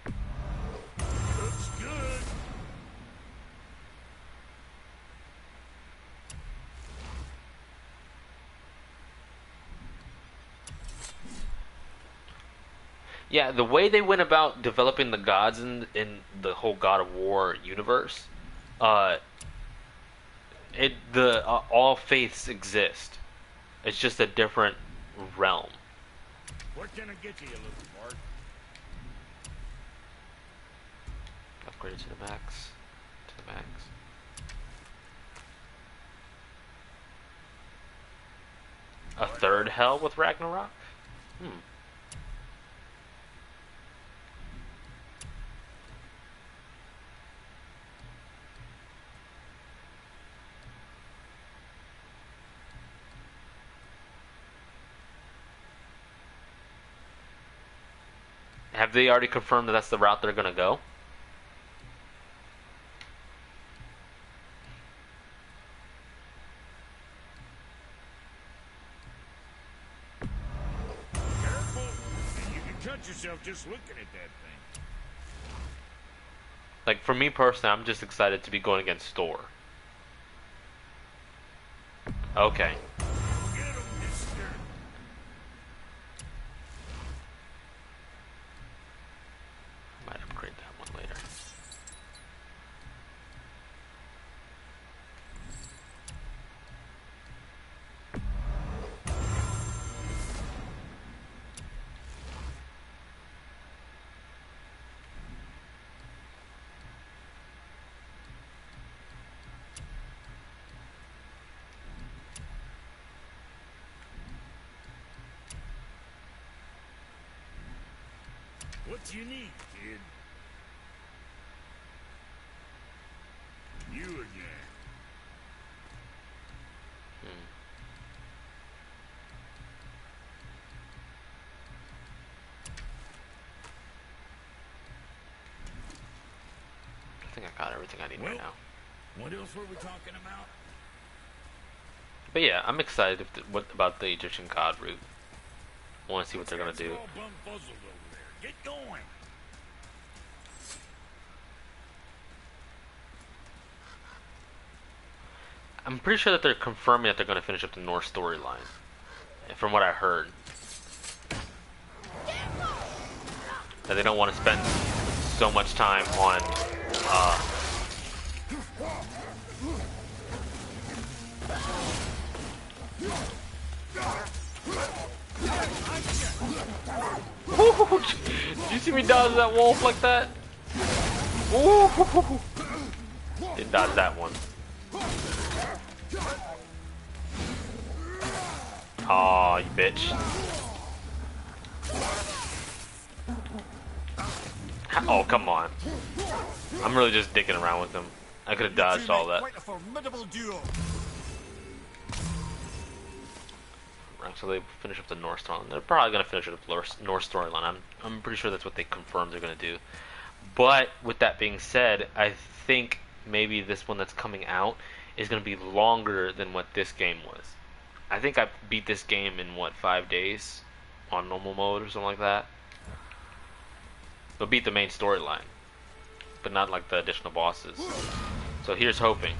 F: Looks good.
D: Yeah, the way they went about developing the gods in the whole God of War universe, all faiths exist. It's just a different realm.
F: What can I get you, little Bart?
D: Upgrade to the max. To the max. A third hell with Ragnarok? Have they already confirmed that that's the route they're gonna go?
F: Careful. You can cut yourself just looking at that thing.
D: Like, for me personally, I'm just excited to be going against Thor. Okay.
F: Get him, mister.
D: Might upgrade that one later.
F: What you need, kid? You again.
D: I think I got everything I need right now.
F: What else were we talking about?
D: But yeah, I'm excited about the Egyptian god route. I want to see what they're gonna do.
F: All bumfuzzled over there. Get going.
D: I'm pretty sure that they're confirming that they're gonna finish up the Norse storyline, from what I heard. That they don't want to spend so much time on Did you see me dodge that wolf like that? Ooh. Didn't dodge that one. Aw, you bitch. Oh, come on. I'm really just dicking around with him. I could have dodged all that.
E: Quite a formidable duo.
D: Right, so they finish up the North storyline. They're probably going to finish up the North storyline. I'm pretty sure that's what they confirmed they're going to do. But with that being said, I think maybe this one that's coming out is going to be longer than what this game was. I think I beat this game in, 5 days on normal mode or something like that. But beat the main storyline, but not like the additional bosses. So here's hoping.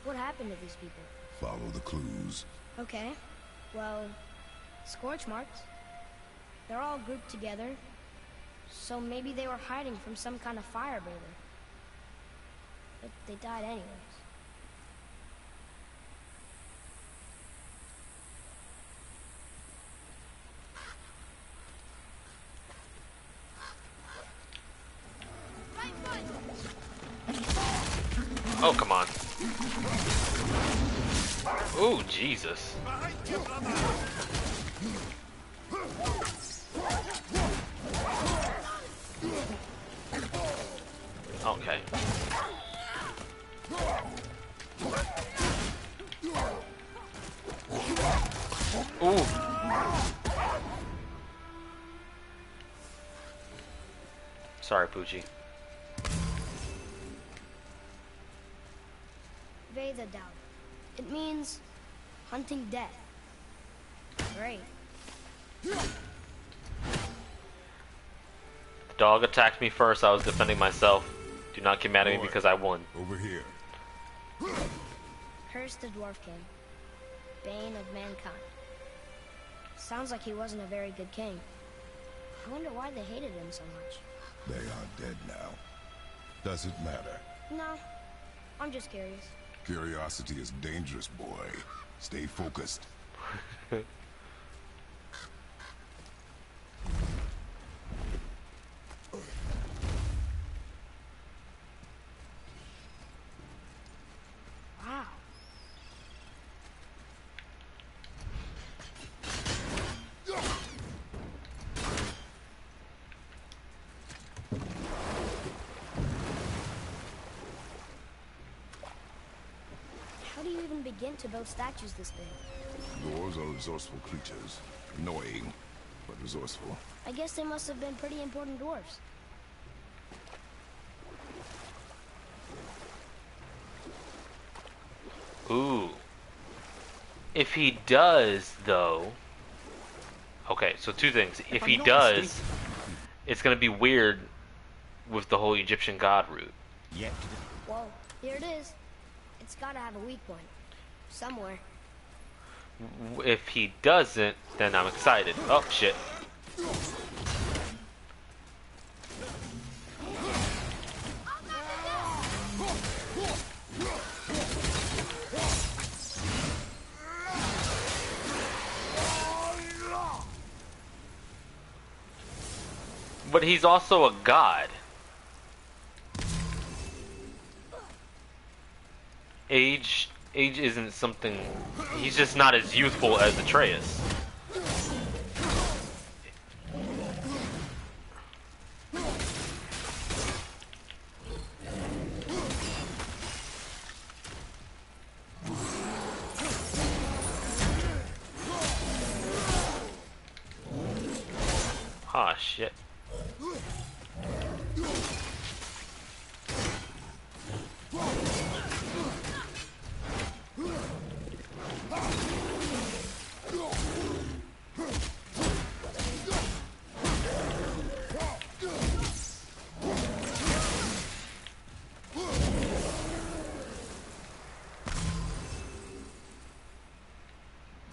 A: What happened to these people?
C: Follow the clues.
A: Okay. Well, scorch marks. They're all grouped together. So maybe they were hiding from some kind of fire breather. But they died anyways.
D: Oh, come on. Oh, Jesus. Okay. Ooh. Sorry, Poochie.
A: Veda doubt. It means hunting death. Great.
D: The dog attacked me first. I was defending myself. Do not get mad at me because I won.
C: Over here.
A: Cursed the Dwarf King. Bane of mankind. Sounds like he wasn't a very good king. I wonder why they hated him so much.
C: They are dead now. Does it matter?
A: No, I'm just curious.
C: Curiosity is dangerous, boy. Stay focused.
A: Wow. How do you even begin to build statues this big?
C: Dwarves are resourceful creatures. Annoying, but resourceful.
A: I guess they must have been pretty important dwarves.
D: Ooh. If he does, though... Okay, so two things. If he does, it's gonna be weird with the whole Egyptian god route.
E: Yet.
A: Whoa, here it is. It's gotta have a weak point. Somewhere.
D: If he doesn't, then I'm excited. Oh, shit. But he's also a god. Age isn't something... He's just not as youthful as Atreus. Ah, shit.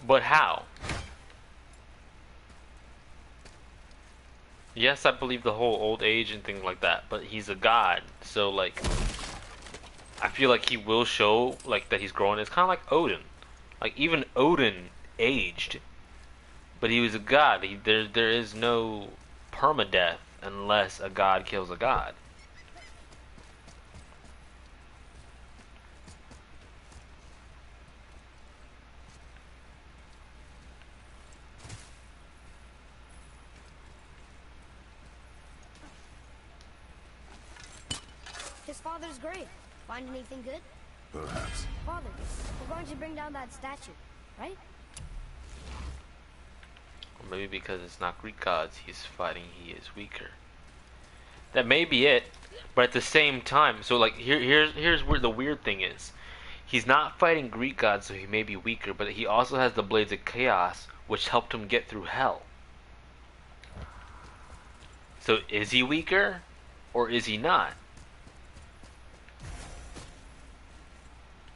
D: But how? Yes, I believe the whole old age and things like that, but he's a god, so like, I feel like he will show like that he's growing. It's kind of like Odin. Like even Odin aged, but he was a god. There is no permadeath unless a god kills a god.
A: His father's grave. Find anything good?
C: Perhaps.
A: Father, we're going to bring down that statue, right?
D: Or maybe because it's not Greek gods he's fighting, he is weaker. That may be it. But at the same time, so like here's where the weird thing is. He's not fighting Greek gods, so he may be weaker, but he also has the Blades of Chaos, which helped him get through hell. So is he weaker, or is he not?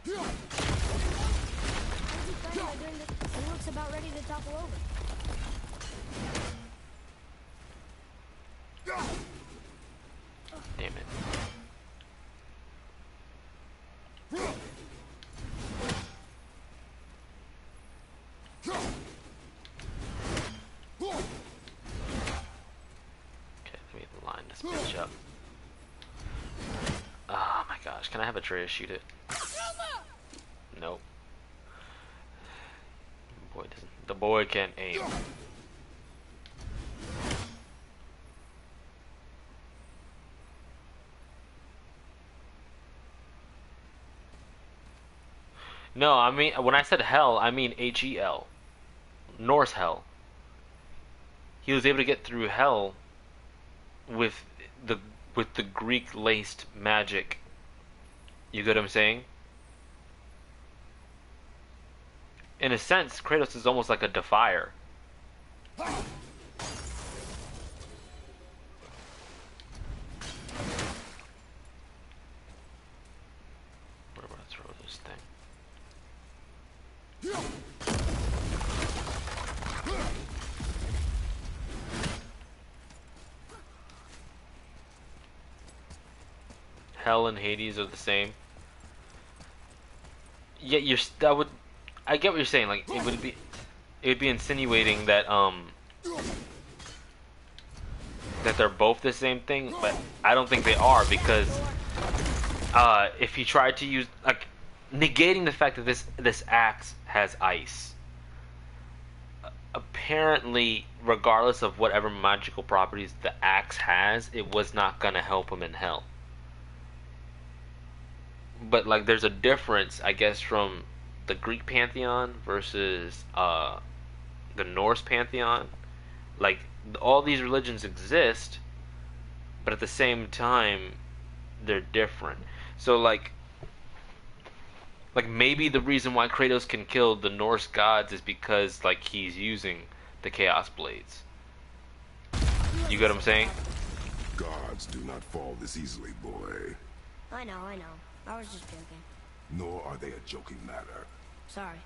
A: He looks about ready to topple over.
D: Damn it. Okay, let me line this bitch up. Oh my gosh, can I have Atreus shoot it? Nope. The boy can't aim. No, I mean, when I said hell, I mean H-E-L. Norse hell. He was able to get through hell with the Greek-laced magic. You get what I'm saying? In a sense, Kratos is almost like a defier. Where would I throw this thing? Hell and Hades are the same. Yet I get what you're saying. Like it would be insinuating that that they're both the same thing, but I don't think they are, because if he tried to use, like, negating the fact that this axe has ice, apparently, regardless of whatever magical properties the axe has, it was not gonna help him in hell. But like, there's a difference, I guess, from the Greek pantheon versus the Norse pantheon. Like, all these religions exist, but at the same time, they're different. So like maybe the reason why Kratos can kill the Norse gods is because like he's using the Chaos Blades. You get what I'm saying?
C: Gods do not fall this easily, boy.
A: I know. I was just joking.
C: Nor are they a joking matter.
A: Sorry.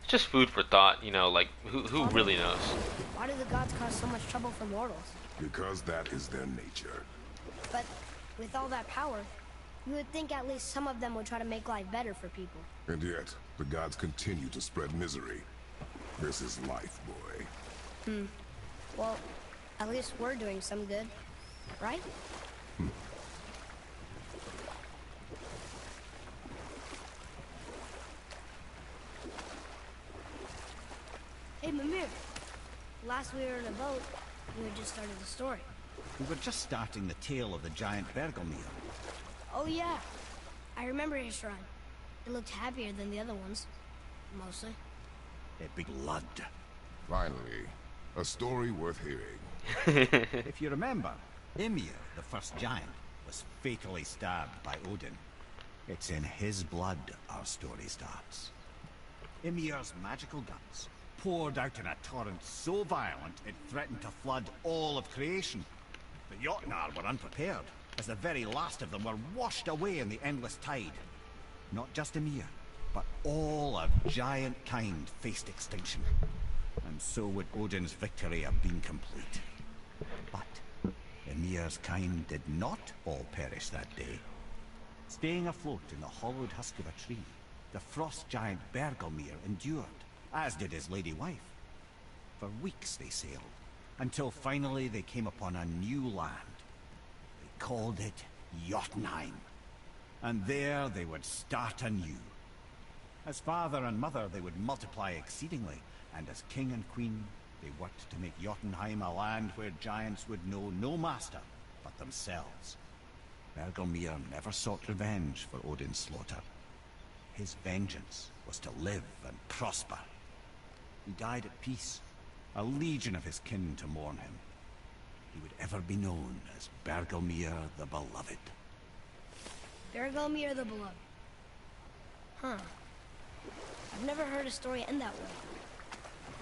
D: It's just food for thought, you know, like, who really knows?
A: Why do the gods cause so much trouble for mortals?
C: Because that is their nature.
A: But with all that power, you would think at least some of them would try to make life better for people.
C: And yet, the gods continue to spread misery. This is life, boy.
A: Well, at least we're doing some good, right? Hey, Mimir. Last we were in a boat, we had just started the story.
E: We were just starting the tale of the giant Bergelmir.
A: Oh, yeah. I remember his shrine. It looked happier than the other ones. Mostly.
E: Epic blood.
C: Finally, a story worth hearing.
E: If you remember, Ymir, the first giant, was fatally stabbed by Odin. It's in his blood our story starts. Ymir's magical guts poured out in a torrent so violent it threatened to flood all of creation. The Jotnar were unprepared, as the very last of them were washed away in the endless tide. Not just Ymir, but all of giant kind faced extinction. And so would Odin's victory have been complete. But Ymir's kind did not all perish that day. Staying afloat in the hollowed husk of a tree, the frost giant Bergelmir endured, as did his lady wife. For weeks they sailed, until finally they came upon a new land. They called it Jotunheim. And there they would start anew. As father and mother they would multiply exceedingly, and as king and queen they worked to make Jotunheim a land where giants would know no master but themselves. Bergelmir never sought revenge for Odin's slaughter. His vengeance was to live and prosper. He died at peace, a legion of his kin to mourn him.
B: he would ever be known as Bergelmir the Beloved.
A: Bergelmir the Beloved. Huh. I've never heard a story end that way.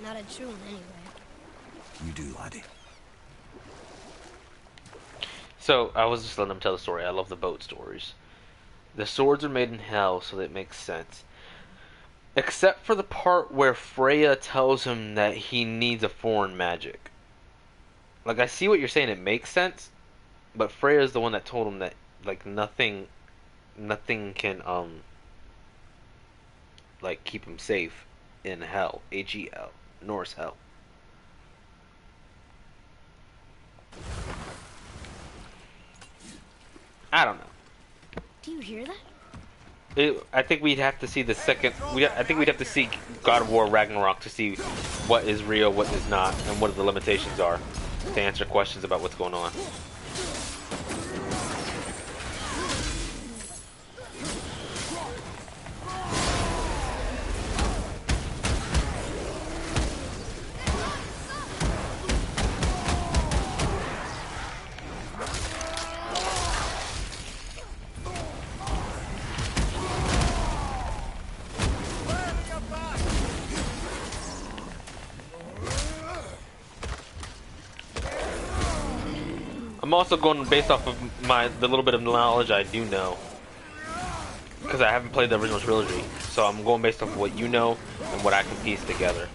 A: Not a true one, anyway.
B: You do, laddie.
D: So, I was just letting them tell the story. I love the boat stories. The swords are made in hell, so that makes sense. Except for the part where Freya tells him that he needs a foreign magic. Like, I see what you're saying, it makes sense, but Freya's the one that told him that, like, nothing can, like, keep him safe in hell. H-E-L. Norse hell. I don't know.
A: Do you hear that?
D: I think we'd have to see the second. I think we'd have to see God of War Ragnarok to see what is real, what is not, and what the limitations are to answer questions about what's going on. I'm also going based off of the little bit of knowledge I do know, because I haven't played the original trilogy. So I'm going based off of what you know and what I can piece together.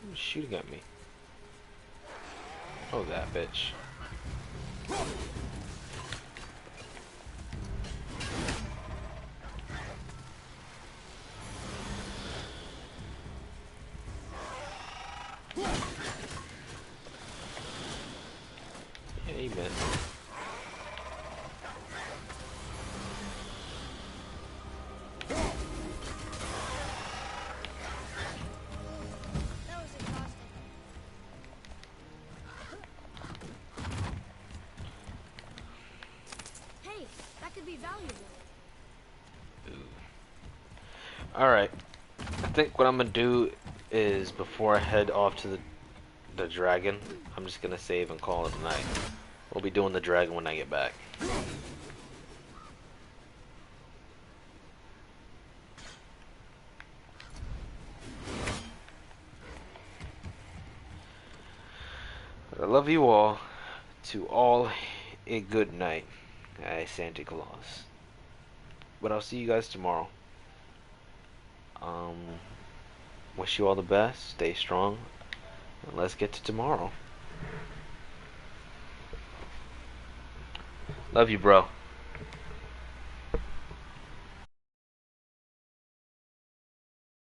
D: Who's shooting at me? Oh, that bitch. Yeah, he missed. Alright, I think what I'm gonna do is before I head off to the dragon, I'm just gonna save and call it a night. We'll be doing the dragon when I get back. I love you all. To all, a good night. Santa Claus. But I'll see you guys tomorrow. Wish you all the best. Stay strong. And let's get to tomorrow. Love you, bro.